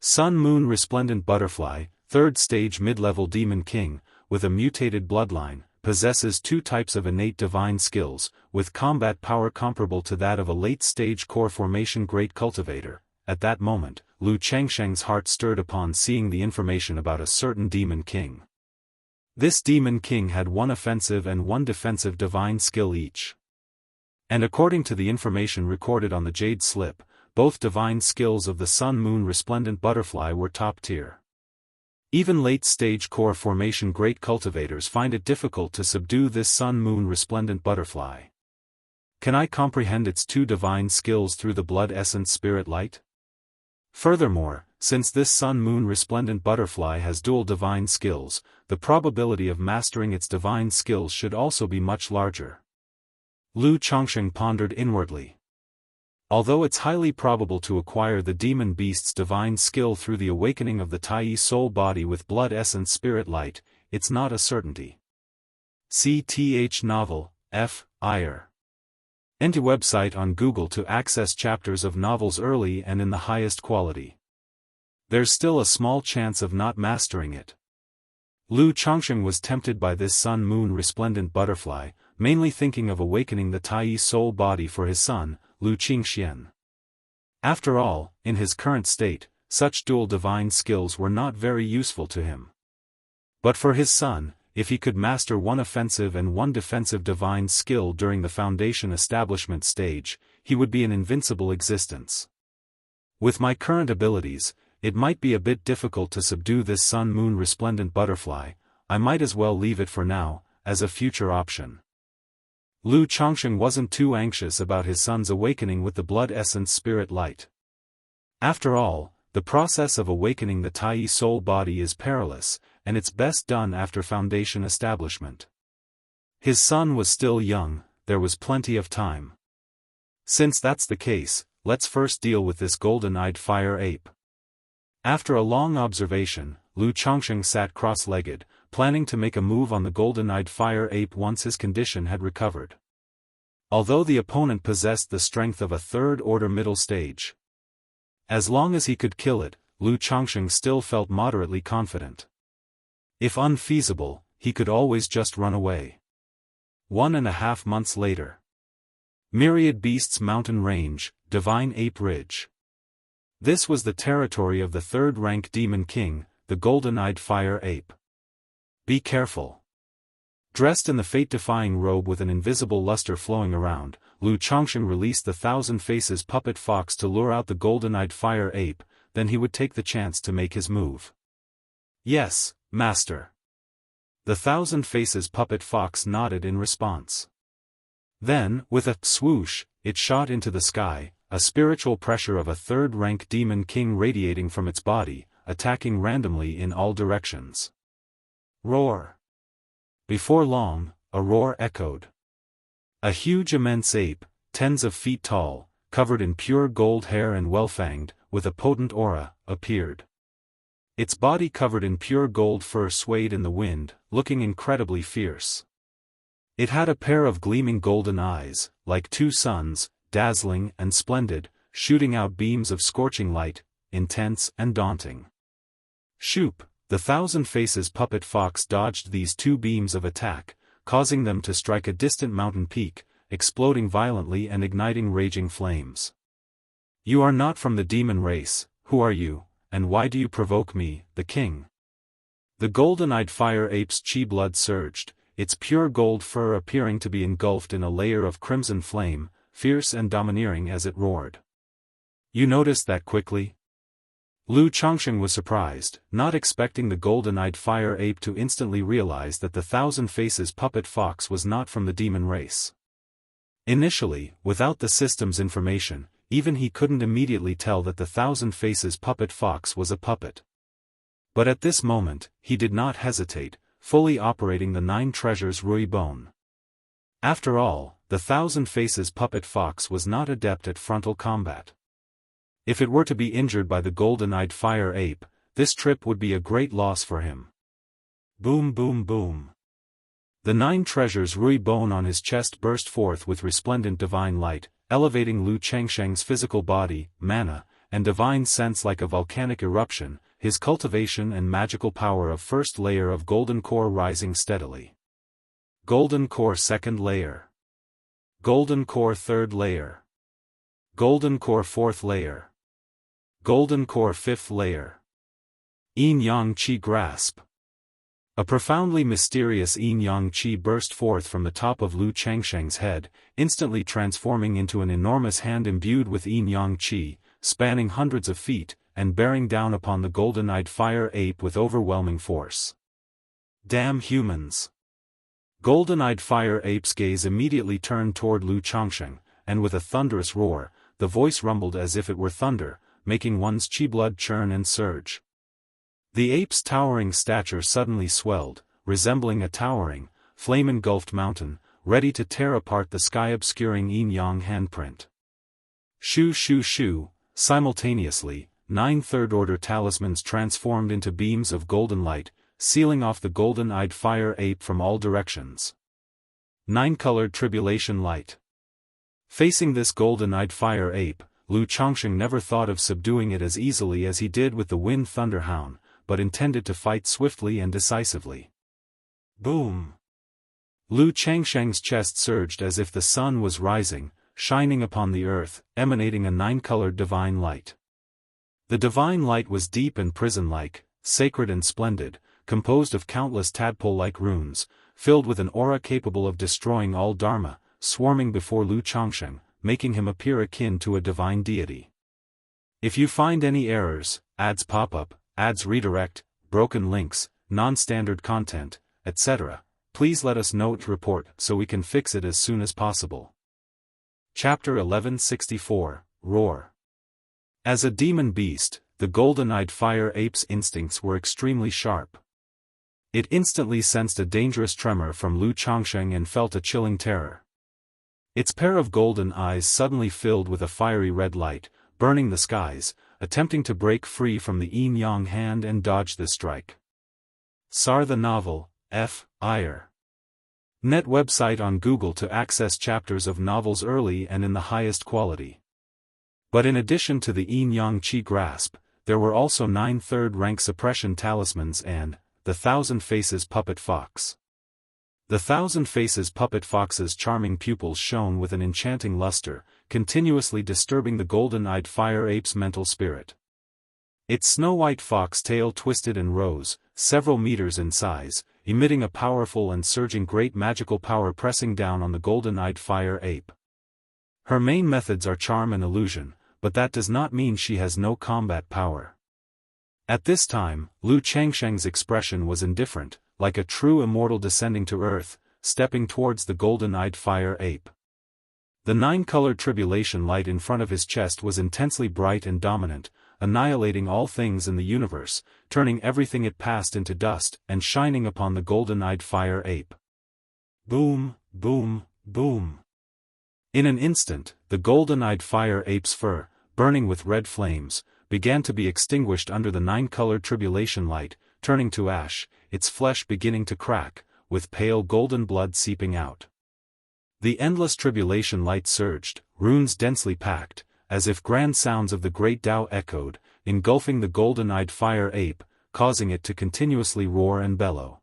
Sun Moon Resplendent Butterfly, 3rd stage mid-level demon king, with a mutated bloodline, possesses 2 types of innate divine skills, with combat power comparable to that of a late-stage core formation great cultivator. At that moment, Lu Chengsheng's heart stirred upon seeing the information about a certain demon king. This demon king had 1 offensive and 1 defensive divine skill each. And according to the information recorded on the Jade Slip, both divine skills of the Sun Moon Resplendent Butterfly were top tier. Even late-stage core formation great cultivators find it difficult to subdue this Sun Moon Resplendent Butterfly. Can I comprehend its 2 divine skills through the blood essence spirit light? Furthermore, since this Sun Moon Resplendent Butterfly has dual divine skills, the probability of mastering its divine skills should also be much larger. Lu Chongsheng pondered inwardly. Although it's highly probable to acquire the demon beast's divine skill through the awakening of the Tai soul body with blood essence spirit light, it's not a certainty. CTH novel, F. Iyer. Enter website on Google to access chapters of novels early and in the highest quality. There's still a small chance of not mastering it. Lu Chongsheng was tempted by this Sun Moon Resplendent Butterfly, mainly thinking of awakening the Tai soul body for his son, Lu Qingxian. After all, in his current state, such dual divine skills were not very useful to him. But for his son, if he could master 1 offensive and 1 defensive divine skill during the foundation establishment stage, he would be an invincible existence. With my current abilities, it might be a bit difficult to subdue this Sun Moon Resplendent Butterfly. I might as well leave it for now, as a future option. Lu Chongsheng wasn't too anxious about his son's awakening with the blood essence spirit light. After all, the process of awakening the Tai soul body is perilous, and it's best done after foundation establishment. His son was still young, there was plenty of time. Since that's the case, let's first deal with this golden-eyed fire ape. After a long observation, Lu Chongsheng sat cross-legged, planning to make a move on the golden-eyed fire ape once his condition had recovered. Although the opponent possessed the strength of a 3rd-order middle stage. As long as he could kill it, Lu Chongsheng still felt moderately confident. If unfeasible, he could always just run away. 1.5 months later. Myriad Beasts Mountain Range, Divine Ape Ridge. This was the territory of the 3rd-rank demon king, the golden-eyed fire ape. Be careful. Dressed in the fate-defying robe with an invisible luster flowing around, Lu Chongsheng released the 1,000 Faces puppet fox to lure out the golden-eyed fire ape, then he would take the chance to make his move. Yes, master. The 1,000 Faces puppet fox nodded in response. Then, with a swoosh, it shot into the sky, a spiritual pressure of a 3rd-rank demon king radiating from its body, attacking randomly in all directions. Roar. Before long, a roar echoed. A huge immense ape, tens of feet tall, covered in pure gold hair and well-fanged, with a potent aura, appeared. Its body covered in pure gold fur swayed in the wind, looking incredibly fierce. It had a pair of gleaming golden eyes, like 2 suns, dazzling and splendid, shooting out beams of scorching light, intense and daunting. Shoop! The 1,000 Faces puppet fox dodged these 2 beams of attack, causing them to strike a distant mountain peak, exploding violently and igniting raging flames. You are not from the demon race, who are you, and why do you provoke me, the king? The golden-eyed fire ape's chi blood surged, its pure gold fur appearing to be engulfed in a layer of crimson flame, fierce and domineering as it roared. "You noticed that quickly?" Lu Changsheng was surprised, not expecting the golden-eyed fire ape to instantly realize that the Thousand Faces puppet fox was not from the demon race. Initially, without the system's information, even he couldn't immediately tell that the Thousand Faces puppet fox was a puppet. But at this moment, he did not hesitate, fully operating the 9 treasures Rui Bone. After all, the Thousand Faces puppet fox was not adept at frontal combat. If it were to be injured by the golden-eyed fire ape, this trip would be a great loss for him. Boom boom boom. The 9 treasures Rui Bone on his chest burst forth with resplendent divine light, elevating Lu Changsheng's physical body, mana, and divine sense like a volcanic eruption, his cultivation and magical power of first layer of golden core rising steadily. Golden core second layer. Golden core third layer. Golden core fourth layer. Golden core fifth layer. Yin-Yang Qi grasp. A profoundly mysterious Yin-Yang Qi burst forth from the top of Lu Changsheng's head, instantly transforming into an enormous hand imbued with Yin-Yang Qi, spanning hundreds of feet, and bearing down upon the golden-eyed fire ape with overwhelming force. Damn humans! Golden-eyed fire ape's gaze immediately turned toward Lu Changsheng, and with a thunderous roar, the voice rumbled as if it were thunder, making one's qi blood churn and surge. The ape's towering stature suddenly swelled, resembling a towering, flame-engulfed mountain, ready to tear apart the sky-obscuring yin-yang handprint. Shoo shoo shoo, simultaneously, 9 third-order talismans transformed into beams of golden light, sealing off the golden-eyed fire ape from all directions. 9-colored tribulation light. Facing this golden-eyed fire ape, Lu Changsheng never thought of subduing it as easily as he did with the Wind Thunder Hound, but intended to fight swiftly and decisively. Boom! Lu Changsheng's chest surged as if the sun was rising, shining upon the earth, emanating a 9-colored divine light. The divine light was deep and prison-like, sacred and splendid, composed of countless tadpole-like runes, filled with an aura capable of destroying all dharma, swarming before Lu Changsheng, making him appear akin to a divine deity. If you find any errors, ads pop up, ads redirect, broken links, non-standard content, etc., please let us know to report so we can fix it as soon as possible. Chapter 1164, Roar. As a demon beast, the golden-eyed fire ape's instincts were extremely sharp. It instantly sensed a dangerous tremor from Lu Changsheng and felt a chilling terror. Its pair of golden eyes suddenly filled with a fiery red light, burning the skies, attempting to break free from the yin-yang hand and dodge this strike. Sar the novel, F. Ire. Net website on Google to access chapters of novels early and in the highest quality. But in addition to the yin-yang qi grasp, there were also 9 third-rank suppression talismans and the Thousand Faces puppet fox. The Thousand Faces puppet fox's charming pupils shone with an enchanting luster, continuously disturbing the golden-eyed fire ape's mental spirit. Its snow-white fox tail twisted and rose, several meters in size, emitting a powerful and surging great magical power pressing down on the golden-eyed fire ape. Her main methods are charm and illusion, but that does not mean she has no combat power. At this time, Lu Changsheng's expression was indifferent, like a true immortal descending to earth, stepping towards the golden-eyed fire ape. The 9-colored tribulation light in front of his chest was intensely bright and dominant, annihilating all things in the universe, turning everything it passed into dust, and shining upon the golden-eyed fire ape. Boom, boom, boom. In an instant, the golden-eyed fire ape's fur, burning with red flames, began to be extinguished under the 9-colored tribulation light, turning to ash, its flesh beginning to crack, with pale golden blood seeping out. The endless tribulation light surged, runes densely packed, as if grand sounds of the great Tao echoed, engulfing the golden-eyed fire ape, causing it to continuously roar and bellow.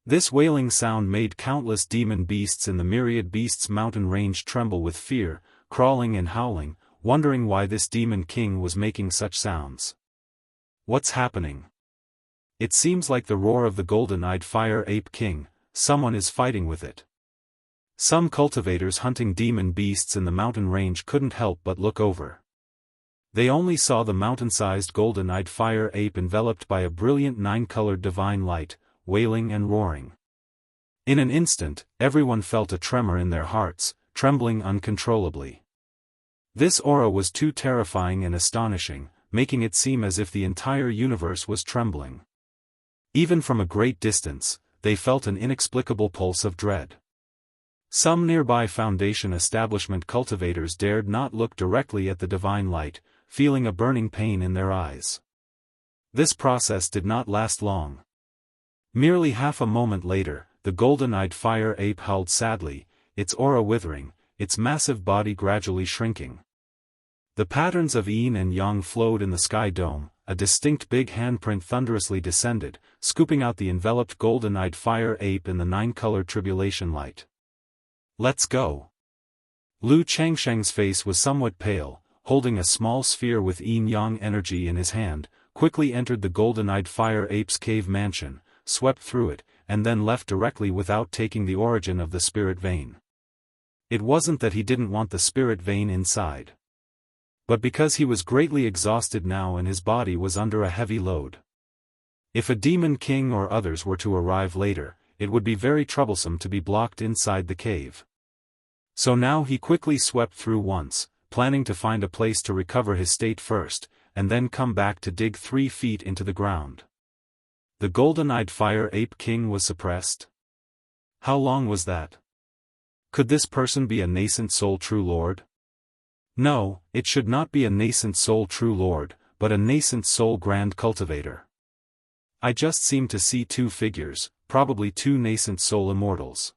This wailing sound made countless demon beasts in the myriad beasts mountain range tremble with fear, crawling and howling, wondering why this demon king was making such sounds. What's happening? It seems like the roar of the golden-eyed fire ape king, someone is fighting with it. Some cultivators hunting demon beasts in the mountain range couldn't help but look over. They only saw the mountain-sized golden-eyed fire ape enveloped by a brilliant 9-colored divine light, wailing and roaring. In an instant, everyone felt a tremor in their hearts, trembling uncontrollably. This aura was too terrifying and astonishing, making it seem as if the entire universe was trembling. Even from a great distance, they felt an inexplicable pulse of dread. Some nearby Foundation establishment cultivators dared not look directly at the divine light, feeling a burning pain in their eyes. This process did not last long. Merely half a moment later, the golden-eyed fire ape howled sadly, its aura withering, its massive body gradually shrinking. The patterns of yin and yang flowed in the sky dome, a distinct big handprint thunderously descended, scooping out the enveloped golden-eyed fire ape in the 9-colored tribulation light. "Let's go." Lu Changsheng's face was somewhat pale, holding a small sphere with yin-yang energy in his hand, quickly entered the golden-eyed fire ape's cave mansion, swept through it, and then left directly without taking the origin of the spirit vein. It wasn't that he didn't want the spirit vein inside, but because he was greatly exhausted now and his body was under a heavy load. If a demon king or others were to arrive later, it would be very troublesome to be blocked inside the cave. So now he quickly swept through once, planning to find a place to recover his state first, and then come back to dig 3 feet into the ground. The golden-eyed fire ape king was suppressed? How long was that? Could this person be a nascent soul true lord? No, it should not be a nascent soul true lord, but a nascent soul grand cultivator. I just seem to see 2 figures, probably 2 nascent soul immortals.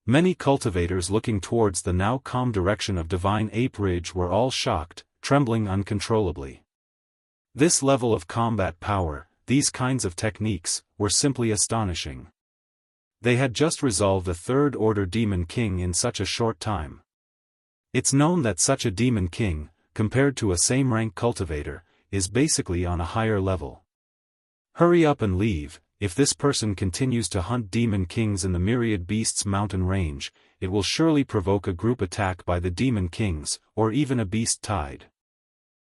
Many cultivators looking towards the now calm direction of Divine Ape Ridge were all shocked, trembling uncontrollably. This level of combat power, these kinds of techniques, were simply astonishing. They had just resolved a 3rd-order demon king in such a short time. It's known that such a demon king, compared to a same-rank cultivator, is basically on a higher level. Hurry up and leave. If this person continues to hunt demon kings in the Myriad Beasts mountain range, it will surely provoke a group attack by the demon kings, or even a beast tide.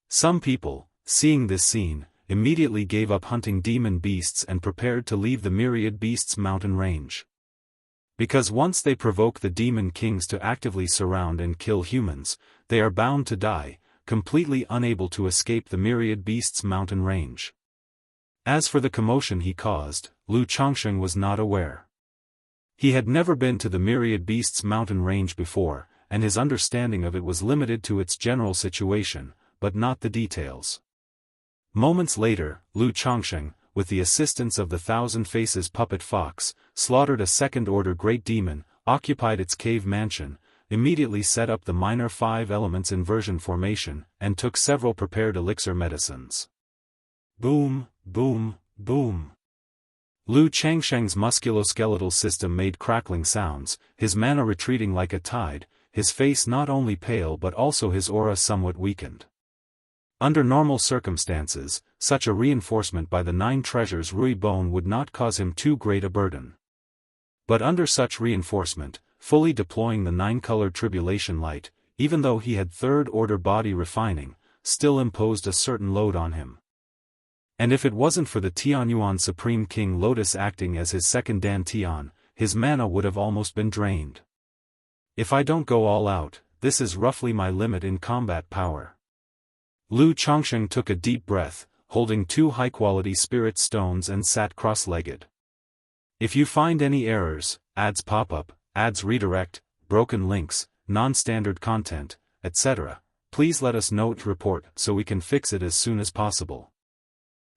Some people, seeing this scene, immediately gave up hunting demon beasts and prepared to leave the Myriad Beasts mountain range. Because once they provoke the demon kings to actively surround and kill humans, they are bound to die, completely unable to escape the Myriad Beasts mountain range. As for the commotion he caused, Lu Changsheng was not aware. He had never been to the Myriad Beasts mountain range before, and his understanding of it was limited to its general situation, but not the details. Moments later, Lu Changsheng, with the assistance of the 1,000 Faces puppet fox, slaughtered a 2nd-order great demon, occupied its cave mansion, immediately set up the minor 5 elements inversion formation, and took several prepared elixir medicines. Boom, boom, boom. Lu Changsheng's musculoskeletal system made crackling sounds, his mana retreating like a tide, his face not only pale but also his aura somewhat weakened. Under normal circumstances, such a reinforcement by the 9 treasures Rui Bone would not cause him too great a burden. But under such reinforcement, fully deploying the 9-colored tribulation light, even though he had 3rd-order body refining, still imposed a certain load on him. And if it wasn't for the Tianyuan Supreme King Lotus acting as his 2nd Dan Tian, his mana would have almost been drained. If I don't go all out, this is roughly my limit in combat power. Lu Changsheng took a deep breath, holding 2 high-quality spirit stones and sat cross-legged. If you find any errors, ads pop-up, ads redirect, broken links, non-standard content, etc., please let us know to report so we can fix it as soon as possible.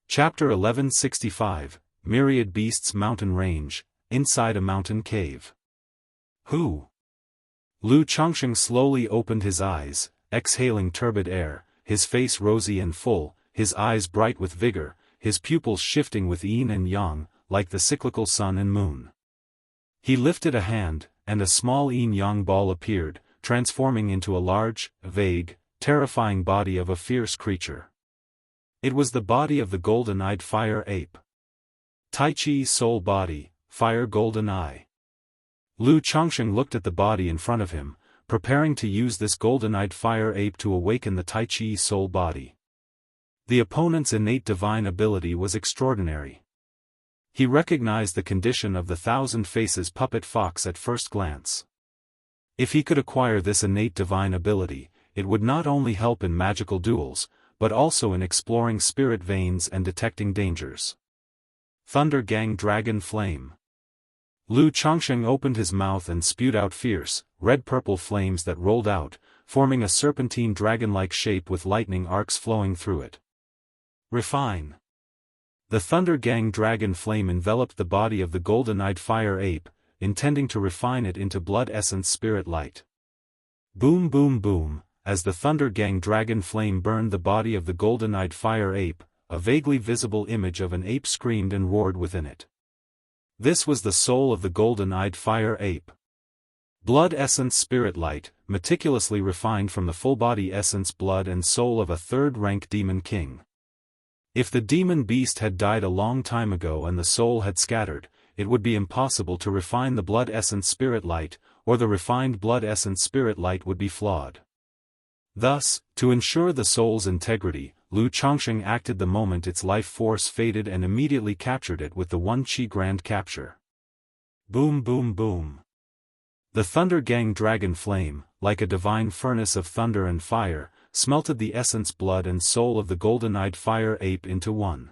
Chapter 1165, Myriad Beasts Mountain Range, Inside a Mountain Cave. Who? Lu Changsheng slowly opened his eyes, exhaling turbid air, his face rosy and full, his eyes bright with vigor, his pupils shifting with yin and yang, like the cyclical sun and moon. He lifted a hand, and a small yin-yang ball appeared, transforming into a large, vague, terrifying body of a fierce creature. It was the body of the golden-eyed fire ape. Tai Chi's soul body, fire golden eye. Lu Chongsheng looked at the body in front of him, preparing to use this golden-eyed fire ape to awaken the Tai Chi soul body. The opponent's innate divine ability was extraordinary. He recognized the condition of the thousand faces puppet fox at first glance. If he could acquire this innate divine ability, it would not only help in magical duels, but also in exploring spirit veins and detecting dangers. Thunder Gang Dragon Flame. Lu Chongsheng opened his mouth and spewed out fierce, red-purple flames that rolled out, forming a serpentine dragon-like shape with lightning arcs flowing through it. Refine. The Thunder Gang Dragon Flame enveloped the body of the golden-eyed fire ape, intending to refine it into blood essence spirit light. Boom boom boom, as the Thunder Gang Dragon Flame burned the body of the golden-eyed fire ape, a vaguely visible image of an ape screamed and roared within it. This was the soul of the golden-eyed fire ape. Blood essence spirit light, meticulously refined from the full-body essence blood and soul of a third-rank demon king. If the demon beast had died a long time ago and the soul had scattered, it would be impossible to refine the blood essence spirit light, or the refined blood essence spirit light would be flawed. Thus, to ensure the soul's integrity, Lu Chongsheng acted the moment its life force faded and immediately captured it with the One Chi Grand Capture. Boom boom boom. The Thunder Gang Dragon Flame, like a divine furnace of thunder and fire, smelted the essence blood and soul of the golden-eyed fire ape into one.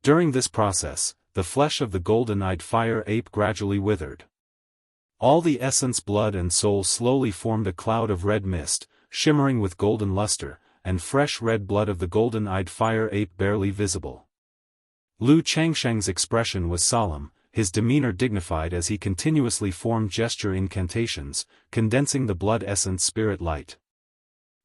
During this process, the flesh of the golden-eyed fire ape gradually withered. All the essence blood and soul slowly formed a cloud of red mist, shimmering with golden luster, and fresh red blood of the golden-eyed fire ape barely visible. Lu Changsheng's expression was solemn, his demeanor dignified as he continuously formed gesture incantations, condensing the blood essence spirit light.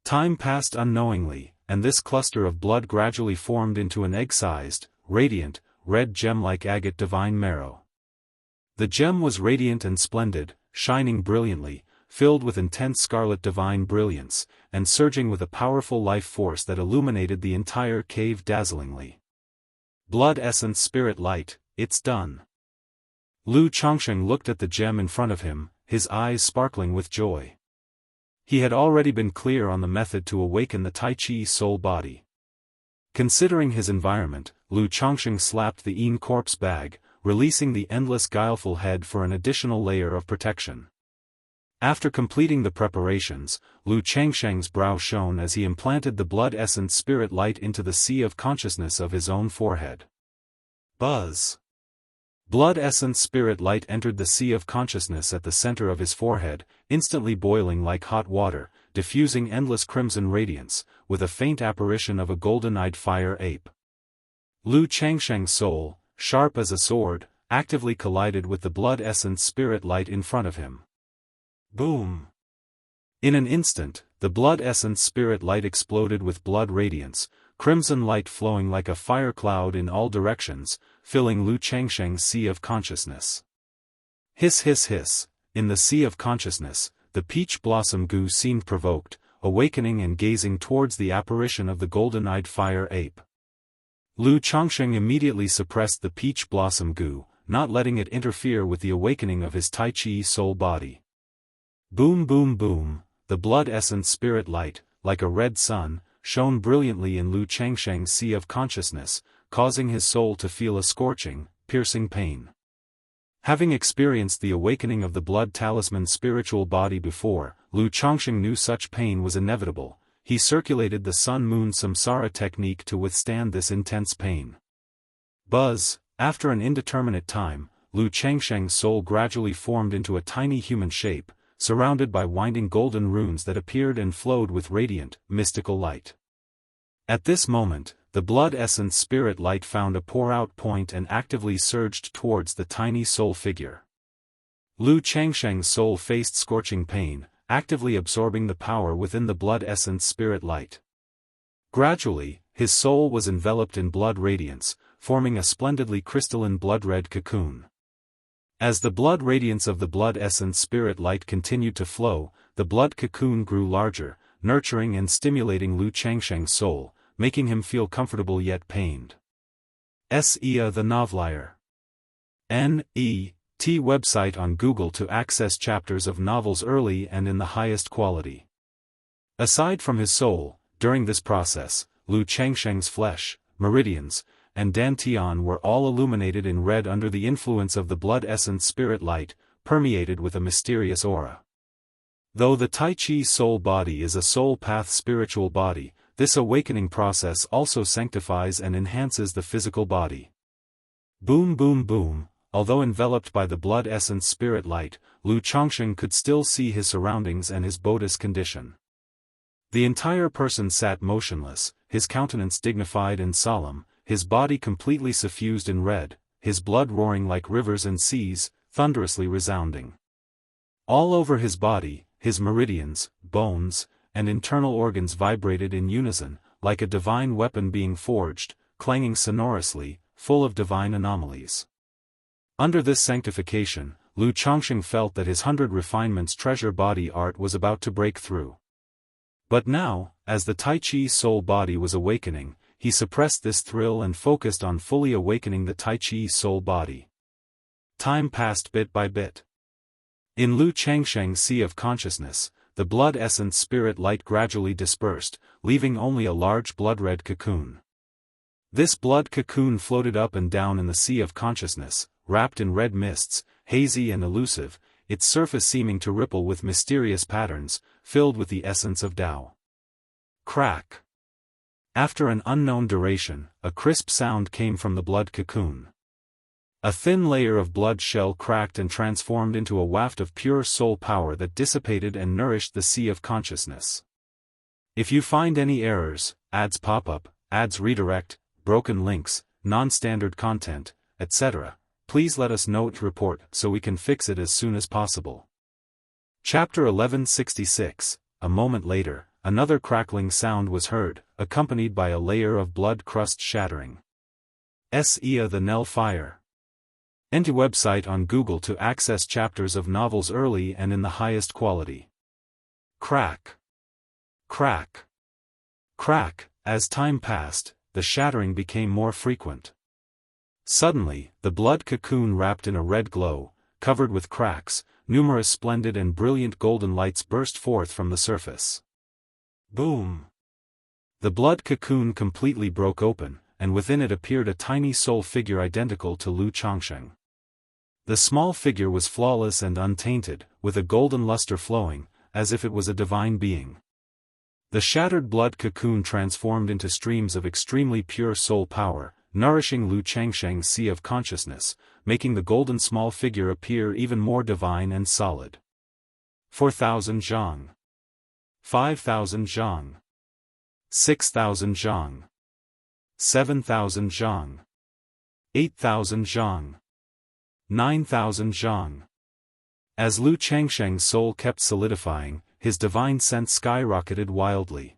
Time passed unknowingly, and this cluster of blood gradually formed into an egg-sized, radiant, red gem-like agate divine marrow. The gem was radiant and splendid, shining brilliantly, filled with intense scarlet divine brilliance, and surging with a powerful life force that illuminated the entire cave dazzlingly. Blood essence spirit light, it's done. Lu Chongsheng looked at the gem in front of him, his eyes sparkling with joy. He had already been clear on the method to awaken the Tai Chi soul body. Considering his environment, Lu Chongsheng slapped the Yin corpse bag, releasing the endless guileful head for an additional layer of protection. After completing the preparations, Lu Changsheng's brow shone as he implanted the blood essence spirit light into the sea of consciousness of his own forehead. Buzz! Blood essence spirit light entered the sea of consciousness at the center of his forehead, instantly boiling like hot water, diffusing endless crimson radiance, with a faint apparition of a golden-eyed fire ape. Lu Changsheng's soul, sharp as a sword, actively collided with the blood essence spirit light in front of him. Boom! In an instant, the blood essence spirit light exploded with blood radiance, crimson light flowing like a fire cloud in all directions, filling Lu Changsheng's sea of consciousness. Hiss hiss hiss, in the sea of consciousness, the peach blossom goo seemed provoked, awakening and gazing towards the apparition of the golden-eyed fire ape. Lu Chongsheng immediately suppressed the peach blossom goo, not letting it interfere with the awakening of his Tai Chi soul body. Boom boom boom, the blood essence spirit light, like a red sun, shone brilliantly in Lu Changsheng's sea of consciousness, causing his soul to feel a scorching, piercing pain. Having experienced the awakening of the blood talisman spiritual body before, Lu Chongsheng knew such pain was inevitable. He circulated the sun-moon samsara technique to withstand this intense pain. Buzz! After an indeterminate time, Lu Changsheng's soul gradually formed into a tiny human shape, surrounded by winding golden runes that appeared and flowed with radiant, mystical light. At this moment, the blood essence spirit light found a pour-out point and actively surged towards the tiny soul figure. Lu Changsheng's soul faced scorching pain, actively absorbing the power within the blood essence spirit light. Gradually, his soul was enveloped in blood radiance, forming a splendidly crystalline blood-red cocoon. As the blood radiance of the blood essence spirit light continued to flow, the blood cocoon grew larger, nurturing and stimulating Lu Changsheng's soul, making him feel comfortable yet pained. Sia the Novlier. N.E.T. website on Google to access chapters of novels early and in the highest quality. Aside from his soul, during this process, Lu Changsheng's flesh, meridians, and dantian were all illuminated in red under the influence of the blood essence spirit light, permeated with a mysterious aura. Though the Tai Chi soul body is a soul path spiritual body, this awakening process also sanctifies and enhances the physical body. Boom boom boom, although enveloped by the blood essence spirit light, Lu Changsheng could still see his surroundings and his Buddhist condition. The entire person sat motionless, his countenance dignified and solemn, his body completely suffused in red, his blood roaring like rivers and seas, thunderously resounding. All over his body, his meridians, bones, and internal organs vibrated in unison, like a divine weapon being forged, clanging sonorously, full of divine anomalies. Under this sanctification, Lu Changsheng felt that his 100 refinements treasure body art was about to break through. But now, as the Tai Chi soul body was awakening, he suppressed this thrill and focused on fully awakening the Tai Chi soul body. Time passed bit by bit. In Lu Changsheng's sea of consciousness, the blood essence spirit light gradually dispersed, leaving only a large blood-red cocoon. This blood cocoon floated up and down in the sea of consciousness, wrapped in red mists, hazy and elusive, its surface seeming to ripple with mysterious patterns, filled with the essence of Tao. Crack. After an unknown duration, a crisp sound came from the blood cocoon. A thin layer of blood shell cracked and transformed into a waft of pure soul power that dissipated and nourished the sea of consciousness. If you find any errors, ads pop up, ads redirect, broken links, non-standard content, etc., please let us know to report so we can fix it as soon as possible. Chapter 1166. A moment later, another crackling sound was heard, accompanied by a layer of blood crust shattering. Sia the Nell Fire. Enter website on Google to access chapters of novels early and in the highest quality. Crack. Crack. Crack. As time passed, the shattering became more frequent. Suddenly, the blood cocoon wrapped in a red glow, covered with cracks, numerous splendid and brilliant golden lights burst forth from the surface. Boom! The blood cocoon completely broke open, and within it appeared a tiny soul figure identical to Lu Changsheng. The small figure was flawless and untainted, with a golden luster flowing, as if it was a divine being. The shattered blood cocoon transformed into streams of extremely pure soul power, nourishing Lu Changsheng's sea of consciousness, making the golden small figure appear even more divine and solid. 4,000 zhang. 5,000 zhang. 6,000 zhang. 7,000 zhang. 8,000 zhang. 9,000 zhang. As Lu Changsheng's soul kept solidifying, his divine sense skyrocketed wildly.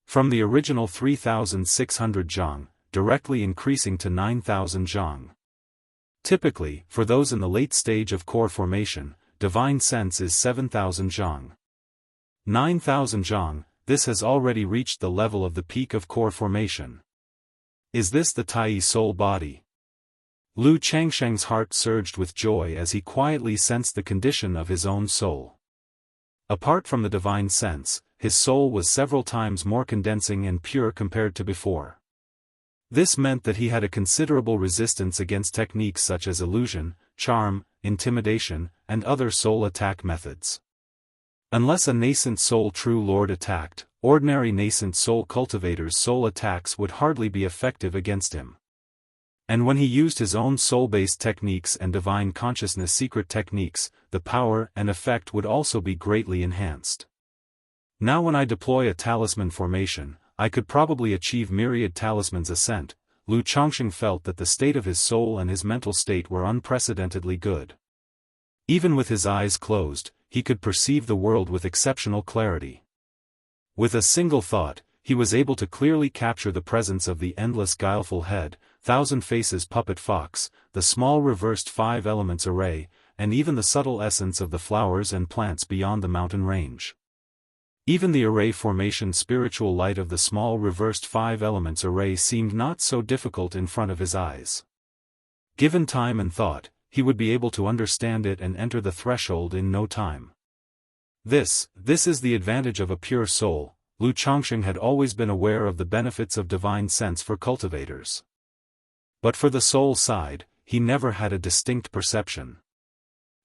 From the original 3,600 zhang, directly increasing to 9,000 zhang. Typically, for those in the late stage of core formation, divine sense is 7,000 zhang. 9,000 zhang, this has already reached the level of the peak of core formation. Is this the Tai soul body? Lu Changsheng's heart surged with joy as he quietly sensed the condition of his own soul. Apart from the divine sense, his soul was several times more condensing and pure compared to before. This meant that he had a considerable resistance against techniques such as illusion, charm, intimidation, and other soul attack methods. Unless a nascent soul true lord attacked, ordinary nascent soul cultivators' soul attacks would hardly be effective against him. And when he used his own soul-based techniques and divine consciousness secret techniques, the power and effect would also be greatly enhanced. Now when I deploy a talisman formation, I could probably achieve myriad talismans ascent. Lu Changsheng felt that the state of his soul and his mental state were unprecedentedly good. Even with his eyes closed, he could perceive the world with exceptional clarity. With a single thought, he was able to clearly capture the presence of the endless guileful head, thousand faces puppet fox, the small reversed five elements array, and even the subtle essence of the flowers and plants beyond the mountain range. Even the array formation spiritual light of the small reversed five elements array seemed not so difficult in front of his eyes. Given time and thought, he would be able to understand it and enter the threshold in no time. This is the advantage of a pure soul. Lu Changsheng had always been aware of the benefits of divine sense for cultivators. But for the soul side, he never had a distinct perception.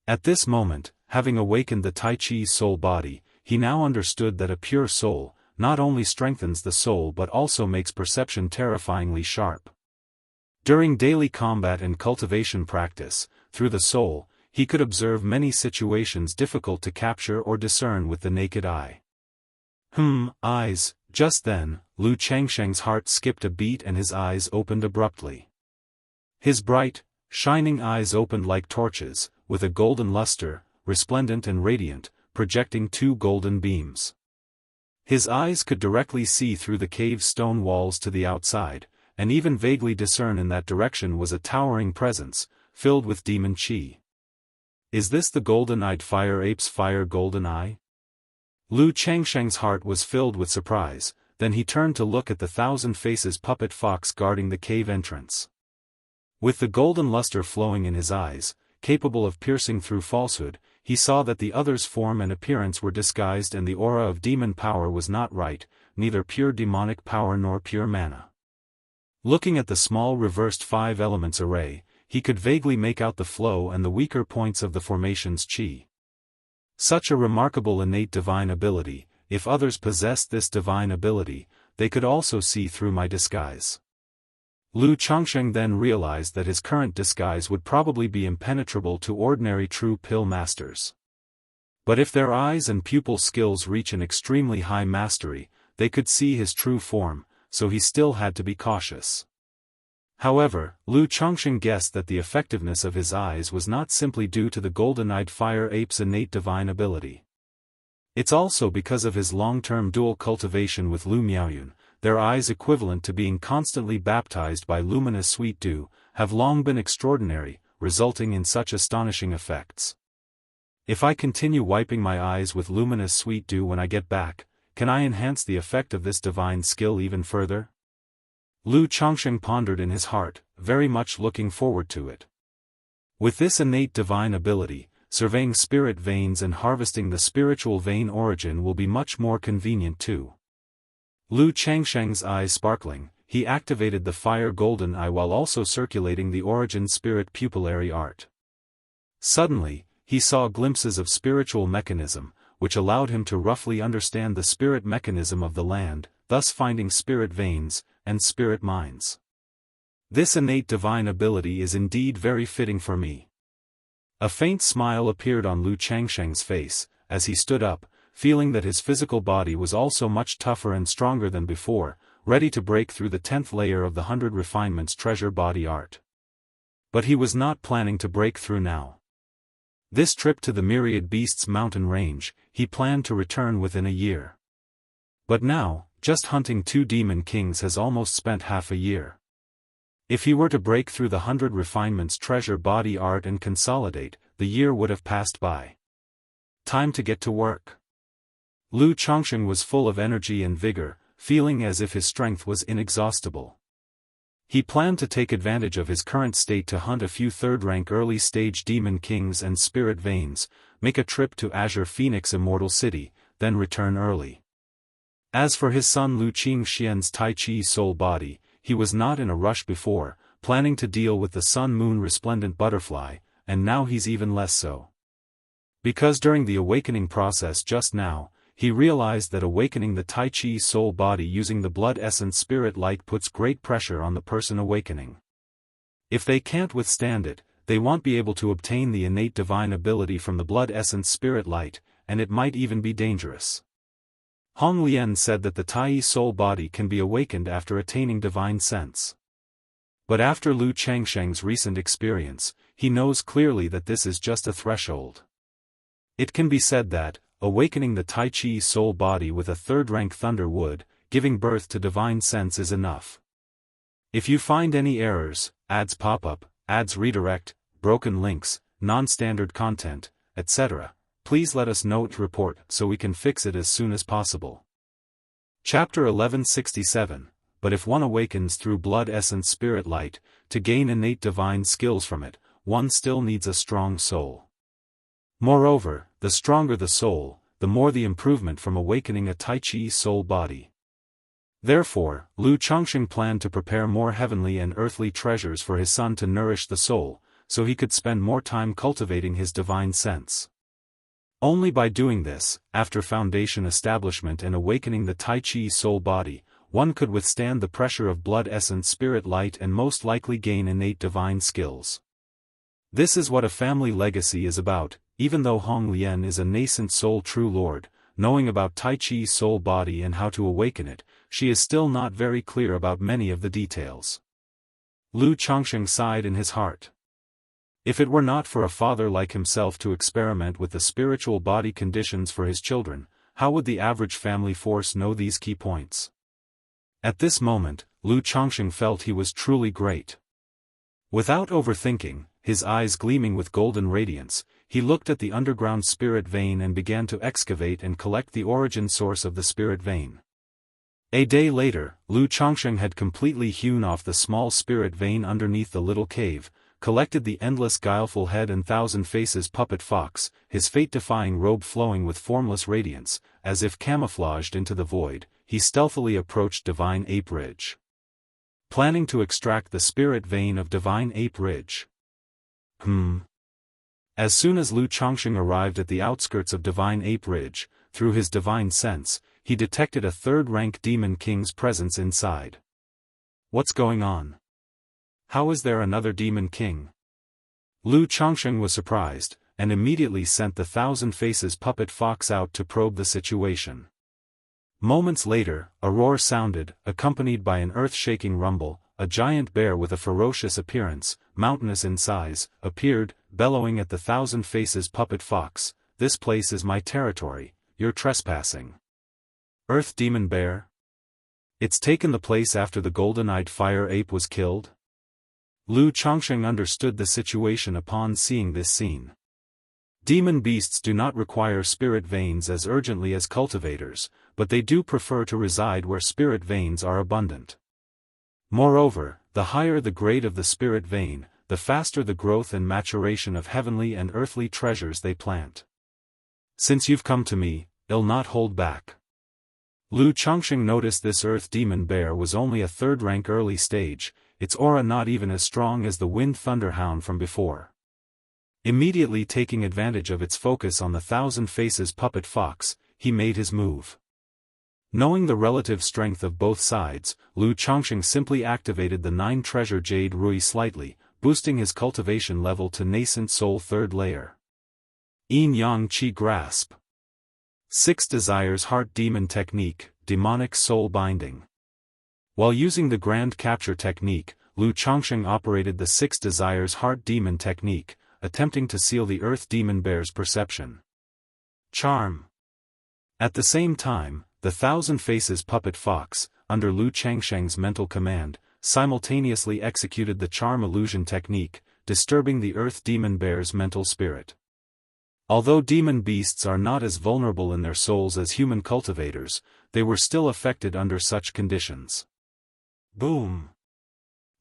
At this moment, having awakened the Tai Chi's soul body, he now understood that a pure soul not only strengthens the soul but also makes perception terrifyingly sharp. During daily combat and cultivation practice, through the soul, he could observe many situations difficult to capture or discern with the naked eye. Eyes. Just then, Lu Changsheng's heart skipped a beat and his eyes opened abruptly. His bright, shining eyes opened like torches, with a golden luster, resplendent and radiant, projecting two golden beams. His eyes could directly see through the cave's stone walls to the outside, and even vaguely discern in that direction was a towering presence, filled with demon chi. Is this the golden-eyed fire ape's fire golden eye? Lu Changsheng's heart was filled with surprise, then he turned to look at the thousand faces puppet fox guarding the cave entrance. With the golden luster flowing in his eyes, capable of piercing through falsehood, he saw that the other's form and appearance were disguised and the aura of demon power was not right, neither pure demonic power nor pure mana. Looking at the small reversed 5 elements array, he could vaguely make out the flow and the weaker points of the formation's chi. Such a remarkable innate divine ability. If others possessed this divine ability, they could also see through my disguise. Lu Changsheng then realized that his current disguise would probably be impenetrable to ordinary true pill masters. But if their eyes and pupil skills reach an extremely high mastery, they could see his true form, so he still had to be cautious. However, Lu Changsheng guessed that the effectiveness of his eyes was not simply due to the golden-eyed fire ape's innate divine ability. It's also because of his long-term dual cultivation with Lu Miaoyun. Their eyes, equivalent to being constantly baptized by luminous sweet dew, have long been extraordinary, resulting in such astonishing effects. If I continue wiping my eyes with luminous sweet dew when I get back, can I enhance the effect of this divine skill even further? Lu Changsheng pondered in his heart, very much looking forward to it. With this innate divine ability, surveying spirit veins and harvesting the spiritual vein origin will be much more convenient too. Lu Changsheng's eyes sparkling, he activated the fire golden eye while also circulating the origin spirit pupillary art. Suddenly, he saw glimpses of spiritual mechanism, which allowed him to roughly understand the spirit mechanism of the land, thus finding spirit veins, and spirit minds. This innate divine ability is indeed very fitting for me. A faint smile appeared on Lu Changsheng's face, as he stood up, feeling that his physical body was also much tougher and stronger than before, ready to break through the 10th layer of the 100 Refinements treasure body art. But he was not planning to break through now. This trip to the Myriad Beasts mountain range, he planned to return within a year. But now, just hunting 2 demon kings has almost spent half a year. If he were to break through the 100 Refinements treasure body art and consolidate, the year would have passed by. Time to get to work. Lu Changsheng was full of energy and vigor, feeling as if his strength was inexhaustible. He planned to take advantage of his current state to hunt a few third-rank early-stage demon kings and spirit veins, make a trip to Azure Phoenix Immortal City, then return early. As for his son Lu Qingxian's Tai Chi soul body, he was not in a rush before, planning to deal with the sun-moon resplendent butterfly, and now he's even less so. Because during the awakening process just now, he realized that awakening the Tai Chi soul body using the blood essence spirit light puts great pressure on the person awakening. If they can't withstand it, they won't be able to obtain the innate divine ability from the blood essence spirit light, and it might even be dangerous. Hong Lian said that the Tai soul body can be awakened after attaining divine sense. But after Lu Changsheng's recent experience, he knows clearly that this is just a threshold. It can be said that, awakening the Tai Chi soul body with a third-rank thunder wood, giving birth to divine sense is enough. If you find any errors, ads pop up, ads redirect, broken links, non-standard content, etc., please let us know to report so we can fix it as soon as possible. Chapter 1167, but if one awakens through blood essence spirit light, to gain innate divine skills from it, one still needs a strong soul. Moreover, the stronger the soul, the more the improvement from awakening a Tai Chi soul body. Therefore, Lu Chongqing planned to prepare more heavenly and earthly treasures for his son to nourish the soul, so he could spend more time cultivating his divine sense. Only by doing this, after foundation establishment and awakening the Tai Chi soul body, one could withstand the pressure of blood essence spirit light and most likely gain innate divine skills. This is what a family legacy is about. Even though Hong Lian is a nascent soul true lord, knowing about Tai Chi's soul body and how to awaken it, she is still not very clear about many of the details. Lu Chongqing sighed in his heart. If it were not for a father like himself to experiment with the spiritual body conditions for his children, how would the average family force know these key points? At this moment, Lu Chongqing felt he was truly great. Without overthinking, his eyes gleaming with golden radiance, he looked at the underground spirit vein and began to excavate and collect the origin source of the spirit vein. A day later, Lu Chongqing had completely hewn off the small spirit vein underneath the little cave, collected the endless guileful head and thousand faces puppet fox, his fate-defying robe flowing with formless radiance, as if camouflaged into the void, he stealthily approached Divine Ape Ridge. Planning to extract the spirit vein of Divine Ape Ridge. As soon as Lu Chongqing arrived at the outskirts of Divine Ape Ridge, through his divine sense, he detected a third-rank demon king's presence inside. What's going on? How is there another demon king? Lu Chongqing was surprised, and immediately sent the Thousand Faces puppet fox out to probe the situation. Moments later, a roar sounded, accompanied by an earth-shaking rumble. A giant bear with a ferocious appearance, mountainous in size, appeared, bellowing at the Thousand Faces puppet fox, "This place is my territory, you're trespassing." Earth Demon Bear? It's taken the place after the golden-eyed fire ape was killed? Lu Chongqing understood the situation upon seeing this scene. Demon beasts do not require spirit veins as urgently as cultivators, but they do prefer to reside where spirit veins are abundant. Moreover, the higher the grade of the spirit vein, the faster the growth and maturation of heavenly and earthly treasures they plant. Since you've come to me, I'll not hold back. Lu Chongqing noticed this earth demon bear was only a third-rank early stage, its aura not even as strong as the wind thunderhound from before. Immediately taking advantage of its focus on the Thousand Faces puppet fox, he made his move. Knowing the relative strength of both sides, Lu Chongqing simply activated the 9 treasure jade rui slightly, boosting his cultivation level to nascent soul 3rd layer. Yin Yang Qi Grasp. 6 Desires Heart Demon Technique, Demonic Soul Binding. While using the Grand Capture technique, Lu Chongqing operated the 6 Desires Heart Demon Technique, attempting to seal the Earth Demon Bear's perception. Charm. At the same time, the Thousand Faces puppet fox, under Lu Chongqing's mental command, simultaneously executed the charm illusion technique, disturbing the Earth Demon Bear's mental spirit. Although demon beasts are not as vulnerable in their souls as human cultivators, they were still affected under such conditions. Boom!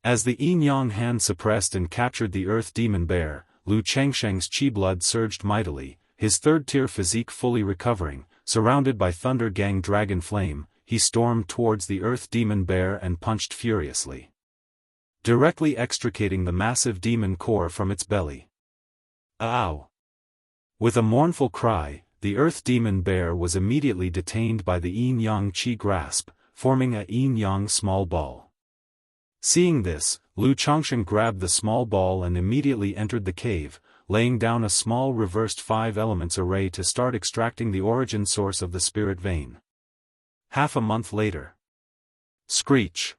As the yin-yang hand suppressed and captured the Earth Demon Bear, Lu Chongqing's chi blood surged mightily, his 3rd-tier physique fully recovering. Surrounded by Thunder Gang Dragon Flame, he stormed towards the Earth Demon Bear and punched furiously, directly extricating the massive demon core from its belly. Ow! With a mournful cry, the Earth Demon Bear was immediately detained by the yin-yang Qi grasp, forming a yin-yang small ball. Seeing this, Lu Chongqing grabbed the small ball and immediately entered the cave, laying down a small reversed 5 elements array to start extracting the origin source of the spirit vein. Half a month later. Screech!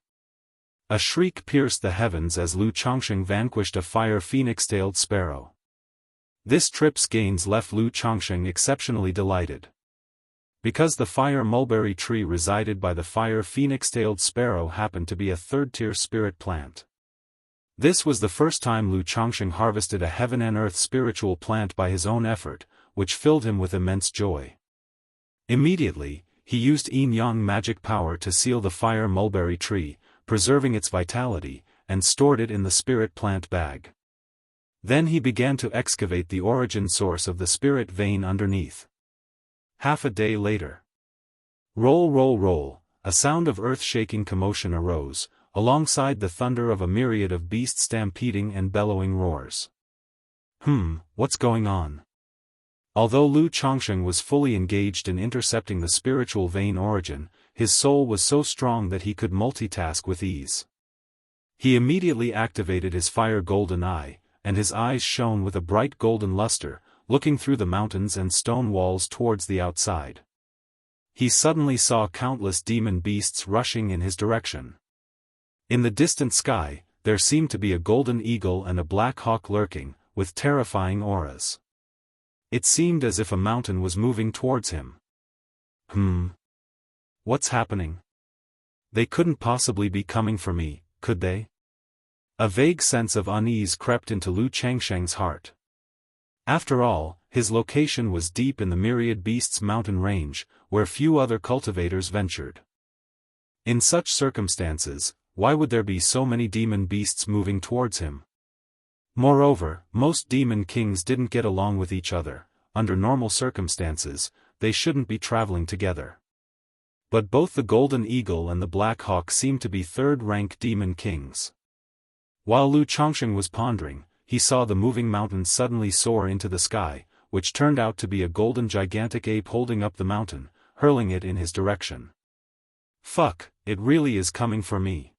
A shriek pierced the heavens as Lu Chongqing vanquished a fire phoenix-tailed sparrow. This trip's gains left Lu Chongqing exceptionally delighted. Because the fire mulberry tree resided by the fire phoenix-tailed sparrow happened to be a 3rd-tier spirit plant. This was the first time Lu Chongqing harvested a heaven and earth spiritual plant by his own effort, which filled him with immense joy. Immediately, he used yin-yang magic power to seal the fire mulberry tree, preserving its vitality, and stored it in the spirit plant bag. Then he began to excavate the origin source of the spirit vein underneath. Half a day later. Roll, roll, roll, a sound of earth-shaking commotion arose, alongside the thunder of a myriad of beasts stampeding and bellowing roars. What's going on? Although Lu Chongsheng was fully engaged in intercepting the spiritual vein origin, his soul was so strong that he could multitask with ease. He immediately activated his fire golden eye, and his eyes shone with a bright golden luster, looking through the mountains and stone walls towards the outside. He suddenly saw countless demon beasts rushing in his direction. In the distant sky, there seemed to be a golden eagle and a black hawk lurking, with terrifying auras. It seemed as if a mountain was moving towards him. What's happening? They couldn't possibly be coming for me, could they? A vague sense of unease crept into Lu Changsheng's heart. After all, his location was deep in the myriad beasts mountain range, where few other cultivators ventured. In such circumstances, why would there be so many demon beasts moving towards him? Moreover, most demon kings didn't get along with each other. Under normal circumstances, they shouldn't be traveling together. But both the Golden Eagle and the Black Hawk seemed to be third-rank demon kings. While Lu Chongsheng was pondering, he saw the moving mountain suddenly soar into the sky, which turned out to be a golden gigantic ape holding up the mountain, hurling it in his direction. Fuck, it really is coming for me.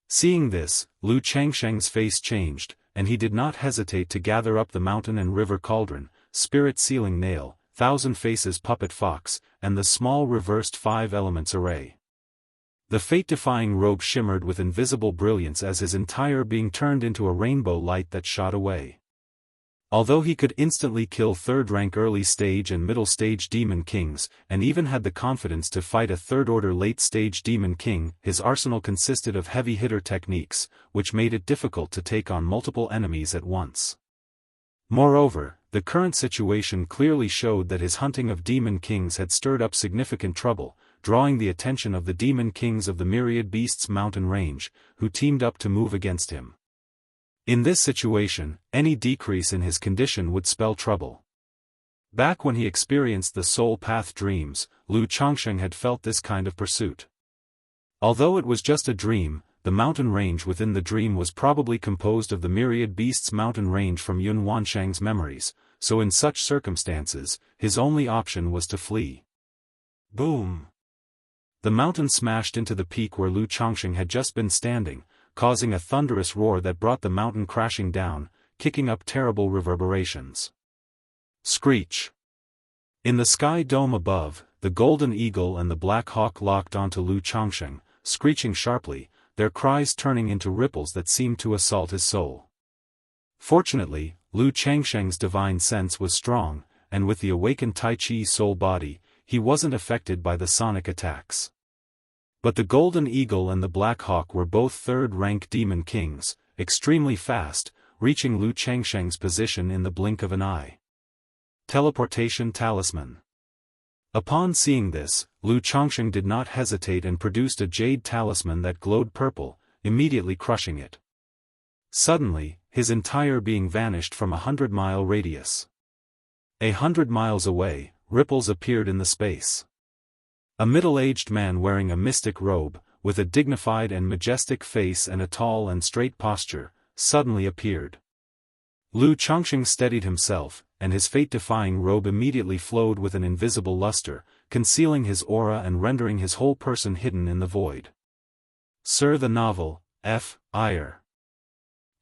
Seeing this, Lu Changsheng's face changed, and he did not hesitate to gather up the mountain and river cauldron, spirit sealing nail, thousand faces puppet fox, and the small reversed 5 elements array. The fate-defying robe shimmered with invisible brilliance as his entire being turned into a rainbow light that shot away. Although he could instantly kill third-rank early-stage and middle-stage demon kings, and even had the confidence to fight a third-order late-stage demon king, his arsenal consisted of heavy-hitter techniques, which made it difficult to take on multiple enemies at once. Moreover, the current situation clearly showed that his hunting of demon kings had stirred up significant trouble, drawing the attention of the demon kings of the myriad beasts mountain range, who teamed up to move against him. In this situation, any decrease in his condition would spell trouble. Back when he experienced the soul path dreams, Lu Chongsheng had felt this kind of pursuit. Although it was just a dream, the mountain range within the dream was probably composed of the myriad beasts mountain range from Yun Wansheng's memories, so in such circumstances, his only option was to flee. Boom! The mountain smashed into the peak where Lu Chongsheng had just been standing, causing a thunderous roar that brought the mountain crashing down, kicking up terrible reverberations. Screech! In the sky dome above, the Golden Eagle and the Black Hawk locked onto Lu Chongsheng, screeching sharply, their cries turning into ripples that seemed to assault his soul. Fortunately, Lu Changsheng's divine sense was strong, and with the awakened Tai Chi soul body, he wasn't affected by the sonic attacks. But the Golden Eagle and the Black Hawk were both third-rank demon kings, extremely fast, reaching Lu Changsheng's position in the blink of an eye. Teleportation Talisman. Upon seeing this, Lu Chongsheng did not hesitate and produced a jade talisman that glowed purple, immediately crushing it. Suddenly, his entire being vanished from 100-mile radius. 100 miles away, ripples appeared in the space. A middle-aged man wearing a mystic robe, with a dignified and majestic face and a tall and straight posture, suddenly appeared. Lu Chongsheng steadied himself, and his fate-defying robe immediately flowed with an invisible luster, concealing his aura and rendering his whole person hidden in the void. Sir, the novel, F. Iyer.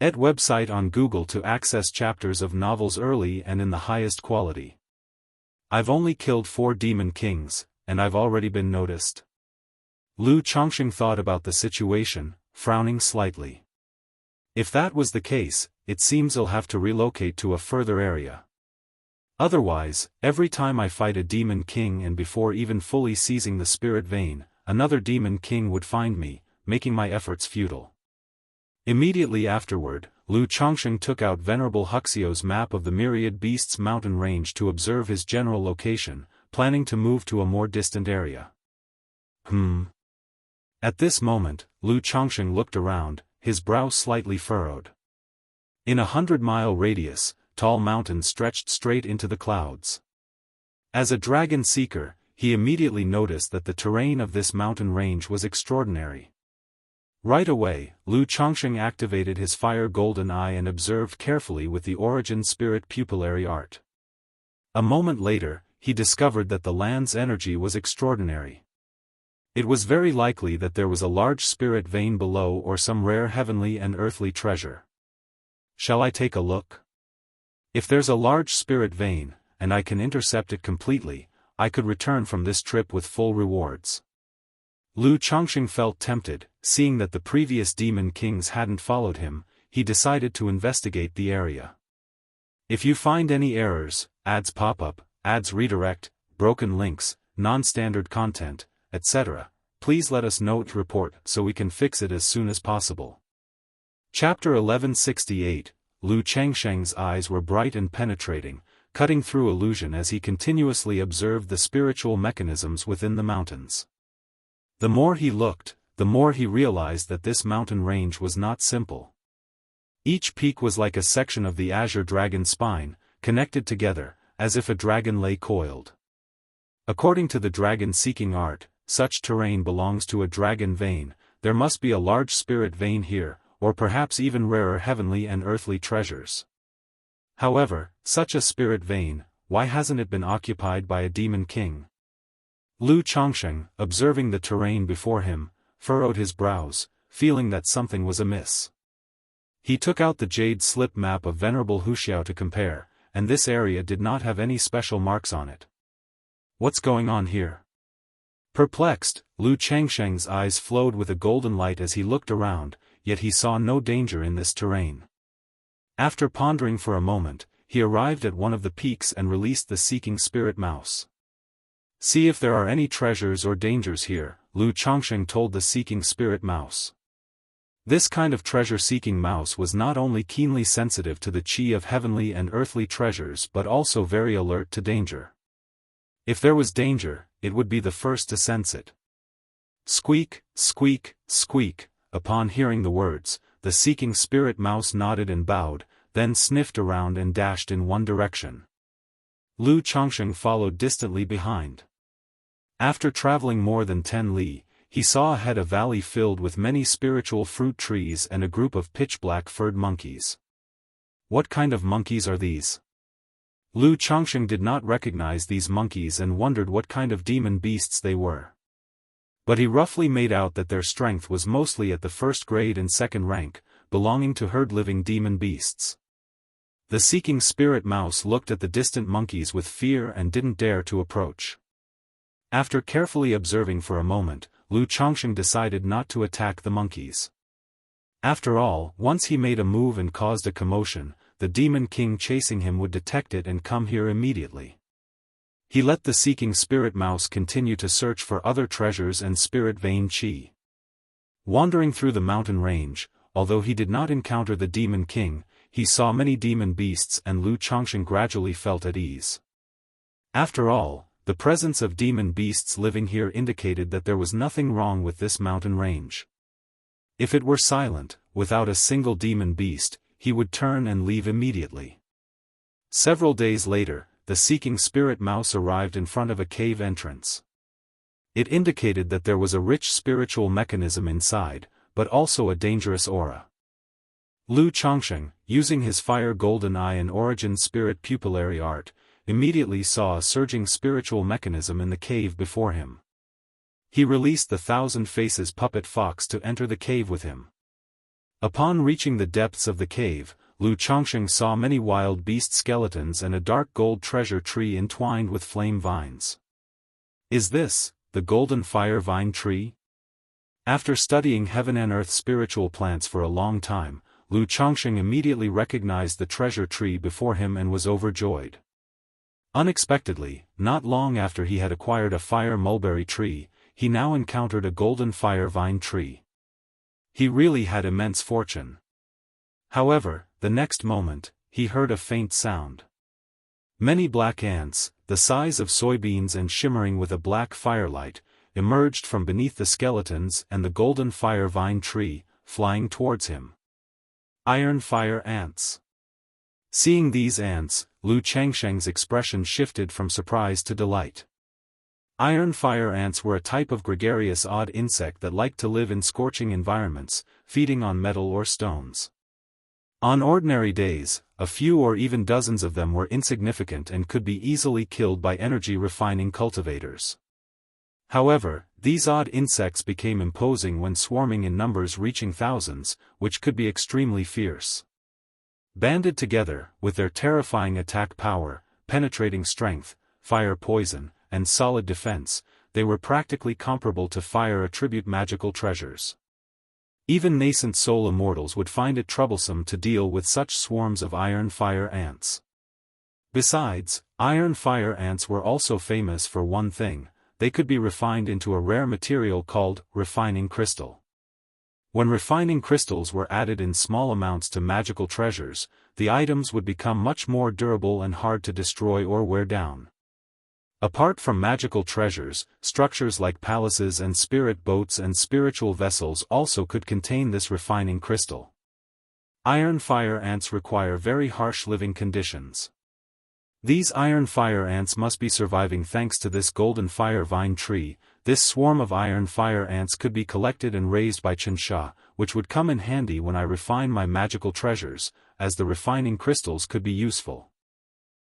ed website on Google to access chapters of novels early and in the highest quality. I've only killed 4 demon kings, and I've already been noticed. Lu Chongsheng thought about the situation, frowning slightly. If that was the case, it seems I'll have to relocate to a further area. Otherwise, every time I fight a demon king and before even fully seizing the spirit vein, another demon king would find me, making my efforts futile. Immediately afterward, Lu Chongsheng took out Venerable Huxio's map of the myriad beasts mountain range to observe his general location, planning to move to a more distant area. At this moment, Lu Chongsheng looked around, his brow slightly furrowed. In a 100-mile radius, tall mountains stretched straight into the clouds. As a dragon seeker, he immediately noticed that the terrain of this mountain range was extraordinary. Right away, Lu Chongsheng activated his fire golden eye and observed carefully with the origin spirit pupillary art. A moment later, he discovered that the land's energy was extraordinary. It was very likely that there was a large spirit vein below or some rare heavenly and earthly treasure. Shall I take a look? If there's a large spirit vein, and I can intercept it completely, I could return from this trip with full rewards. Lu Chongsheng felt tempted. Seeing that the previous demon kings hadn't followed him, he decided to investigate the area. If you find any errors, ads pop-up, ads redirect, broken links, non-standard content, etc., please let us know to report so we can fix it as soon as possible. Chapter 1168, Lu Chongsheng's eyes were bright and penetrating, cutting through illusion as he continuously observed the spiritual mechanisms within the mountains. The more he looked, the more he realized that this mountain range was not simple. Each peak was like a section of the azure dragon's spine, connected together, as if a dragon lay coiled. According to the dragon-seeking art, such terrain belongs to a dragon vein. There must be a large spirit vein here, or perhaps even rarer heavenly and earthly treasures. However, such a spirit vein, why hasn't it been occupied by a demon king? Lu Chongsheng, observing the terrain before him, furrowed his brows, feeling that something was amiss. He took out the jade slip map of Venerable Huxiao to compare, and this area did not have any special marks on it. What's going on here? Perplexed, Lu Chongsheng's eyes flowed with a golden light as he looked around, yet he saw no danger in this terrain. After pondering for a moment, he arrived at one of the peaks and released the seeking spirit mouse. See if there are any treasures or dangers here, Lu Chongsheng told the seeking spirit mouse. This kind of treasure-seeking mouse was not only keenly sensitive to the chi of heavenly and earthly treasures but also very alert to danger. If there was danger, it would be the first to sense it. Squeak, squeak, squeak. Upon hearing the words, the seeking spirit mouse nodded and bowed, then sniffed around and dashed in one direction. Lu Chongsheng followed distantly behind. After traveling more than 10 li, he saw ahead a valley filled with many spiritual fruit trees and a group of pitch-black furred monkeys. What kind of monkeys are these? Lu Chongsheng did not recognize these monkeys and wondered what kind of demon beasts they were. But he roughly made out that their strength was mostly at the first grade and second rank, belonging to herd-living demon beasts. The seeking spirit mouse looked at the distant monkeys with fear and didn't dare to approach. After carefully observing for a moment, Lu Chongsheng decided not to attack the monkeys. After all, once he made a move and caused a commotion, the demon king chasing him would detect it and come here immediately. He let the seeking spirit mouse continue to search for other treasures and spirit vein chi. Wandering through the mountain range, although he did not encounter the demon king, he saw many demon beasts and Lu Chongsheng gradually felt at ease. After all, the presence of demon beasts living here indicated that there was nothing wrong with this mountain range. If it were silent, without a single demon beast, he would turn and leave immediately. Several days later, the seeking spirit mouse arrived in front of a cave entrance. It indicated that there was a rich spiritual mechanism inside, but also a dangerous aura. Lu Chongsheng, using his fire golden eye and origin spirit pupillary art, immediately saw a surging spiritual mechanism in the cave before him. He released the 1,000 Faces puppet fox to enter the cave with him. Upon reaching the depths of the cave, Lu Chongsheng saw many wild beast skeletons and a dark gold treasure tree entwined with flame vines. Is this the golden fire vine tree? After studying heaven and earth spiritual plants for a long time, Lu Chongsheng immediately recognized the treasure tree before him and was overjoyed. Unexpectedly, not long after he had acquired a fire mulberry tree, he now encountered a golden fire vine tree. He really had immense fortune. However, the next moment, he heard a faint sound. Many black ants, the size of soybeans and shimmering with a black firelight, emerged from beneath the skeletons and the golden fire vine tree, flying towards him. Iron fire ants. Seeing these ants, Lu Changsheng's expression shifted from surprise to delight. Iron fire ants were a type of gregarious odd insect that liked to live in scorching environments, feeding on metal or stones. On ordinary days, a few or even dozens of them were insignificant and could be easily killed by energy-refining cultivators. However, these odd insects became imposing when swarming in numbers reaching thousands, which could be extremely fierce. Banded together, with their terrifying attack power, penetrating strength, fire poison, and solid defense, they were practically comparable to fire attribute magical treasures. Even nascent soul immortals would find it troublesome to deal with such swarms of iron fire ants. Besides, iron fire ants were also famous for one thing: they could be refined into a rare material called refining crystal. When refining crystals were added in small amounts to magical treasures, the items would become much more durable and hard to destroy or wear down. Apart from magical treasures, structures like palaces and spirit boats and spiritual vessels also could contain this refining crystal. Iron fire ants require very harsh living conditions. These iron fire ants must be surviving thanks to this golden fire vine tree. This swarm of iron fire ants could be collected and raised by Qinsha, which would come in handy when I refine my magical treasures, as the refining crystals could be useful.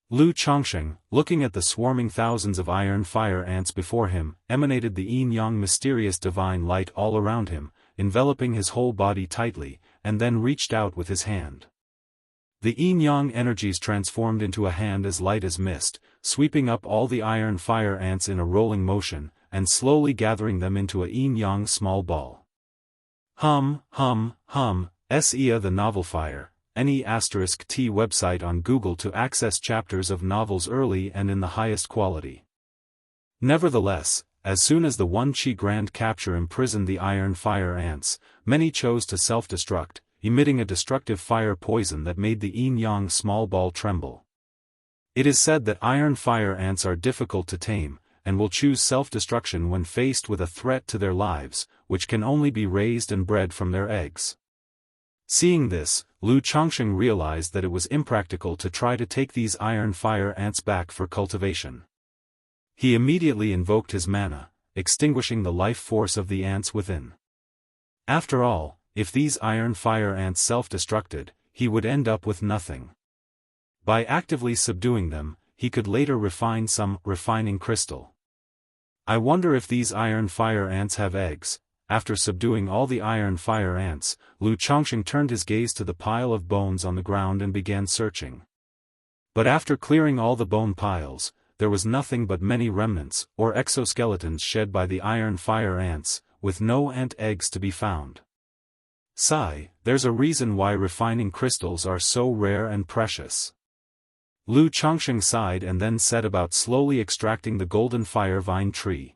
Lu Changsheng, looking at the swarming thousands of iron fire ants before him, emanated the yin-yang mysterious divine light all around him, enveloping his whole body tightly, and then reached out with his hand. The yin-yang energies transformed into a hand as light as mist, sweeping up all the iron fire ants in a rolling motion, and slowly gathering them into a yin-yang small ball. Sea the Novel Fire, NE*T website on Google to access chapters of novels early and in the highest quality. Nevertheless, as soon as the One Qi grand capture imprisoned the iron fire ants, many chose to self-destruct, emitting a destructive fire poison that made the yin-yang small ball tremble. It is said that iron fire ants are difficult to tame, and will choose self-destruction when faced with a threat to their lives, which can only be raised and bred from their eggs. Seeing this, Lu Changsheng realized that it was impractical to try to take these iron fire ants back for cultivation. He immediately invoked his mana, extinguishing the life force of the ants within. After all, if these iron fire ants self-destructed, he would end up with nothing. By actively subduing them, he could later refine some refining crystal. I wonder if these iron fire ants have eggs. After subduing all the iron fire ants, Lu Changsheng turned his gaze to the pile of bones on the ground and began searching. But after clearing all the bone piles, there was nothing but many remnants, or exoskeletons shed by the iron fire ants, with no ant eggs to be found. There's a reason why refining crystals are so rare and precious. Lu Changsheng sighed and then set about slowly extracting the golden fire vine tree.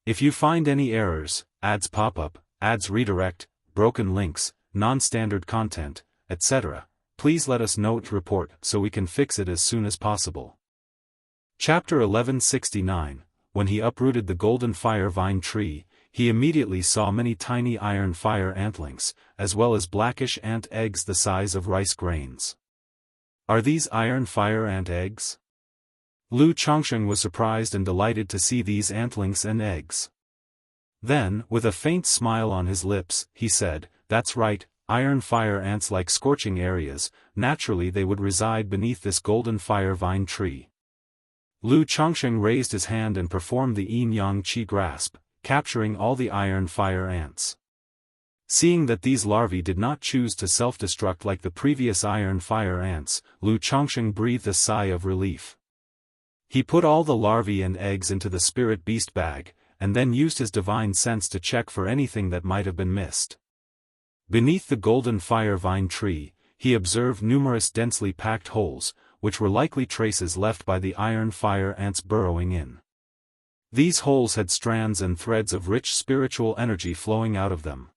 If you find any errors, ads pop up, ads redirect, broken links, non-standard content, etc., please let us know to report so we can fix it as soon as possible. Chapter 1169. When he uprooted the golden fire vine tree, he immediately saw many tiny iron fire antlings, as well as blackish ant eggs the size of rice grains. Are these iron fire ant eggs? Lu Changsheng was surprised and delighted to see these antlings and eggs. Then, with a faint smile on his lips, he said, "That's right, iron fire ants like scorching areas, naturally they would reside beneath this golden fire vine tree." Lu Changsheng raised his hand and performed the yin-yang qi grasp, capturing all the iron fire ants. Seeing that these larvae did not choose to self-destruct like the previous iron fire ants, Lu Changsheng breathed a sigh of relief. He put all the larvae and eggs into the spirit beast bag, and then used his divine sense to check for anything that might have been missed. Beneath the golden fire vine tree, he observed numerous densely packed holes, which were likely traces left by the iron fire ants burrowing in. These holes had strands and threads of rich spiritual energy flowing out of them.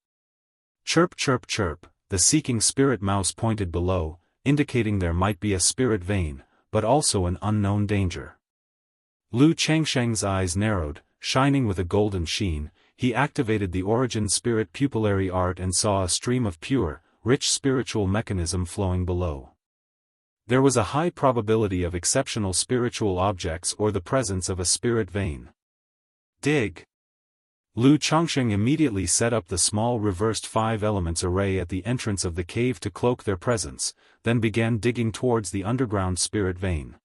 Chirp chirp chirp, the seeking spirit mouse pointed below, indicating there might be a spirit vein, but also an unknown danger. Lu Changsheng's eyes narrowed, shining with a golden sheen. He activated the origin spirit pupillary art and saw a stream of pure, rich spiritual mechanism flowing below. There was a high probability of exceptional spiritual objects or the presence of a spirit vein. Dig! Lu Changsheng immediately set up the small reversed 5 elements array at the entrance of the cave to cloak their presence, then began digging towards the underground spirit vein.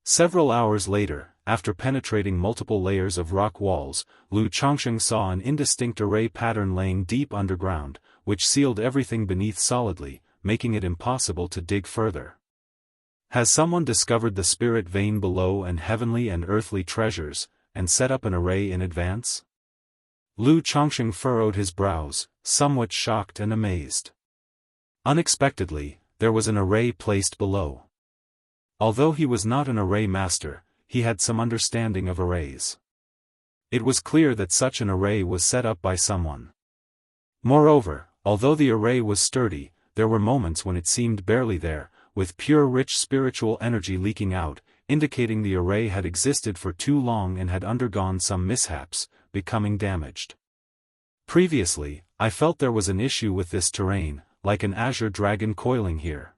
Several hours later, after penetrating multiple layers of rock walls, Lu Changsheng saw an indistinct array pattern laying deep underground, which sealed everything beneath solidly, making it impossible to dig further. Has someone discovered the spirit vein below and heavenly and earthly treasures, and set up an array in advance? Lu Changsheng furrowed his brows, somewhat shocked and amazed. Unexpectedly, there was an array placed below. Although he was not an array master, he had some understanding of arrays. It was clear that such an array was set up by someone. Moreover, although the array was sturdy, there were moments when it seemed barely there, with pure rich spiritual energy leaking out, indicating the array had existed for too long and had undergone some mishaps, becoming damaged. Previously, I felt there was an issue with this terrain, like an azure dragon coiling here.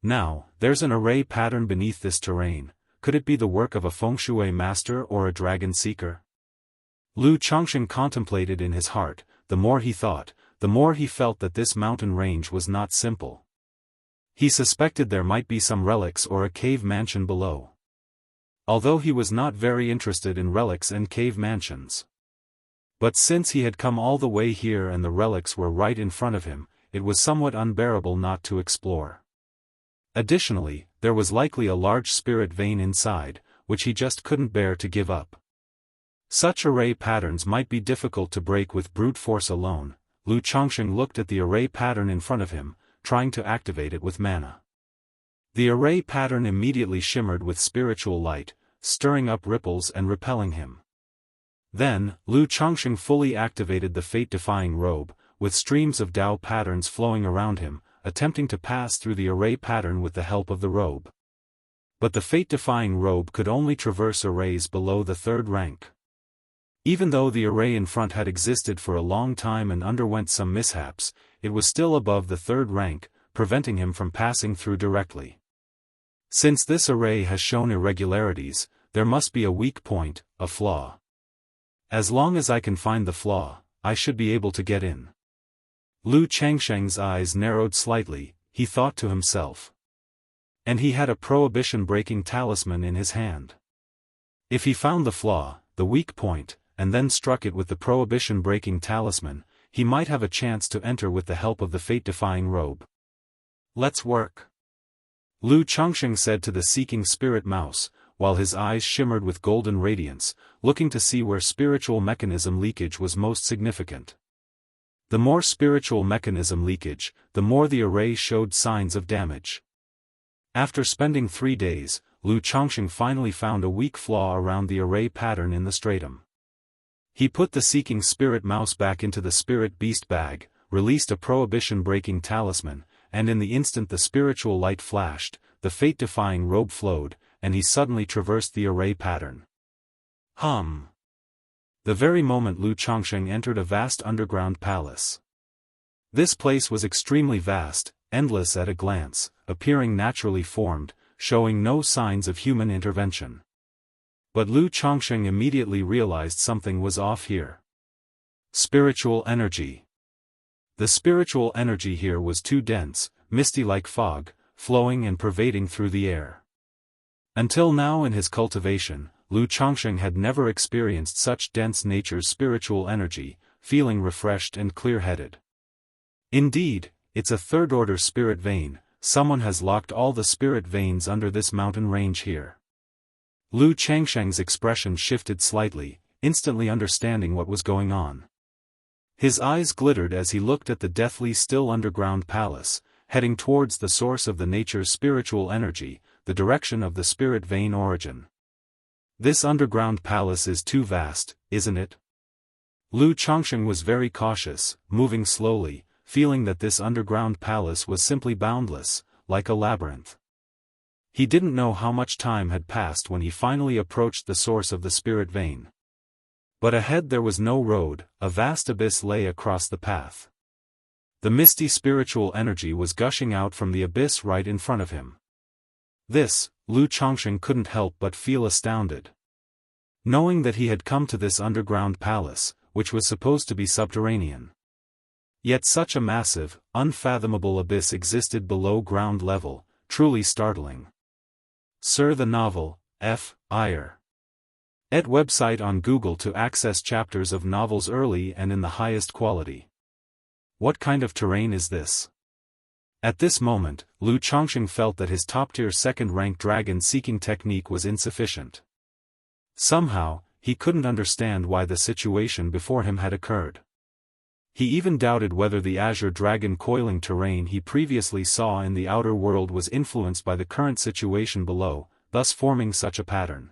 Now, there's an array pattern beneath this terrain. Could it be the work of a feng shui master or a dragon seeker? Lu Changsheng contemplated in his heart. The more he thought, the more he felt that this mountain range was not simple. He suspected there might be some relics or a cave mansion below. Although he was not very interested in relics and cave mansions. But since he had come all the way here and the relics were right in front of him, it was somewhat unbearable not to explore. Additionally, there was likely a large spirit vein inside, which he just couldn't bear to give up. Such array patterns might be difficult to break with brute force alone. Lu Changsheng looked at the array pattern in front of him, trying to activate it with mana. The array pattern immediately shimmered with spiritual light, stirring up ripples and repelling him. Then, Lu Changsheng fully activated the fate-defying robe, with streams of Dao patterns flowing around him, attempting to pass through the array pattern with the help of the robe. But the fate-defying robe could only traverse arrays below the 3rd rank. Even though the array in front had existed for a long time and underwent some mishaps, it was still above the 3rd rank, preventing him from passing through directly. Since this array has shown irregularities, there must be a weak point, a flaw. As long as I can find the flaw, I should be able to get in. Lu Changsheng's eyes narrowed slightly, he thought to himself. And he had a prohibition-breaking talisman in his hand. If he found the flaw, the weak point, and then struck it with the prohibition-breaking talisman, he might have a chance to enter with the help of the fate-defying robe. Let's work. Lu Changsheng said to the seeking spirit mouse, while his eyes shimmered with golden radiance, looking to see where spiritual mechanism leakage was most significant. The more spiritual mechanism leakage, the more the array showed signs of damage. After spending 3 days, Lu Changsheng finally found a weak flaw around the array pattern in the stratum. He put the seeking spirit mouse back into the spirit beast bag, released a prohibition-breaking talisman, and in the instant the spiritual light flashed, the fate-defying robe flowed, and he suddenly traversed the array pattern. The very moment Lu Changsheng entered a vast underground palace. This place was extremely vast, endless at a glance, appearing naturally formed, showing no signs of human intervention. But Lu Changsheng immediately realized something was off here. Spiritual energy. The spiritual energy here was too dense, misty like fog, flowing and pervading through the air. Until now in his cultivation, Lu Changsheng had never experienced such dense nature's spiritual energy, feeling refreshed and clear-headed. Indeed, it's a 3rd-order spirit vein. Someone has locked all the spirit veins under this mountain range here. Lu Changsheng's expression shifted slightly, instantly understanding what was going on. His eyes glittered as he looked at the deathly still underground palace, heading towards the source of the nature's spiritual energy, the direction of the spirit vein origin. This underground palace is too vast, isn't it? Lu Changsheng was very cautious, moving slowly, feeling that this underground palace was simply boundless, like a labyrinth. He didn't know how much time had passed when he finally approached the source of the spirit vein. But ahead there was no road, a vast abyss lay across the path. The misty spiritual energy was gushing out from the abyss right in front of him. This, Lu Chongsheng couldn't help but feel astounded. Knowing that he had come to this underground palace, which was supposed to be subterranean. Yet such a massive, unfathomable abyss existed below ground level, truly startling. Sir, the novel, F. Iyer. ed website on Google to access chapters of novels early and in the highest quality. What kind of terrain is this? At this moment, Lu Chongsheng felt that his top-tier second-rank dragon-seeking technique was insufficient. Somehow, he couldn't understand why the situation before him had occurred. He even doubted whether the azure dragon coiling terrain he previously saw in the outer world was influenced by the current situation below, thus forming such a pattern.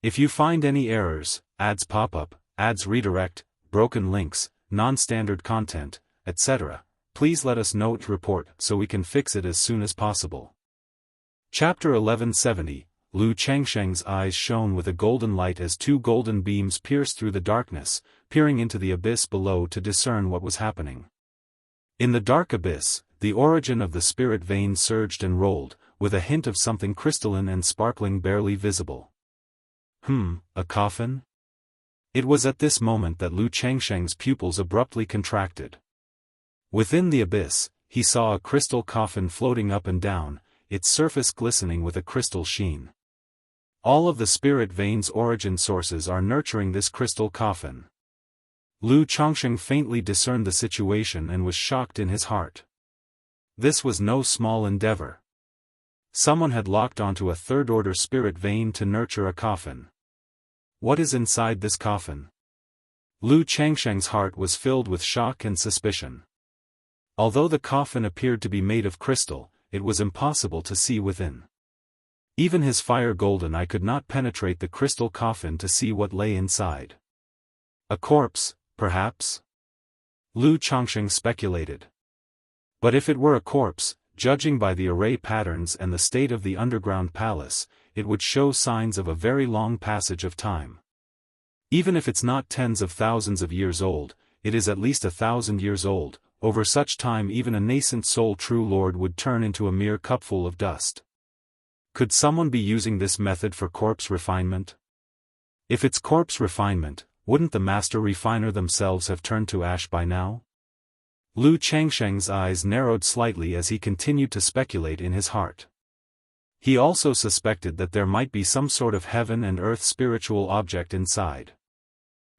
If you find any errors, ads pop up, ads redirect, broken links, non-standard content, etc., please let us know to report so we can fix it as soon as possible. Chapter 1170, Lu Changsheng's eyes shone with a golden light as two golden beams pierced through the darkness, peering into the abyss below to discern what was happening. In the dark abyss, the origin of the spirit vein surged and rolled, with a hint of something crystalline and sparkling barely visible. A coffin? It was at this moment that Lu Changsheng's pupils abruptly contracted. Within the abyss, he saw a crystal coffin floating up and down, its surface glistening with a crystal sheen. All of the spirit vein's origin sources are nurturing this crystal coffin. Lu Chongsheng faintly discerned the situation and was shocked in his heart. This was no small endeavor. Someone had locked onto a third-order spirit vein to nurture a coffin. What is inside this coffin? Lu Changsheng's heart was filled with shock and suspicion. Although the coffin appeared to be made of crystal, it was impossible to see within. Even his fire golden eye could not penetrate the crystal coffin to see what lay inside. A corpse, perhaps? Lu Chongsheng speculated. But if it were a corpse, judging by the array patterns and the state of the underground palace, it would show signs of a very long passage of time. Even if it's not tens of thousands of years old, it is at least 1,000 years old. Over such time even a nascent soul true lord would turn into a mere cupful of dust. Could someone be using this method for corpse refinement? If it's corpse refinement, wouldn't the master refiner themselves have turned to ash by now? Lu Changsheng's eyes narrowed slightly as he continued to speculate in his heart. He also suspected that there might be some sort of heaven and earth spiritual object inside.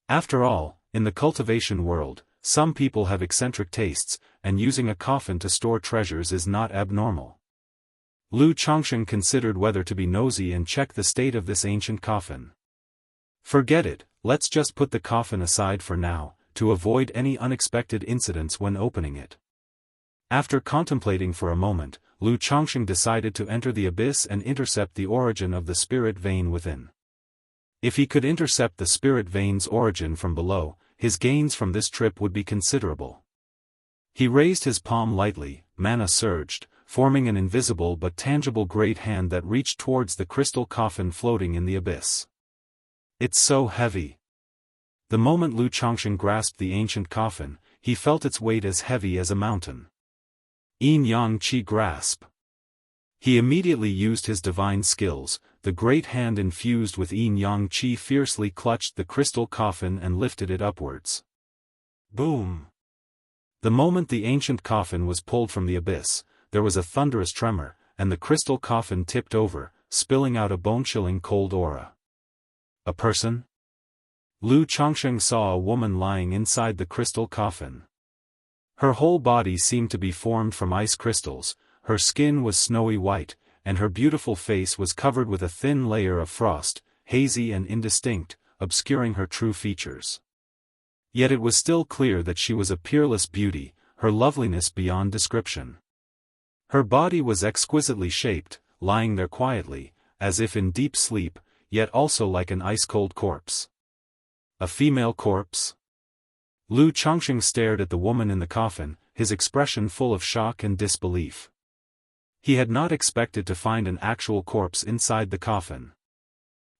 After all, in the cultivation world, some people have eccentric tastes, and using a coffin to store treasures is not abnormal. Lu Chongsheng considered whether to be nosy and check the state of this ancient coffin. Forget it, let's just put the coffin aside for now, to avoid any unexpected incidents when opening it. After contemplating for a moment, Lu Chongsheng decided to enter the abyss and intercept the origin of the spirit vein within. If he could intercept the spirit vein's origin from below, his gains from this trip would be considerable. He raised his palm lightly, mana surged, forming an invisible but tangible great hand that reached towards the crystal coffin floating in the abyss. It's so heavy. The moment Lu Chongsheng grasped the ancient coffin, he felt its weight as heavy as a mountain. Yin Yang Qi grasp. He immediately used his divine skills. The great hand infused with Yin Yang Qi fiercely clutched the crystal coffin and lifted it upwards. Boom! The moment the ancient coffin was pulled from the abyss, there was a thunderous tremor, and the crystal coffin tipped over, spilling out a bone-chilling cold aura. A person? Lu Chongsheng saw a woman lying inside the crystal coffin. Her whole body seemed to be formed from ice crystals, her skin was snowy white, and her beautiful face was covered with a thin layer of frost, hazy and indistinct, obscuring her true features. Yet it was still clear that she was a peerless beauty, her loveliness beyond description. Her body was exquisitely shaped, lying there quietly, as if in deep sleep, yet also like an ice-cold corpse. A female corpse? Lu Chongsheng stared at the woman in the coffin, his expression full of shock and disbelief. He had not expected to find an actual corpse inside the coffin.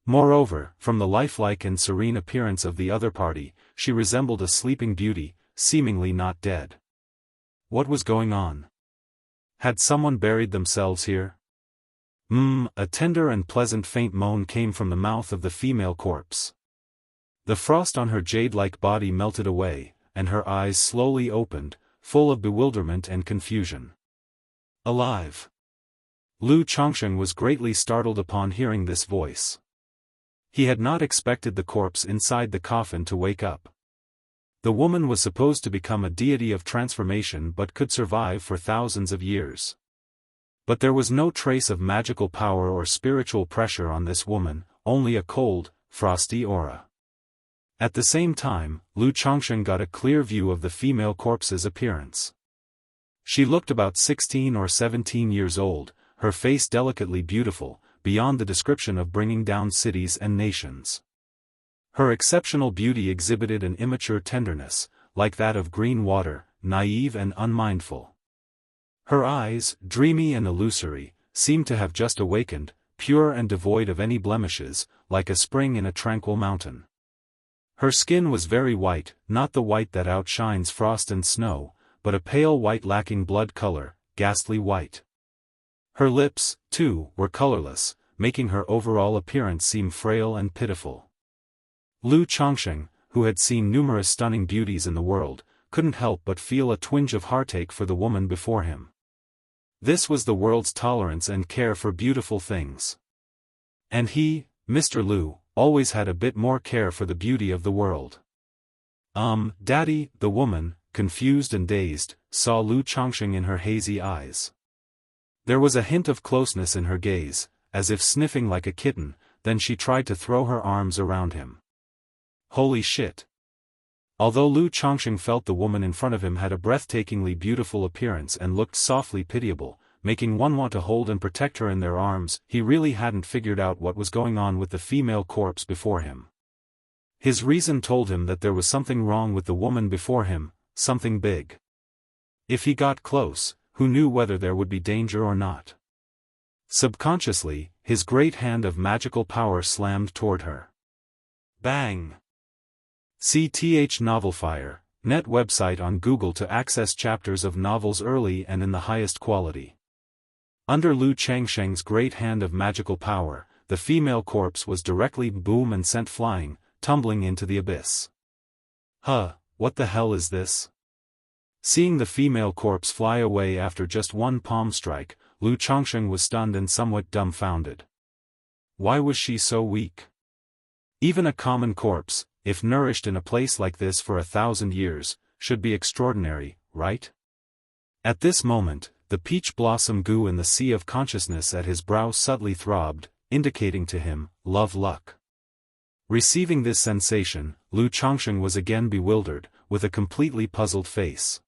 Moreover, from the lifelike and serene appearance of the other party, she resembled a sleeping beauty, seemingly not dead. What was going on? Had someone buried themselves here? A tender and pleasant faint moan came from the mouth of the female corpse. The frost on her jade-like body melted away, and her eyes slowly opened, full of bewilderment and confusion. Alive! Lu Changsheng was greatly startled upon hearing this voice. He had not expected the corpse inside the coffin to wake up. The woman was supposed to become a deity of transformation but could survive for thousands of years. But there was no trace of magical power or spiritual pressure on this woman, only a cold, frosty aura. At the same time, Lu Changsheng got a clear view of the female corpse's appearance. She looked about 16 or 17 years old, her face delicately beautiful, beyond the description of bringing down cities and nations. Her exceptional beauty exhibited an immature tenderness, like that of green water, naive and unmindful. Her eyes, dreamy and illusory, seemed to have just awakened, pure and devoid of any blemishes, like a spring in a tranquil mountain. Her skin was very white, not the white that outshines frost and snow, but a pale white lacking blood color, ghastly white. Her lips, too, were colorless, making her overall appearance seem frail and pitiful. Lu Changsheng, who had seen numerous stunning beauties in the world, couldn't help but feel a twinge of heartache for the woman before him. This was the world's tolerance and care for beautiful things. And he, Mr. Lu, always had a bit more care for the beauty of the world. Daddy, the woman, confused and dazed, saw Lu Changsheng in her hazy eyes. There was a hint of closeness in her gaze, as if sniffing like a kitten, then she tried to throw her arms around him. Holy shit! Although Lu Changsheng felt the woman in front of him had a breathtakingly beautiful appearance and looked softly pitiable, making one want to hold and protect her in their arms, he really hadn't figured out what was going on with the female corpse before him. His reason told him that there was something wrong with the woman before him, something big. If he got close, who knew whether there would be danger or not? Subconsciously, his great hand of magical power slammed toward her. Bang! CTH Novelfire, net website on Google to access chapters of novels early and in the highest quality. Under Lu Changsheng's great hand of magical power, the female corpse was directly boom and sent flying, tumbling into the abyss. What the hell is this? Seeing the female corpse fly away after just one palm strike, Lu Changsheng was stunned and somewhat dumbfounded. Why was she so weak? Even a common corpse, if nourished in a place like this for 1,000 years, should be extraordinary, right? At this moment, the peach blossom goo in the sea of consciousness at his brow subtly throbbed, indicating to him, love luck. Receiving this sensation, Lu Changsheng was again bewildered, with a completely puzzled face.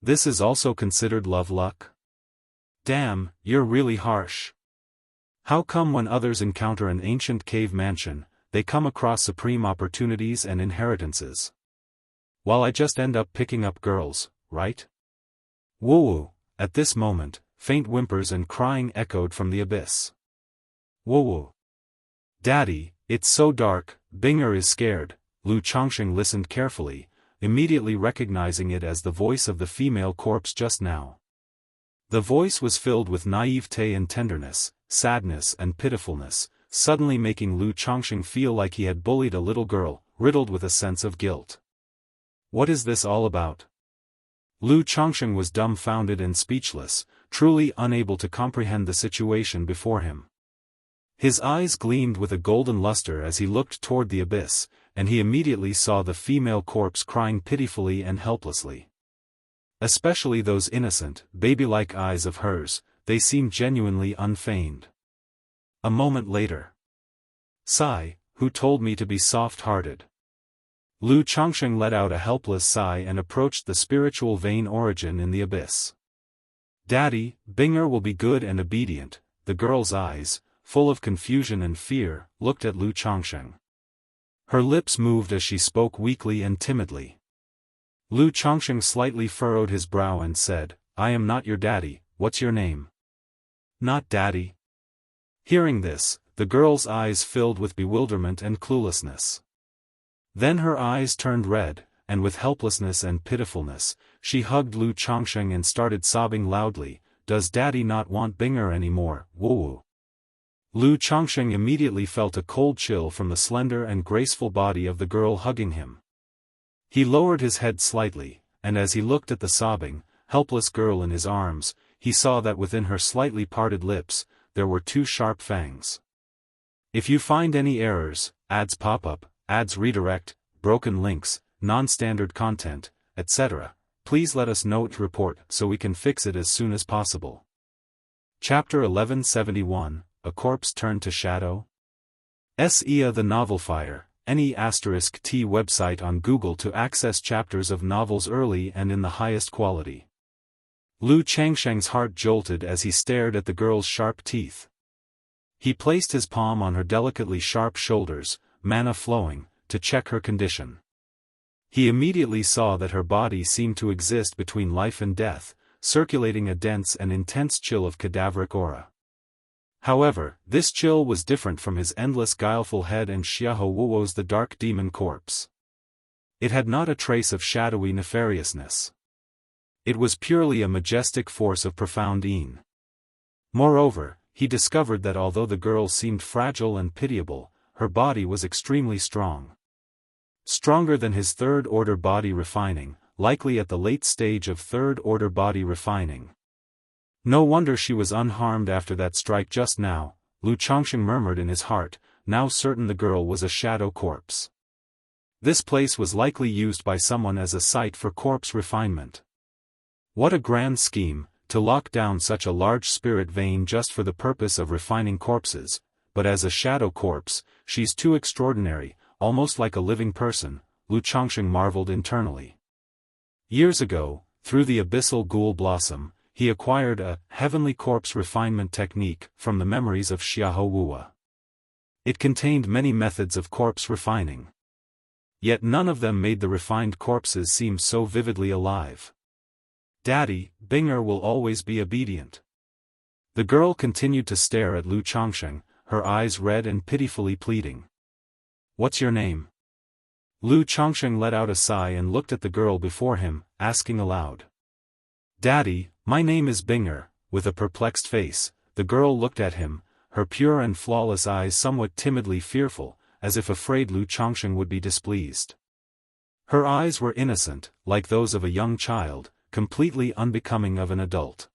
This is also considered love luck? Damn, you're really harsh. How come when others encounter an ancient cave mansion, they come across supreme opportunities and inheritances? While I just end up picking up girls, right? Woo-woo, at this moment, faint whimpers and crying echoed from the abyss. Woo-woo. Daddy, it's so dark, Binger is scared. Lu Changsheng listened carefully, immediately recognizing it as the voice of the female corpse just now. The voice was filled with naivete and tenderness, sadness and pitifulness, suddenly making Lu Changsheng feel like he had bullied a little girl, riddled with a sense of guilt. What is this all about? Lu Changsheng was dumbfounded and speechless, truly unable to comprehend the situation before him. His eyes gleamed with a golden luster as he looked toward the abyss, and he immediately saw the female corpse crying pitifully and helplessly. Especially those innocent, baby-like eyes of hers, they seemed genuinely unfeigned. A moment later. Sigh, who told me to be soft-hearted? Lu Changsheng let out a helpless sigh and approached the spiritual vein origin in the abyss. Daddy, Binger will be good and obedient. The girl's eyes, full of confusion and fear, looked at Lu Changsheng. Her lips moved as she spoke weakly and timidly. Lu Changsheng slightly furrowed his brow and said, I am not your daddy, what's your name? Not Daddy? Hearing this, the girl's eyes filled with bewilderment and cluelessness. Then her eyes turned red, and with helplessness and pitifulness, she hugged Lu Chongsheng and started sobbing loudly, "Does Daddy not want Binger anymore, woo?" Lu Chongsheng immediately felt a cold chill from the slender and graceful body of the girl hugging him. He lowered his head slightly, and as he looked at the sobbing, helpless girl in his arms, he saw that within her slightly parted lips, there were two sharp fangs. If you find any errors, ads pop up, ads redirect, broken links, non-standard content, etc., please let us know to report so we can fix it as soon as possible. Chapter 1171, A Corpse Turned to Shadow? SEA The Novel Fire, any *T website on Google to access chapters of novels early and in the highest quality. Lu Changsheng's heart jolted as he stared at the girl's sharp teeth. He placed his palm on her delicately sharp shoulders, mana flowing, to check her condition. He immediately saw that her body seemed to exist between life and death, circulating a dense and intense chill of cadaveric aura. However, this chill was different from his endless guileful head and Xiahou Wuo's the dark demon corpse. It had not a trace of shadowy nefariousness. It was purely a majestic force of profound een. Moreover, he discovered that although the girl seemed fragile and pitiable, her body was extremely strong. Stronger than his third-order body refining, likely at the late stage of third-order body refining. No wonder she was unharmed after that strike just now, Lu Chongsheng murmured in his heart, now certain the girl was a shadow corpse. This place was likely used by someone as a site for corpse refinement. What a grand scheme, to lock down such a large spirit vein just for the purpose of refining corpses, but as a shadow corpse, she's too extraordinary, almost like a living person, Lu Chongsheng marveled internally. Years ago, through the abyssal ghoul blossom, he acquired a heavenly corpse refinement technique from the memories of Xiahou Wuo. It contained many methods of corpse refining. Yet none of them made the refined corpses seem so vividly alive. Daddy, Binger will always be obedient. The girl continued to stare at Lu Chongsheng, her eyes red and pitifully pleading. What's your name? Lu Chongsheng let out a sigh and looked at the girl before him, asking aloud. Daddy, my name is Binger. With a perplexed face, the girl looked at him, her pure and flawless eyes somewhat timidly fearful, as if afraid Lu Chongsheng would be displeased. Her eyes were innocent, like those of a young child, completely unbecoming of an adult.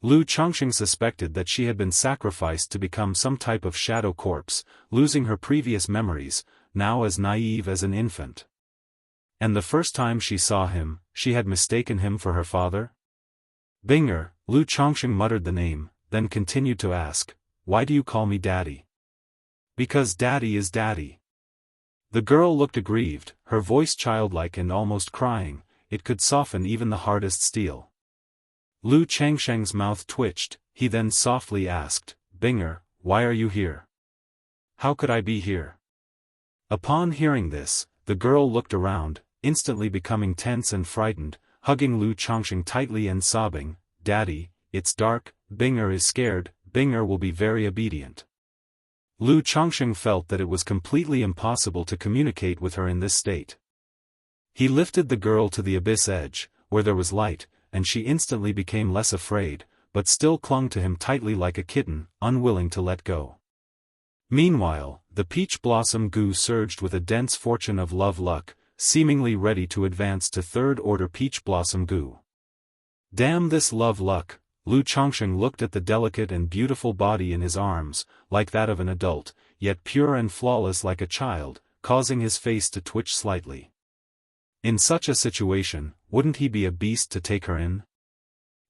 Lu Chongsheng suspected that she had been sacrificed to become some type of shadow corpse, losing her previous memories, now as naive as an infant. And the first time she saw him, she had mistaken him for her father? Binger, Lu Chongsheng muttered the name, then continued to ask, why do you call me Daddy? Because Daddy is Daddy. The girl looked aggrieved, her voice childlike and almost crying, it could soften even the hardest steel. Lu Changsheng's mouth twitched, he then softly asked, Binger, why are you here? How could I be here? Upon hearing this, the girl looked around, instantly becoming tense and frightened, hugging Lu Chongsheng tightly and sobbing, Daddy, it's dark, Binger is scared, Binger will be very obedient. Lu Chongsheng felt that it was completely impossible to communicate with her in this state. He lifted the girl to the abyss edge, where there was light, and she instantly became less afraid, but still clung to him tightly like a kitten, unwilling to let go. Meanwhile, the peach blossom goo surged with a dense fortune of love luck, seemingly ready to advance to third-order peach blossom goo. Damn this love luck, Lu Chongsheng looked at the delicate and beautiful body in his arms, like that of an adult, yet pure and flawless like a child, causing his face to twitch slightly. In such a situation, wouldn't he be a beast to take her in?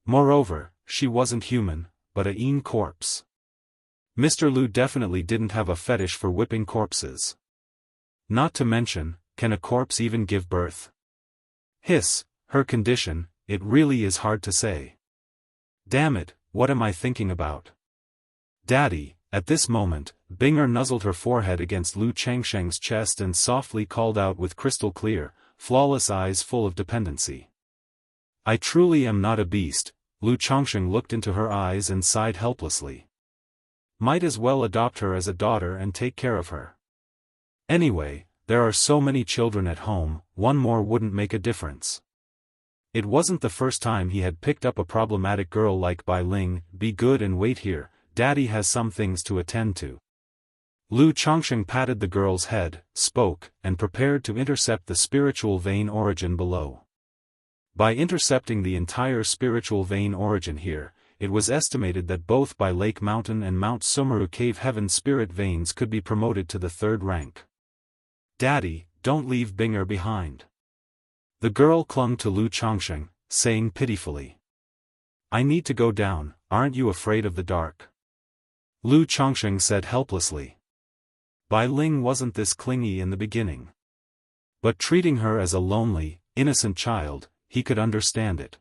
Moreover, she wasn't human, but a een corpse. Mr. Lu definitely didn't have a fetish for whipping corpses. Not to mention, can a corpse even give birth? Hiss, her condition, it really is hard to say. Damn it, what am I thinking about? Daddy, at this moment, Binger nuzzled her forehead against Lu Changsheng's chest and softly called out with crystal clear, flawless eyes full of dependency. I truly am not a beast, Lu Changsheng looked into her eyes and sighed helplessly. Might as well adopt her as a daughter and take care of her. Anyway, there are so many children at home, one more wouldn't make a difference. It wasn't the first time he had picked up a problematic girl like Bai Ling. Be good and wait here, Daddy has some things to attend to. Lu Changsheng patted the girl's head, spoke, and prepared to intercept the spiritual vein origin below. By intercepting the entire spiritual vein origin here, it was estimated that both Bai Lake Mountain and Mount Sumeru Cave Heaven spirit veins could be promoted to the 3rd rank. Daddy, don't leave Binger behind. The girl clung to Lu Changsheng, saying pitifully. I need to go down, aren't you afraid of the dark? Lu Changsheng said helplessly. Bai Ling wasn't this clingy in the beginning. But treating her as a lonely, innocent child, he could understand it.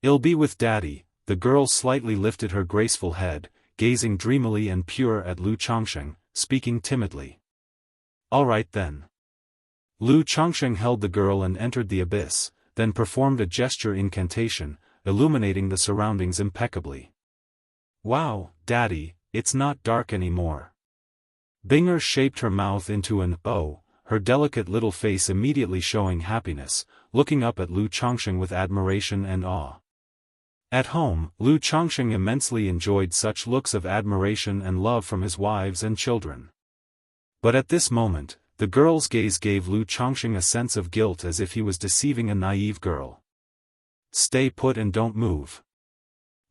I'll be with Daddy. The girl slightly lifted her graceful head, gazing dreamily and pure at Lu Changsheng, speaking timidly. All right then. Lu Changsheng held the girl and entered the abyss, then performed a gesture incantation, illuminating the surroundings impeccably. Wow, Daddy, it's not dark anymore. Binger shaped her mouth into an O, her delicate little face immediately showing happiness, looking up at Lu Changsheng with admiration and awe. At home, Lu Changsheng immensely enjoyed such looks of admiration and love from his wives and children. But at this moment, the girl's gaze gave Lu Changsheng a sense of guilt as if he was deceiving a naive girl. Stay put and don't move.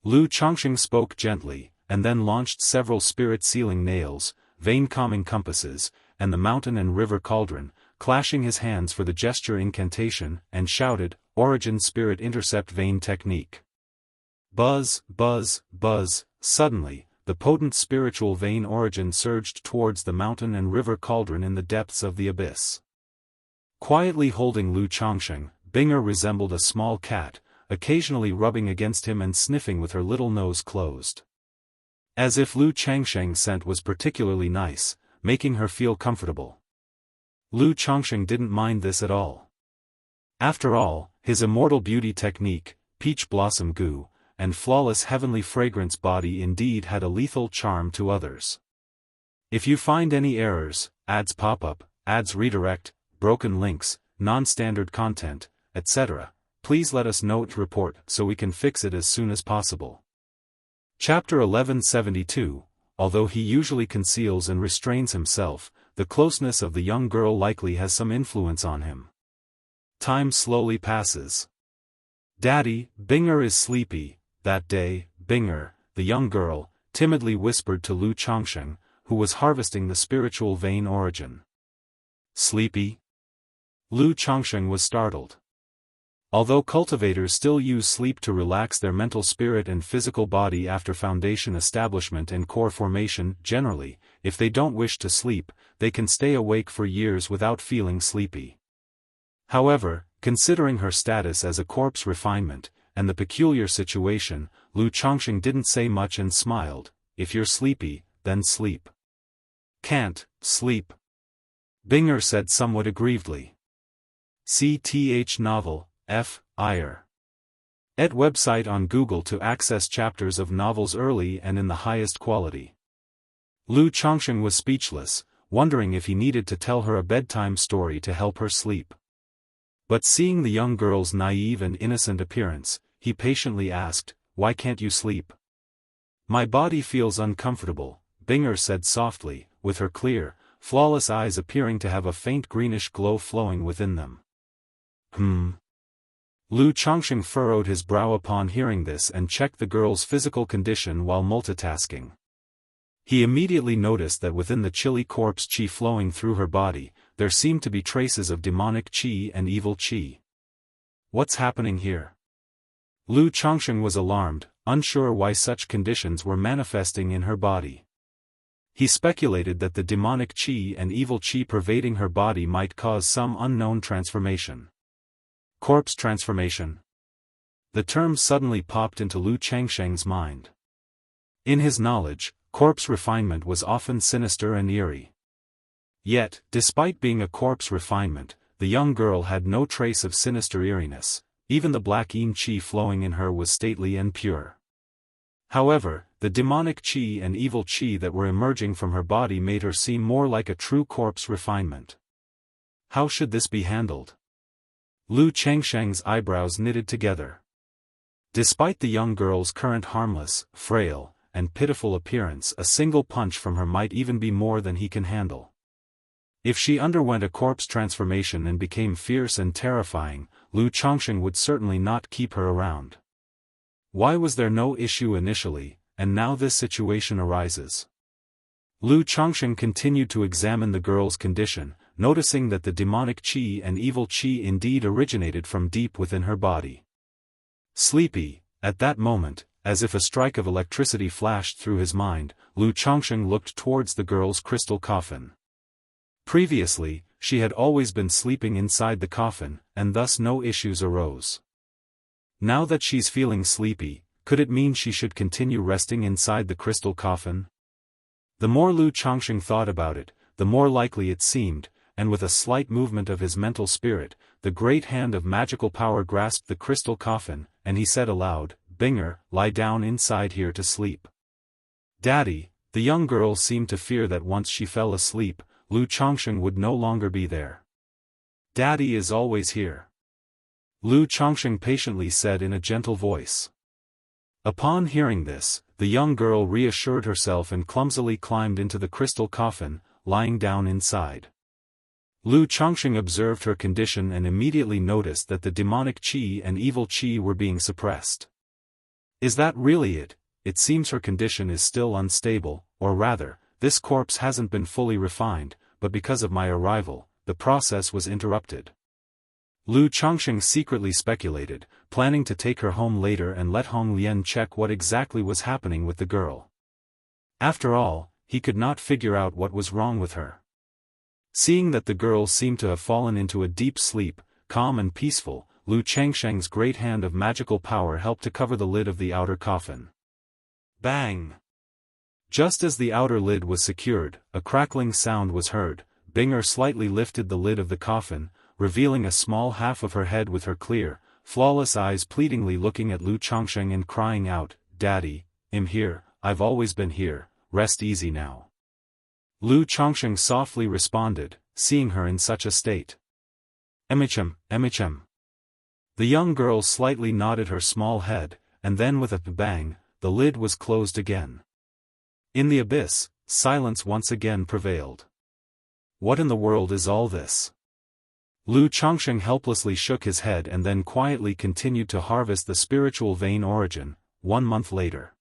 Lu Changsheng spoke gently, and then launched several spirit-sealing nails, vein-calming compasses, and the mountain and river cauldron, clashing his hands for the gesture incantation, and shouted, Origin Spirit Intercept Vein Technique. Buzz, buzz, buzz, suddenly, the potent spiritual vein origin surged towards the mountain and river cauldron in the depths of the abyss. Quietly holding Lu Changsheng, Binger resembled a small cat, occasionally rubbing against him and sniffing with her little nose closed. As if Lu Changsheng's scent was particularly nice, making her feel comfortable. Lu Changsheng didn't mind this at all. After all, his immortal beauty technique, peach blossom goo, and flawless heavenly fragrance body indeed had a lethal charm to others. If you find any errors, ads pop up, ads redirect, broken links, non-standard content, etc., please let us know to report so we can fix it as soon as possible. Chapter 1172. Although he usually conceals and restrains himself, the closeness of the young girl likely has some influence on him. Time slowly passes. Daddy, Binger is sleepy. That day, Binger, the young girl, timidly whispered to Lu Changsheng, who was harvesting the spiritual vein origin. Sleepy? Lu Changsheng was startled. Although cultivators still use sleep to relax their mental spirit and physical body after foundation establishment and core formation, generally, if they don't wish to sleep, they can stay awake for years without feeling sleepy. However, considering her status as a corpse refinement, and the peculiar situation, Lu Changsheng didn't say much and smiled. If you're sleepy, then sleep. Can't sleep. Binger said somewhat aggrievedly. CTH novel, F. Iyer. Et website on Google to access chapters of novels early and in the highest quality. Lu Changsheng was speechless, wondering if he needed to tell her a bedtime story to help her sleep. But seeing the young girl's naive and innocent appearance, he patiently asked, Why can't you sleep? My body feels uncomfortable, Binger said softly, with her clear, flawless eyes appearing to have a faint greenish glow flowing within them. Lu Changsheng furrowed his brow upon hearing this and checked the girl's physical condition while multitasking. He immediately noticed that within the chilly corpse qi flowing through her body, there seemed to be traces of demonic qi and evil qi. What's happening here? Lu Changsheng was alarmed, unsure why such conditions were manifesting in her body. He speculated that the demonic qi and evil qi pervading her body might cause some unknown transformation. Corpse transformation. The term suddenly popped into Lu Changsheng's mind. In his knowledge, corpse refinement was often sinister and eerie. Yet, despite being a corpse refinement, the young girl had no trace of sinister eeriness. even the black yin qi flowing in her was stately and pure. However, the demonic qi and evil qi that were emerging from her body made her seem more like a true corpse refinement. How should this be handled? Lu Changsheng's eyebrows knitted together. Despite the young girl's current harmless, frail, and pitiful appearance, a single punch from her might even be more than he can handle. If she underwent a corpse transformation and became fierce and terrifying, Lu Changsheng would certainly not keep her around. Why was there no issue initially, and now this situation arises? Lu Changsheng continued to examine the girl's condition, noticing that the demonic qi and evil qi indeed originated from deep within her body. Sleepy, at that moment, as if a strike of electricity flashed through his mind, Lu Changsheng looked towards the girl's crystal coffin. Previously, she had always been sleeping inside the coffin, and thus no issues arose. Now that she's feeling sleepy, could it mean she should continue resting inside the crystal coffin? The more Lu Changsheng thought about it, the more likely it seemed, and with a slight movement of his mental spirit, the great hand of magical power grasped the crystal coffin, and he said aloud, "Binger, lie down inside here to sleep." Daddy, the young girl seemed to fear that once she fell asleep, Lu Changsheng would no longer be there. Daddy is always here. Lu Changsheng patiently said in a gentle voice. Upon hearing this, the young girl reassured herself and clumsily climbed into the crystal coffin, lying down inside. Lu Changsheng observed her condition and immediately noticed that the demonic qi and evil qi were being suppressed. Is that really it? It seems her condition is still unstable, or rather, this corpse hasn't been fully refined, but because of my arrival, the process was interrupted. Lu Changsheng secretly speculated, planning to take her home later and let Hong Lian check what exactly was happening with the girl. After all, he could not figure out what was wrong with her. Seeing that the girl seemed to have fallen into a deep sleep, calm and peaceful, Lu Changsheng's great hand of magical power helped to cover the lid of the outer coffin. Bang! Just as the outer lid was secured, a crackling sound was heard. Binger slightly lifted the lid of the coffin, revealing a small half of her head with her clear, flawless eyes pleadingly looking at Lu Changsheng and crying out, "Daddy, I'm here, I've always been here, rest easy now." Lu Changsheng softly responded, seeing her in such a state. "Emichem, Emichem." The young girl slightly nodded her small head, and then with a bang, the lid was closed again. In the abyss, silence once again prevailed. What in the world is all this? Lu Changsheng helplessly shook his head and then quietly continued to harvest the spiritual vein origin. 1 month later,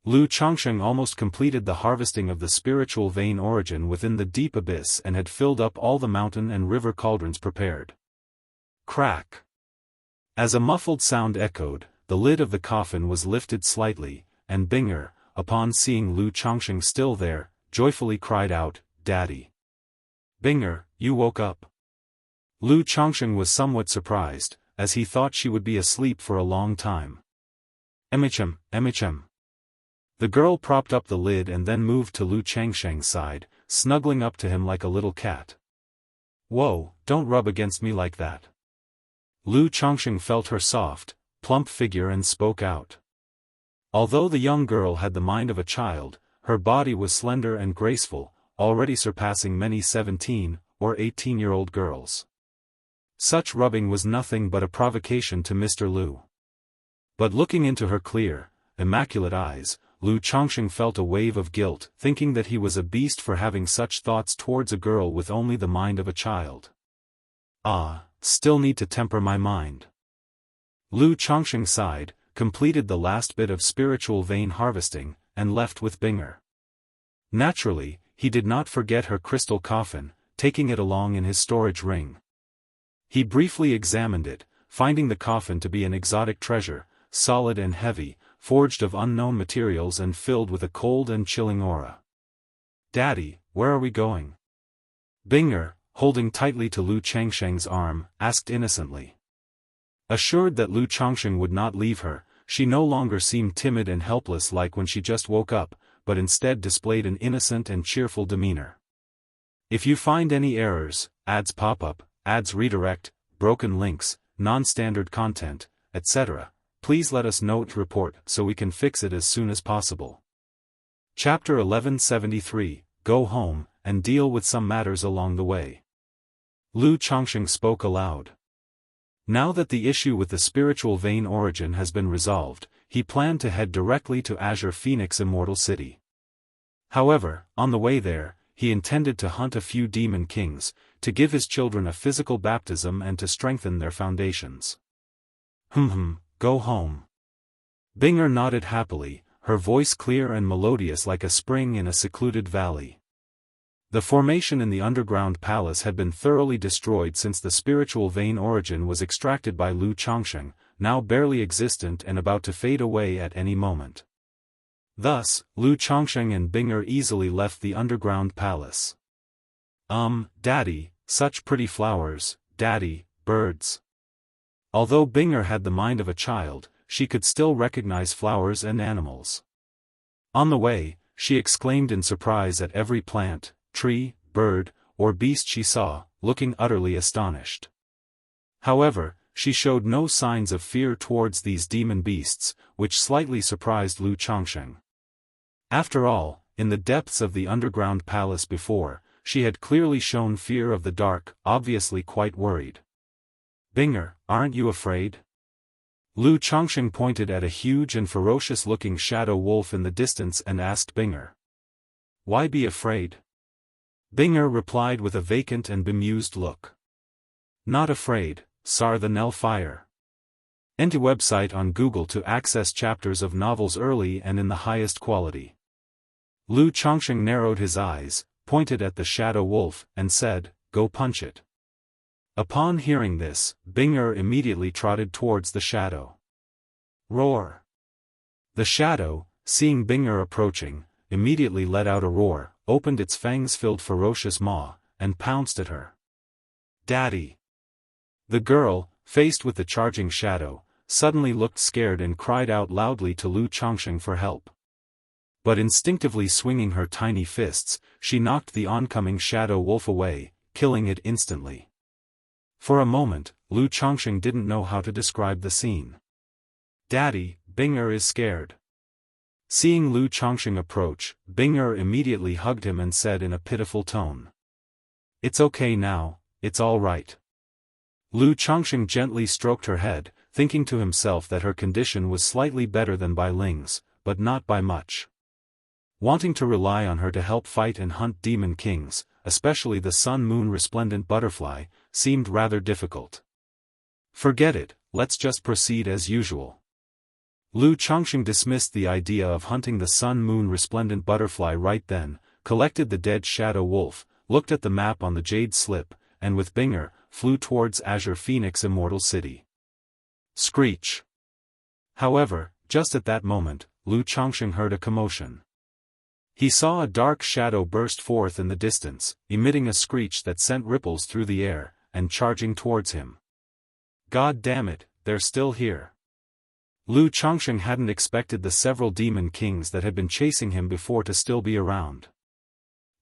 Lu Changsheng almost completed the harvesting of the spiritual vein origin within the deep abyss and had filled up all the mountain and river cauldrons prepared. Crack! As a muffled sound echoed, the lid of the coffin was lifted slightly, and Binger, upon seeing Lu Changsheng still there, joyfully cried out, "Daddy! Binger, you woke up." Lu Changsheng was somewhat surprised, as he thought she would be asleep for a long time. "Emichem, Emichem." The girl propped up the lid and then moved to Lu Changsheng's side, snuggling up to him like a little cat. "Whoa, don't rub against me like that." Lu Changsheng felt her soft, plump figure and spoke out. Although the young girl had the mind of a child, her body was slender and graceful, already surpassing many 17- or 18-year-old girls. Such rubbing was nothing but a provocation to Mr. Lu. But looking into her clear, immaculate eyes, Lu Changsheng felt a wave of guilt, thinking that he was a beast for having such thoughts towards a girl with only the mind of a child. Still need to temper my mind. Lu Changsheng sighed, completed the last bit of spiritual vein harvesting, and left with Binger. Naturally, he did not forget her crystal coffin, taking it along in his storage ring. He briefly examined it, finding the coffin to be an exotic treasure, solid and heavy, forged of unknown materials and filled with a cold and chilling aura. "Daddy, where are we going?" Binger, holding tightly to Lu Changsheng's arm, asked innocently. Assured that Lu Changsheng would not leave her, she no longer seemed timid and helpless like when she just woke up, but instead displayed an innocent and cheerful demeanor. "If you find any errors, ads pop up, ads redirect, broken links, non-standard content, etc. Please let us know to report so we can fix it as soon as possible. Chapter 1173, Go home, and deal with some matters along the way. Lu Changsheng spoke aloud. Now that the issue with the spiritual vein origin has been resolved, he planned to head directly to Azure Phoenix Immortal City. However, on the way there, he intended to hunt a few demon kings, to give his children a physical baptism and to strengthen their foundations. Go home. Binger nodded happily, her voice clear and melodious like a spring in a secluded valley. The formation in the underground palace had been thoroughly destroyed since the spiritual vein origin was extracted by Lu Changsheng, now barely existent and about to fade away at any moment. Thus, Lu Changsheng and Binger easily left the underground palace. Daddy, such pretty flowers, Daddy, birds. Although Binger had the mind of a child, she could still recognize flowers and animals. On the way, she exclaimed in surprise at every plant, tree, bird, or beast she saw, looking utterly astonished. However, she showed no signs of fear towards these demon beasts, which slightly surprised Lu Changsheng. After all, in the depths of the underground palace before, she had clearly shown fear of the dark, obviously quite worried. Binger, aren't you afraid? Lu Changsheng pointed at a huge and ferocious-looking shadow wolf in the distance and asked Binger. Why be afraid? Binger replied with a vacant and bemused look. Not afraid, Sar the Nell Fire. Enter website on Google to access chapters of novels early and in the highest quality. Lu Changsheng narrowed his eyes, pointed at the shadow wolf, and said, Go punch it. Upon hearing this, Binger immediately trotted towards the shadow. Roar! The shadow, seeing Binger approaching, immediately let out a roar, opened its fangs-filled ferocious maw, and pounced at her. Daddy! The girl, faced with the charging shadow, suddenly looked scared and cried out loudly to Lu Changsheng for help. But instinctively swinging her tiny fists, she knocked the oncoming shadow wolf away, killing it instantly. For a moment, Lu Changsheng didn't know how to describe the scene. Daddy, Binger is scared. Seeing Lu Changsheng approach, Binger immediately hugged him and said in a pitiful tone. It's okay now, it's all right. Lu Changsheng gently stroked her head, thinking to himself that her condition was slightly better than Bai Ling's, but not by much. Wanting to rely on her to help fight and hunt demon kings, especially the sun-moon resplendent butterfly, seemed rather difficult. Forget it, let's just proceed as usual. Lu Changsheng dismissed the idea of hunting the sun-moon resplendent butterfly right then, collected the dead shadow wolf, looked at the map on the jade slip, and with Binger, flew towards Azure Phoenix Immortal City. Screech! However, just at that moment, Lu Changsheng heard a commotion. He saw a dark shadow burst forth in the distance, emitting a screech that sent ripples through the air, and charging towards him. God damn it, they're still here. Lu Changsheng hadn't expected the several demon kings that had been chasing him before to still be around.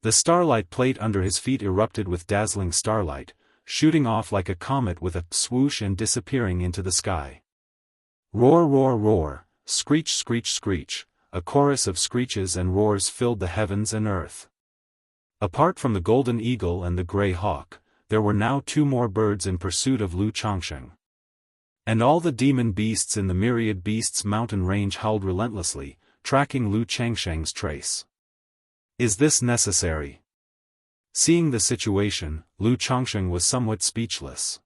The starlight plate under his feet erupted with dazzling starlight, shooting off like a comet with a swoosh and disappearing into the sky. Roar, roar, roar, screech, screech, screech. A chorus of screeches and roars filled the heavens and earth. Apart from the golden eagle and the grey hawk, there were now two more birds in pursuit of Lu Changsheng. And all the demon beasts in the myriad beasts mountain range howled relentlessly, tracking Lu Changsheng's trace. Is this necessary? Seeing the situation, Lu Changsheng was somewhat speechless.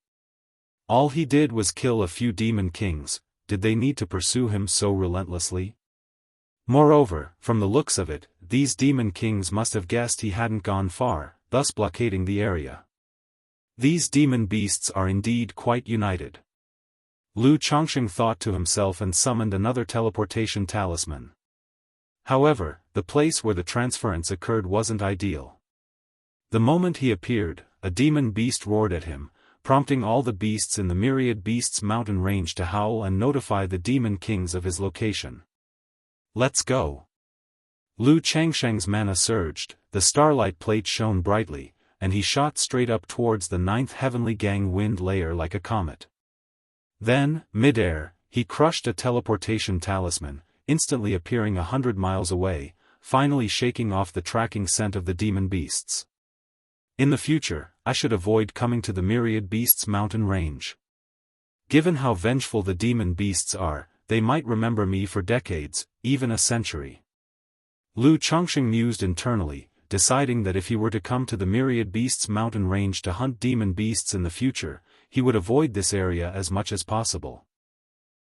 All he did was kill a few demon kings, did they need to pursue him so relentlessly? Moreover, from the looks of it, these demon kings must have guessed he hadn't gone far, thus blockading the area. These demon beasts are indeed quite united. Lu Changsheng thought to himself and summoned another teleportation talisman. However, the place where the transference occurred wasn't ideal. The moment he appeared, a demon beast roared at him, prompting all the beasts in the myriad beasts mountain range to howl and notify the demon kings of his location. Let's go. Lu Changsheng's mana surged, the starlight plate shone brightly, and he shot straight up towards the ninth heavenly gang wind layer like a comet. Then, mid-air, he crushed a teleportation talisman, instantly appearing 100 miles away, finally shaking off the tracking scent of the demon beasts. In the future, I should avoid coming to the Myriad Beasts mountain range. Given how vengeful the demon beasts are, they might remember me for decades, even a century. Lu Chongqing mused internally, deciding that if he were to come to the Myriad Beasts mountain range to hunt demon beasts in the future, he would avoid this area as much as possible.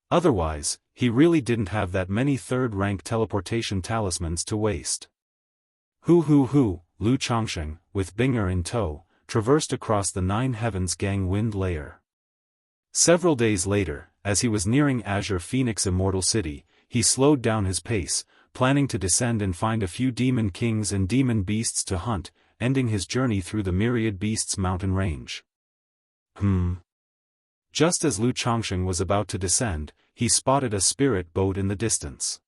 Otherwise, he really didn't have that many third-rank teleportation talismans to waste. Lu Chongqing, with Binger in tow, traversed across the Nine Heavens Gang Wind layer. Several days later, as he was nearing Azure Phoenix Immortal City, he slowed down his pace, planning to descend and find a few demon kings and demon beasts to hunt, ending his journey through the Myriad Beasts mountain range. Just as Lu Chongqing was about to descend, he spotted a spirit boat in the distance.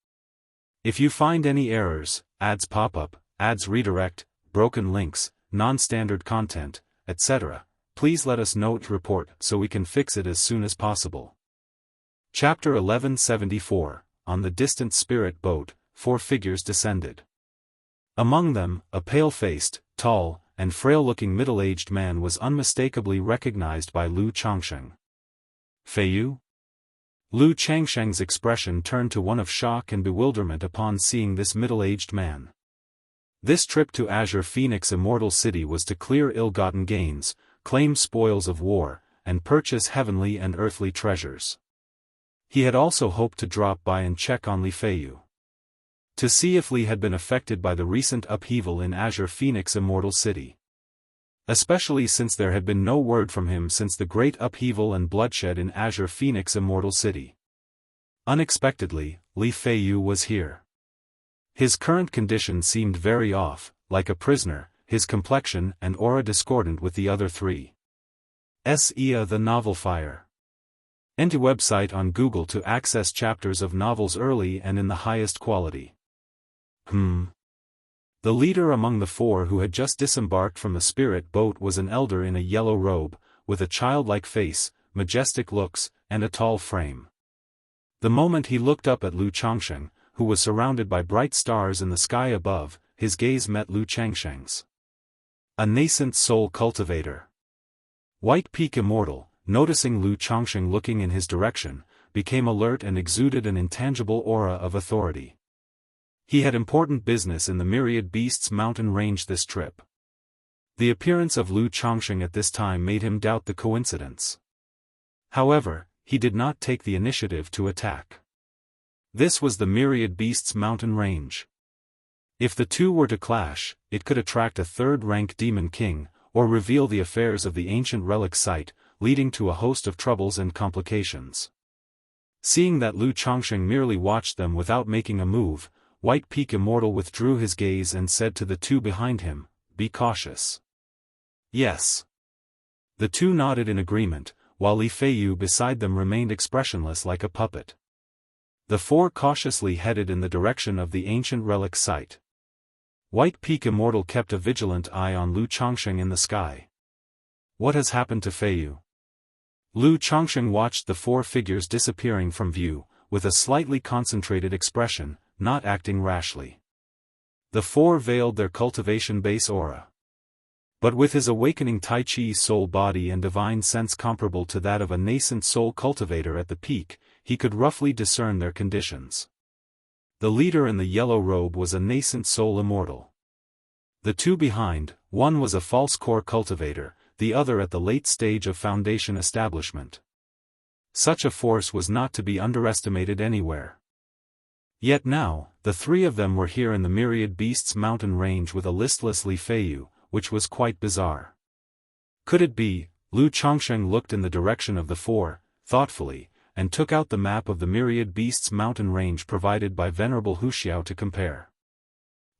If you find any errors, ads pop-up, ads redirect, broken links, non-standard content, etc., please let us know to report so we can fix it as soon as possible. Chapter 1174, On the Distant Spirit Boat, 4 figures descended. Among them, a pale-faced, tall, and frail-looking middle-aged man was unmistakably recognized by Lu Chongqing. Feiyu? Lu Changsheng's expression turned to one of shock and bewilderment upon seeing this middle-aged man. This trip to Azure Phoenix Immortal City was to clear ill-gotten gains, claim spoils of war, and purchase heavenly and earthly treasures. He had also hoped to drop by and check on Li Feiyu, to see if Li had been affected by the recent upheaval in Azure Phoenix Immortal City. Especially since there had been no word from him since the great upheaval and bloodshed in Azure Phoenix Immortal City. Unexpectedly, Li Feiyu was here. His current condition seemed very off, like a prisoner, his complexion and aura discordant with the other three. The Novel Fire. Enter website on Google to access chapters of novels early and in the highest quality. The leader among the 4 who had just disembarked from the spirit boat was an elder in a yellow robe, with a childlike face, majestic looks, and a tall frame. The moment he looked up at Lu Chongqing, who was surrounded by bright stars in the sky above, his gaze met Lu Changsheng's. A nascent soul cultivator. White Peak Immortal, noticing Lu Chongqing looking in his direction, became alert and exuded an intangible aura of authority. He had important business in the Myriad Beasts mountain range this trip. The appearance of Lu Chongqing at this time made him doubt the coincidence. However, he did not take the initiative to attack. This was the Myriad Beasts mountain range. If the two were to clash, it could attract a third-rank demon king, or reveal the affairs of the ancient relic site, leading to a host of troubles and complications. Seeing that Lu Chongqing merely watched them without making a move, White Peak Immortal withdrew his gaze and said to the 2 behind him, "Be cautious." Yes. The 2 nodded in agreement, while Li Feiyu beside them remained expressionless like a puppet. The 4 cautiously headed in the direction of the ancient relic site. White Peak Immortal kept a vigilant eye on Lu Chongqing in the sky. What has happened to Feiyu? Lu Chongqing watched the 4 figures disappearing from view, with a slightly concentrated expression, not acting rashly. The 4 veiled their cultivation base aura. But with his awakening Tai Chi soul body and divine sense comparable to that of a nascent soul cultivator at the peak, he could roughly discern their conditions. The leader in the yellow robe was a nascent soul immortal. The 2 behind, one was a false core cultivator, the other at the late stage of foundation establishment. Such a force was not to be underestimated anywhere. Yet now, the 3 of them were here in the Myriad Beasts mountain range with a listless Li Feiyu, which was quite bizarre. Could it be? Lu Chongqing looked in the direction of the 4, thoughtfully, and took out the map of the Myriad Beasts mountain range provided by Venerable Huxiao to compare.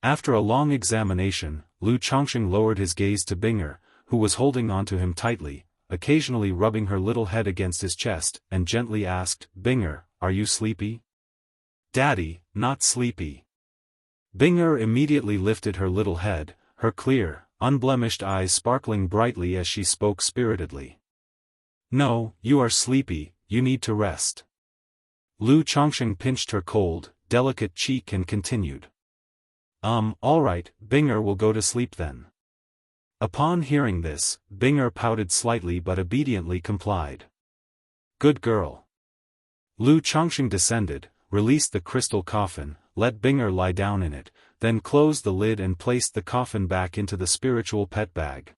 After a long examination, Lu Chongqing lowered his gaze to Binger, who was holding onto him tightly, occasionally rubbing her little head against his chest, and gently asked, "Binger, are you sleepy?" "Daddy, not sleepy." Binger immediately lifted her little head, her clear, unblemished eyes sparkling brightly as she spoke spiritedly. "No, you are sleepy, you need to rest. Lu Chongsheng pinched her cold, delicate cheek and continued. All right, Binger will go to sleep then. Upon hearing this, Binger pouted slightly but obediently complied. Good girl. Lu Chongsheng descended, released the crystal coffin, let Binger lie down in it, then closed the lid and placed the coffin back into the spiritual pet bag.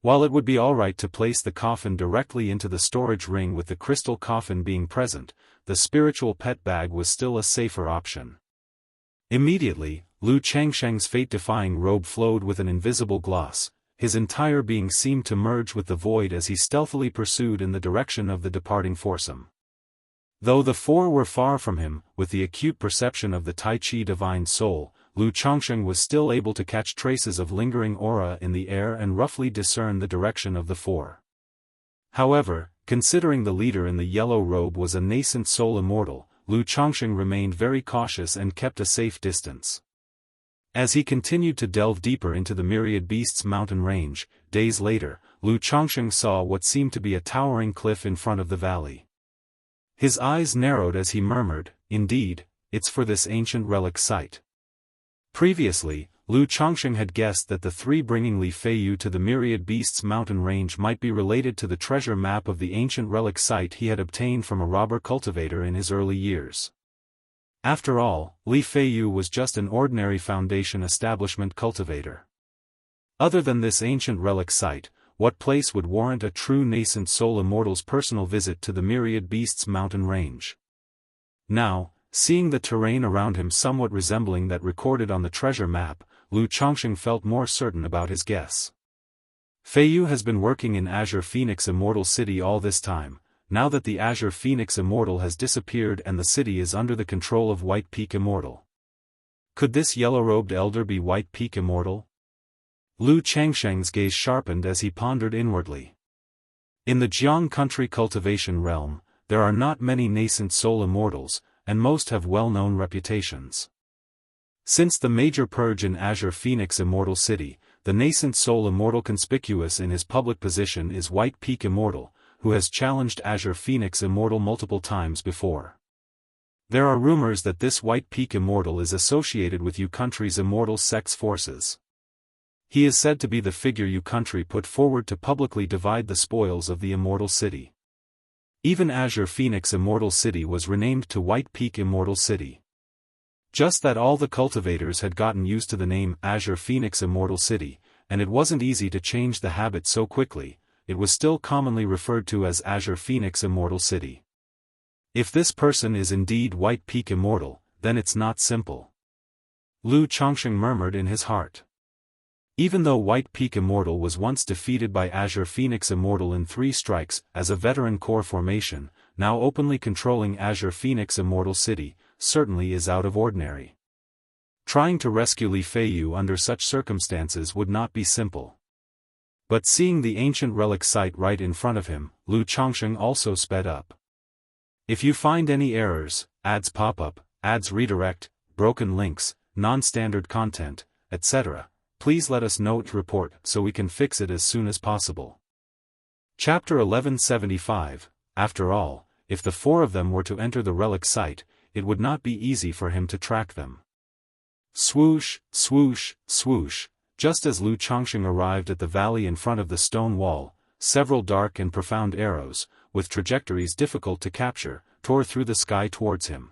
While it would be alright to place the coffin directly into the storage ring with the crystal coffin being present, the spiritual pet bag was still a safer option. Immediately, Lu Changsheng's fate-defying robe flowed with an invisible gloss, his entire being seemed to merge with the void as he stealthily pursued in the direction of the departing foursome. Though the four were far from him, with the acute perception of the Tai Chi divine soul, Lu Chongsheng was still able to catch traces of lingering aura in the air and roughly discern the direction of the four. However, considering the leader in the yellow robe was a nascent soul immortal, Lu Chongsheng remained very cautious and kept a safe distance. As he continued to delve deeper into the Myriad Beasts mountain range, days later, Lu Chongsheng saw what seemed to be a towering cliff in front of the valley. His eyes narrowed as he murmured, "Indeed, it's for this ancient relic site." Previously, Lu Chongsheng had guessed that the three bringing Li Feiyu to the Myriad Beasts mountain range might be related to the treasure map of the ancient relic site he had obtained from a robber cultivator in his early years. After all, Li Feiyu was just an ordinary Foundation establishment cultivator. Other than this ancient relic site, what place would warrant a true nascent soul immortal's personal visit to the Myriad Beasts mountain range? Now, seeing the terrain around him somewhat resembling that recorded on the treasure map, Lu Chongsheng felt more certain about his guess. Feiyu has been working in Azure Phoenix Immortal City all this time, now that the Azure Phoenix Immortal has disappeared and the city is under the control of White Peak Immortal. Could this yellow-robed elder be White Peak Immortal? Lu Changsheng's gaze sharpened as he pondered inwardly. In the Jianghu country cultivation realm, there are not many nascent soul immortals, and most have well-known reputations. Since the major purge in Azure Phoenix Immortal City, the nascent soul immortal conspicuous in his public position is White Peak Immortal, who has challenged Azure Phoenix Immortal multiple times before. There are rumors that this White Peak Immortal is associated with U country's immortal sects forces. He is said to be the figure U country put forward to publicly divide the spoils of the Immortal City. Even Azure Phoenix Immortal City was renamed to White Peak Immortal City. Just that all the cultivators had gotten used to the name Azure Phoenix Immortal City, and it wasn't easy to change the habit so quickly, it was still commonly referred to as Azure Phoenix Immortal City. If this person is indeed White Peak Immortal, then it's not simple. Lu Chongsheng murmured in his heart. Even though White Peak Immortal was once defeated by Azure Phoenix Immortal in 3 strikes as a veteran core formation, now openly controlling Azure Phoenix Immortal City, certainly is out of ordinary. Trying to rescue Li Feiyu under such circumstances would not be simple. But seeing the ancient relic site right in front of him, Lu Chongsheng also sped up. If you find any errors, ads pop-up, ads redirect, broken links, non-standard content, etc., please let us know to report so we can fix it as soon as possible. Chapter 1175. After all, if the 4 of them were to enter the relic site, it would not be easy for him to track them. Swoosh, swoosh, swoosh, just as Lu Chongsheng arrived at the valley in front of the stone wall, several dark and profound arrows, with trajectories difficult to capture, tore through the sky towards him.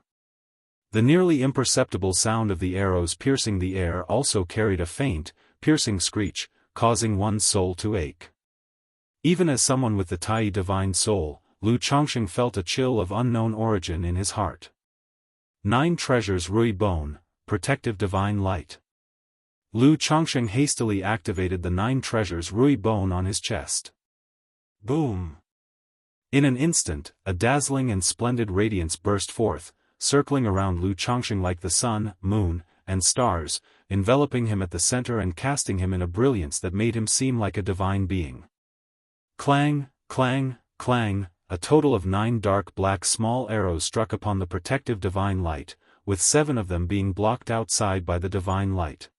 The nearly imperceptible sound of the arrows piercing the air also carried a faint, piercing screech, causing one's soul to ache. Even as someone with the Tai divine soul, Lu Chongsheng felt a chill of unknown origin in his heart. 9 treasures Rui Bone, protective divine light. Lu Chongsheng hastily activated the 9 treasures Rui Bone on his chest. Boom! In an instant, a dazzling and splendid radiance burst forth, circling around Lu Chongsheng like the sun, moon, and stars, enveloping him at the center and casting him in a brilliance that made him seem like a divine being. Clang, clang, clang, a total of 9 dark black small arrows struck upon the protective divine light, with 7 of them being blocked outside by the divine light.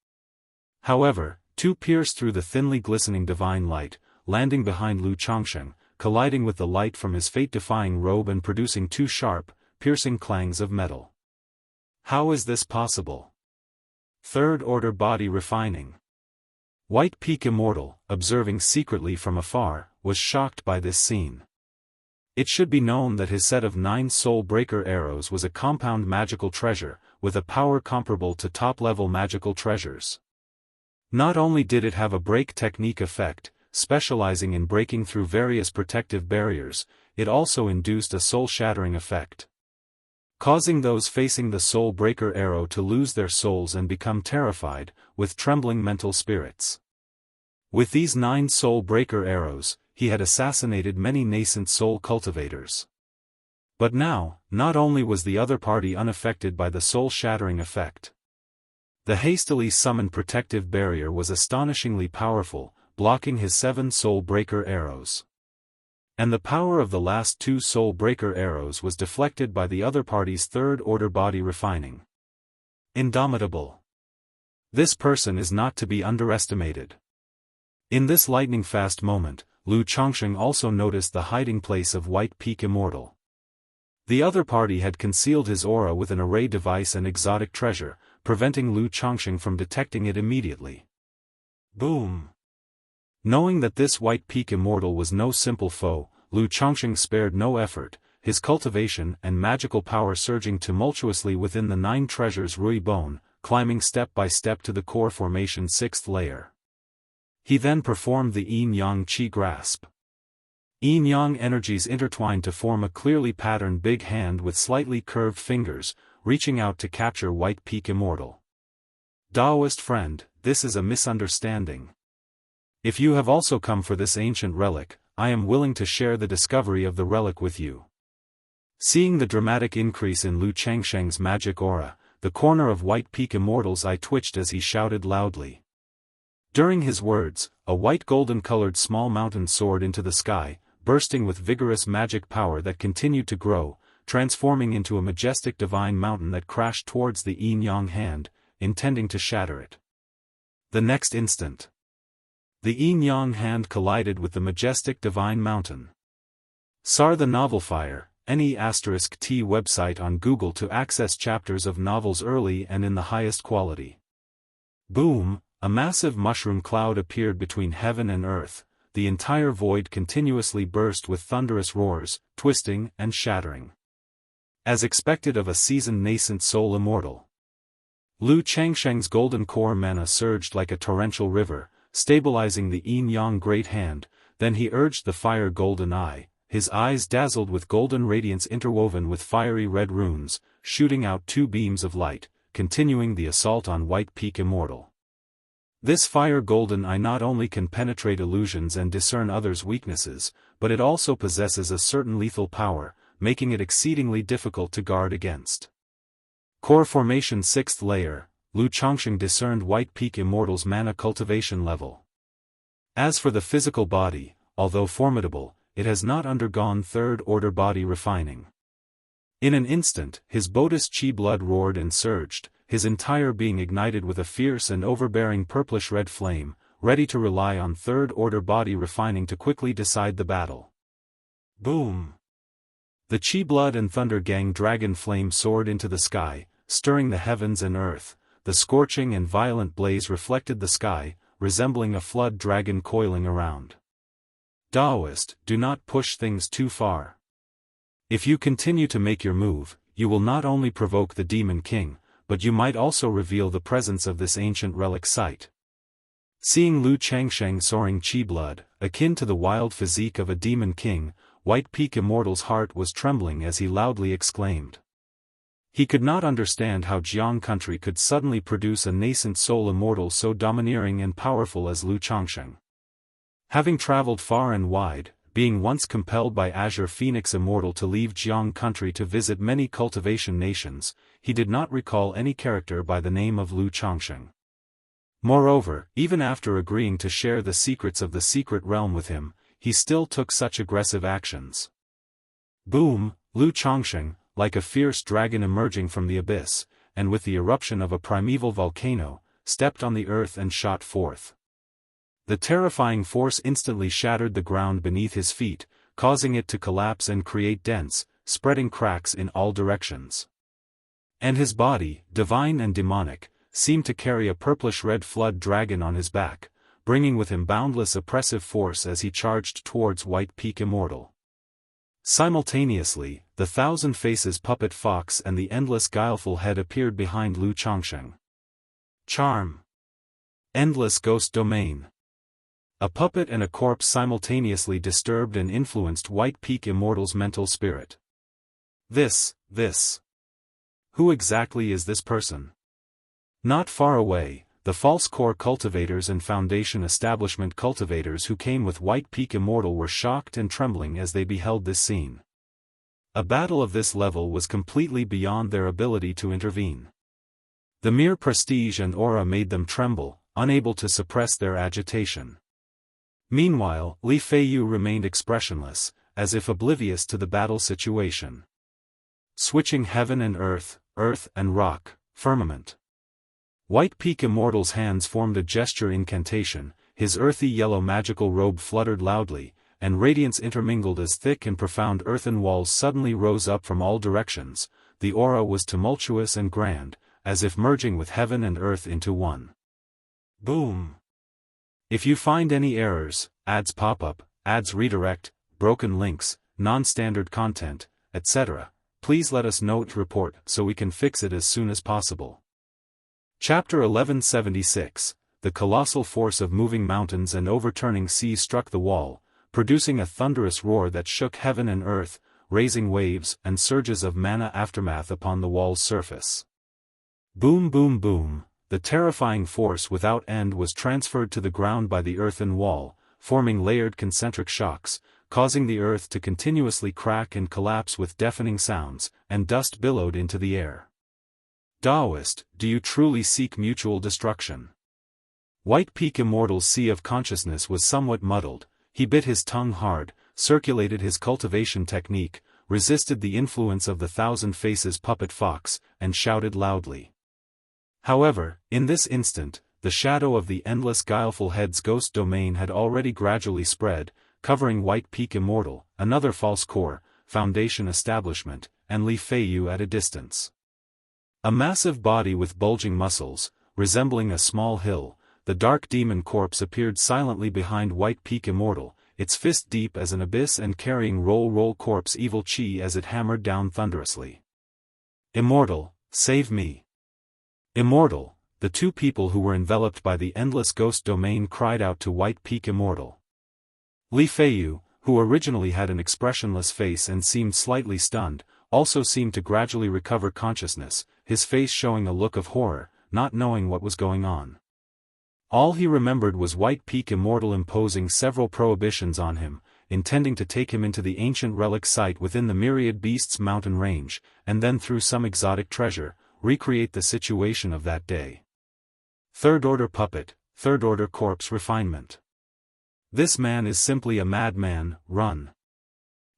However, 2 pierced through the thinly glistening divine light, landing behind Lu Chongsheng, colliding with the light from his fate-defying robe and producing two sharp, piercing clangs of metal. How is this possible? Third-order body refining. White Peak Immortal, observing secretly from afar, was shocked by this scene. It should be known that his set of 9 Soul Breaker arrows was a compound magical treasure, with a power comparable to top-level magical treasures. Not only did it have a break technique effect, specializing in breaking through various protective barriers, it also induced a soul-shattering effect, causing those facing the Soul Breaker arrow to lose their souls and become terrified, with trembling mental spirits. With these 9 Soul Breaker arrows, he had assassinated many nascent soul cultivators. But now, not only was the other party unaffected by the soul-shattering effect, the hastily summoned protective barrier was astonishingly powerful, blocking his 7 Soul Breaker arrows. And the power of the last 2 Soul Breaker arrows was deflected by the other party's third-order body refining. Indomitable. This person is not to be underestimated. In this lightning-fast moment, Lu Chongsheng also noticed the hiding place of White Peak Immortal. The other party had concealed his aura with an array device and exotic treasure, preventing Lu Chongsheng from detecting it immediately. Boom! Knowing that this White Peak Immortal was no simple foe, Lu Chongsheng spared no effort, his cultivation and magical power surging tumultuously within the 9 treasures Rui Bone, climbing step by step to the core formation's 6th layer. He then performed the Yin-Yang Qi Grasp. Yin-Yang energies intertwined to form a clearly patterned big hand with slightly curved fingers, reaching out to capture White Peak Immortal. Daoist friend, this is a misunderstanding. If you have also come for this ancient relic, I am willing to share the discovery of the relic with you. Seeing the dramatic increase in Lu Changsheng's magic aura, the corner of White Peak Immortal's eye twitched as he shouted loudly. During his words, a white golden-colored small mountain soared into the sky, bursting with vigorous magic power that continued to grow, transforming into a majestic divine mountain that crashed towards the Yin-Yang hand, intending to shatter it. The next instant, the Yin-Yang hand collided with the majestic divine mountain. SAR the Novel Fire, NE*T website on Google to access chapters of novels early and in the highest quality. Boom! A massive mushroom cloud appeared between heaven and earth, the entire void continuously burst with thunderous roars, twisting and shattering. As expected of a seasoned nascent soul immortal, Lu Changsheng's golden core mana surged like a torrential river, stabilizing the Yin-Yang great hand, then he urged the fire golden eye, his eyes dazzled with golden radiance interwoven with fiery red runes, shooting out 2 beams of light, continuing the assault on White Peak Immortal. This fire golden eye not only can penetrate illusions and discern others' weaknesses, but it also possesses a certain lethal power, making it exceedingly difficult to guard against. Core Formation 6th Layer, Lu Chongsheng discerned White Peak Immortal's mana cultivation level. As for the physical body, although formidable, it has not undergone third-order body refining. In an instant, his Buddhist chi blood roared and surged, his entire being ignited with a fierce and overbearing purplish-red flame, ready to rely on third-order body refining to quickly decide the battle. Boom! The Chi Blood and Thunder Gang dragon flame soared into the sky, stirring the heavens and earth. The scorching and violent blaze reflected the sky, resembling a flood dragon coiling around. Daoist, do not push things too far. If you continue to make your move, you will not only provoke the Demon King, but you might also reveal the presence of this ancient relic site. Seeing Lu Changsheng soaring chi blood, akin to the wild physique of a Demon King, White Peak Immortal's heart was trembling as he loudly exclaimed. He could not understand how Jianghu country could suddenly produce a nascent soul immortal so domineering and powerful as Lu Changsheng. Having traveled far and wide, being once compelled by Azure Phoenix Immortal to leave Jianghu country to visit many cultivation nations, he did not recall any character by the name of Lu Changsheng. Moreover, even after agreeing to share the secrets of the secret realm with him, he still took such aggressive actions. Boom! Lu Changsheng, like a fierce dragon emerging from the abyss, and with the eruption of a primeval volcano, stepped on the earth and shot forth. The terrifying force instantly shattered the ground beneath his feet, causing it to collapse and create dents, spreading cracks in all directions. And his body, divine and demonic, seemed to carry a purplish-red flood dragon on his back, bringing with him boundless oppressive force as he charged towards White Peak Immortal. Simultaneously, the thousand faces puppet fox and the endless guileful head appeared behind Lu Changsheng. Charm. Endless ghost domain. A puppet and a corpse simultaneously disturbed and influenced White Peak Immortal's mental spirit. This. Who exactly is this person? Not far away, the false core cultivators and foundation establishment cultivators who came with White Peak Immortal were shocked and trembling as they beheld this scene. A battle of this level was completely beyond their ability to intervene. The mere prestige and aura made them tremble, unable to suppress their agitation. Meanwhile, Li Feiyu remained expressionless, as if oblivious to the battle situation. Switching heaven and earth and rock, firmament. White Peak Immortal's hands formed a gesture incantation, his earthy yellow magical robe fluttered loudly, and radiance intermingled as thick and profound earthen walls suddenly rose up from all directions. The aura was tumultuous and grand, as if merging with heaven and earth into one. Boom! If you find any errors, ads pop up, ads redirect, broken links, non-standard content, etc., please let us know to report so we can fix it as soon as possible. Chapter 1176, The colossal force of moving mountains and overturning seas struck the wall, producing a thunderous roar that shook heaven and earth, raising waves and surges of mana aftermath upon the wall's surface. Boom boom boom, the terrifying force without end was transferred to the ground by the earthen wall, forming layered concentric shocks, causing the earth to continuously crack and collapse with deafening sounds, and dust billowed into the air. Daoist, do you truly seek mutual destruction? White Peak Immortal's sea of consciousness was somewhat muddled. He bit his tongue hard, circulated his cultivation technique, resisted the influence of the thousand faces puppet fox, and shouted loudly. However, in this instant, the shadow of the endless guileful head's ghost domain had already gradually spread, covering White Peak Immortal, another false core, foundation establishment, and Li Feiyu at a distance. A massive body with bulging muscles, resembling a small hill, the dark demon corpse appeared silently behind White Peak Immortal, its fist deep as an abyss and carrying roll corpse evil chi as it hammered down thunderously. Immortal, save me! Immortal, the two people who were enveloped by the endless ghost domain cried out to White Peak Immortal. Li Feiyu, who originally had an expressionless face and seemed slightly stunned, also seemed to gradually recover consciousness, his face showing a look of horror, not knowing what was going on. All he remembered was White Peak Immortal imposing several prohibitions on him, intending to take him into the ancient relic site within the Myriad Beasts mountain range, and then through some exotic treasure, recreate the situation of that day. Third-order puppet, third-order corpse refinement. This man is simply a madman, run.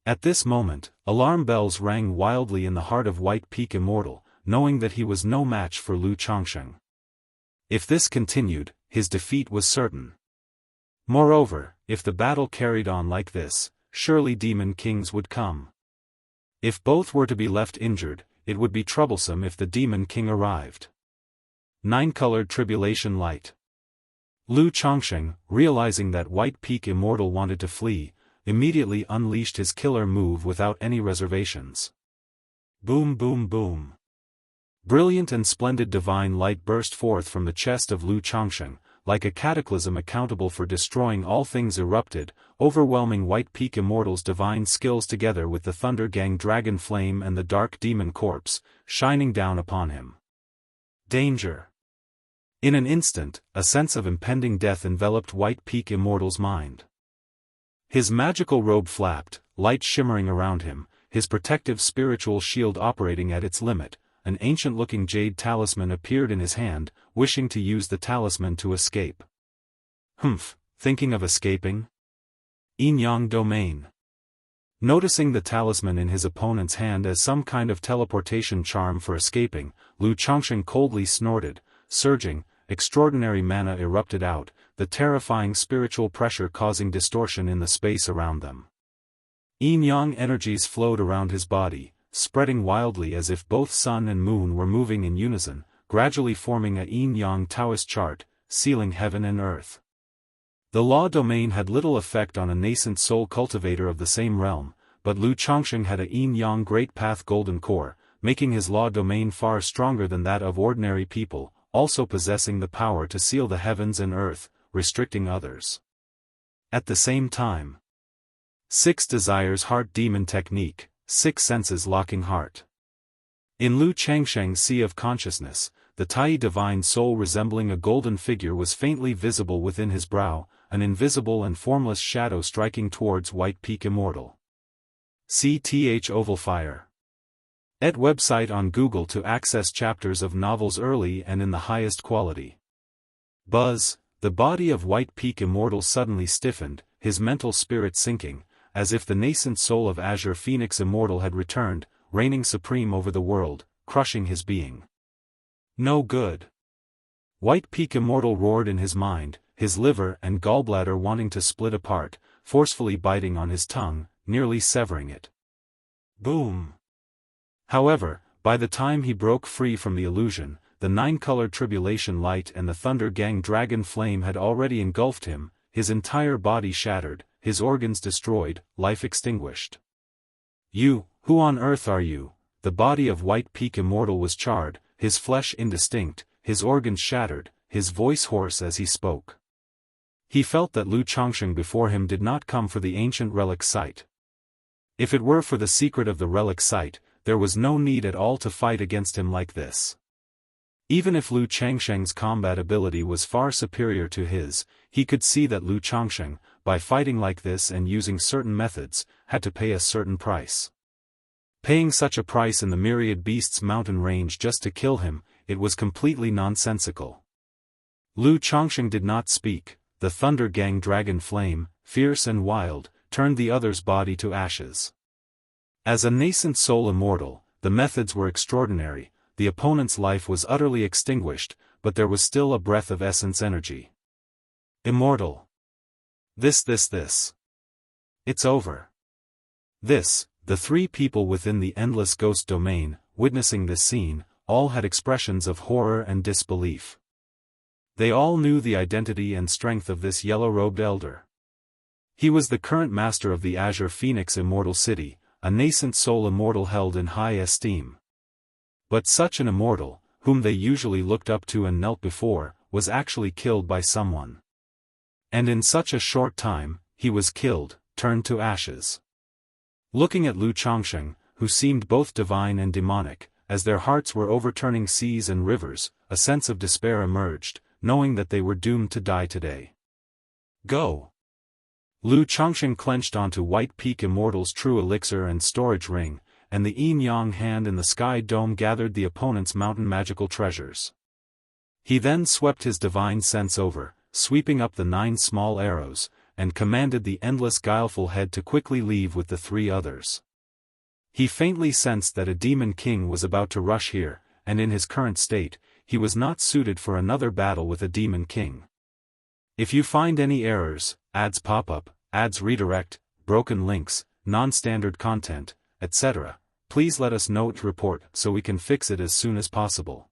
At this moment, alarm bells rang wildly in the heart of White Peak Immortal, knowing that he was no match for Lu Changsheng. If this continued, his defeat was certain. Moreover, if the battle carried on like this, surely demon kings would come. If both were to be left injured, it would be troublesome if the demon king arrived. Nine-colored tribulation light. Lu Changsheng, realizing that White Peak Immortal wanted to flee, immediately unleashed his killer move without any reservations. Boom boom boom. Brilliant and splendid divine light burst forth from the chest of Lu Changsheng, like a cataclysm accountable for destroying all things erupted, overwhelming White Peak Immortal's divine skills together with the Thunder Gang Dragon Flame and the Dark Demon Corpse, shining down upon him. Danger. In an instant, a sense of impending death enveloped White Peak Immortal's mind. His magical robe flapped, light shimmering around him, his protective spiritual shield operating at its limit. An ancient-looking jade talisman appeared in his hand, wishing to use the talisman to escape. Thinking of escaping? Yin-Yang Domain. Noticing the talisman in his opponent's hand as some kind of teleportation charm for escaping, Lu Changsheng coldly snorted, surging, extraordinary mana erupted out, the terrifying spiritual pressure causing distortion in the space around them. Yin-yang energies flowed around his body, spreading wildly as if both sun and moon were moving in unison, gradually forming a yin-yang Taoist chart, sealing heaven and earth. The law domain had little effect on a nascent soul cultivator of the same realm, but Lu Chongsheng had a yin-yang great path golden core, making his law domain far stronger than that of ordinary people, also possessing the power to seal the heavens and earth, restricting others. At the same time, 6 desires heart demon technique, 6 senses locking heart. In Lu Changsheng's sea of consciousness, the Tai divine soul resembling a golden figure was faintly visible within his brow, an invisible and formless shadow striking towards White Peak Immortal. CTH Oval Fire. Et website on Google to access chapters of novels early and in the highest quality. Buzz, the body of White Peak Immortal suddenly stiffened, his mental spirit sinking, as if the nascent soul of Azure Phoenix Immortal had returned, reigning supreme over the world, crushing his being. No good. White Peak Immortal roared in his mind, his liver and gallbladder wanting to split apart, forcefully biting on his tongue, nearly severing it. Boom! However, by the time he broke free from the illusion, the 9-colored tribulation light and the Thunder Gang dragon flame had already engulfed him, his entire body shattered, his organs destroyed, life extinguished. You, who on earth are you? The body of White Peak Immortal was charred, his flesh indistinct, his organs shattered, his voice hoarse as he spoke. He felt that Lu Chongsheng before him did not come for the ancient relic site. If it were for the secret of the relic site, there was no need at all to fight against him like this. Even if Lu Changsheng's combat ability was far superior to his, he could see that Lu Chongsheng, by fighting like this and using certain methods, had to pay a certain price. Paying such a price in the myriad beasts mountain range just to kill him, it was completely nonsensical. Lu Chongsheng did not speak. The Thunder Gang dragon flame, fierce and wild, turned the other's body to ashes. As a nascent soul immortal, the methods were extraordinary, the opponent's life was utterly extinguished, but there was still a breath of essence energy. Immortal. This. It's over. The 3 people within the endless ghost domain, witnessing this scene, all had expressions of horror and disbelief. They all knew the identity and strength of this yellow-robed elder. He was the current master of the Azure Phoenix Immortal City, a nascent soul immortal held in high esteem. But such an immortal, whom they usually looked up to and knelt before, was actually killed by someone. And in such a short time, he was killed, turned to ashes. Looking at Lu Chongsheng, who seemed both divine and demonic, as their hearts were overturning seas and rivers, a sense of despair emerged, knowing that they were doomed to die today. Go! Lu Chongsheng clenched onto White Peak Immortal's true elixir and storage ring, and the yin-yang hand in the sky dome gathered the opponent's mountain magical treasures. He then swept his divine sense over, sweeping up the 9 small arrows, and commanded the endless guileful head to quickly leave with the 3 others. He faintly sensed that a demon king was about to rush here, and in his current state, he was not suited for another battle with a demon king. If you find any errors, ads pop up, ads redirect, broken links, non-standard content, etc., please let us know to report so we can fix it as soon as possible.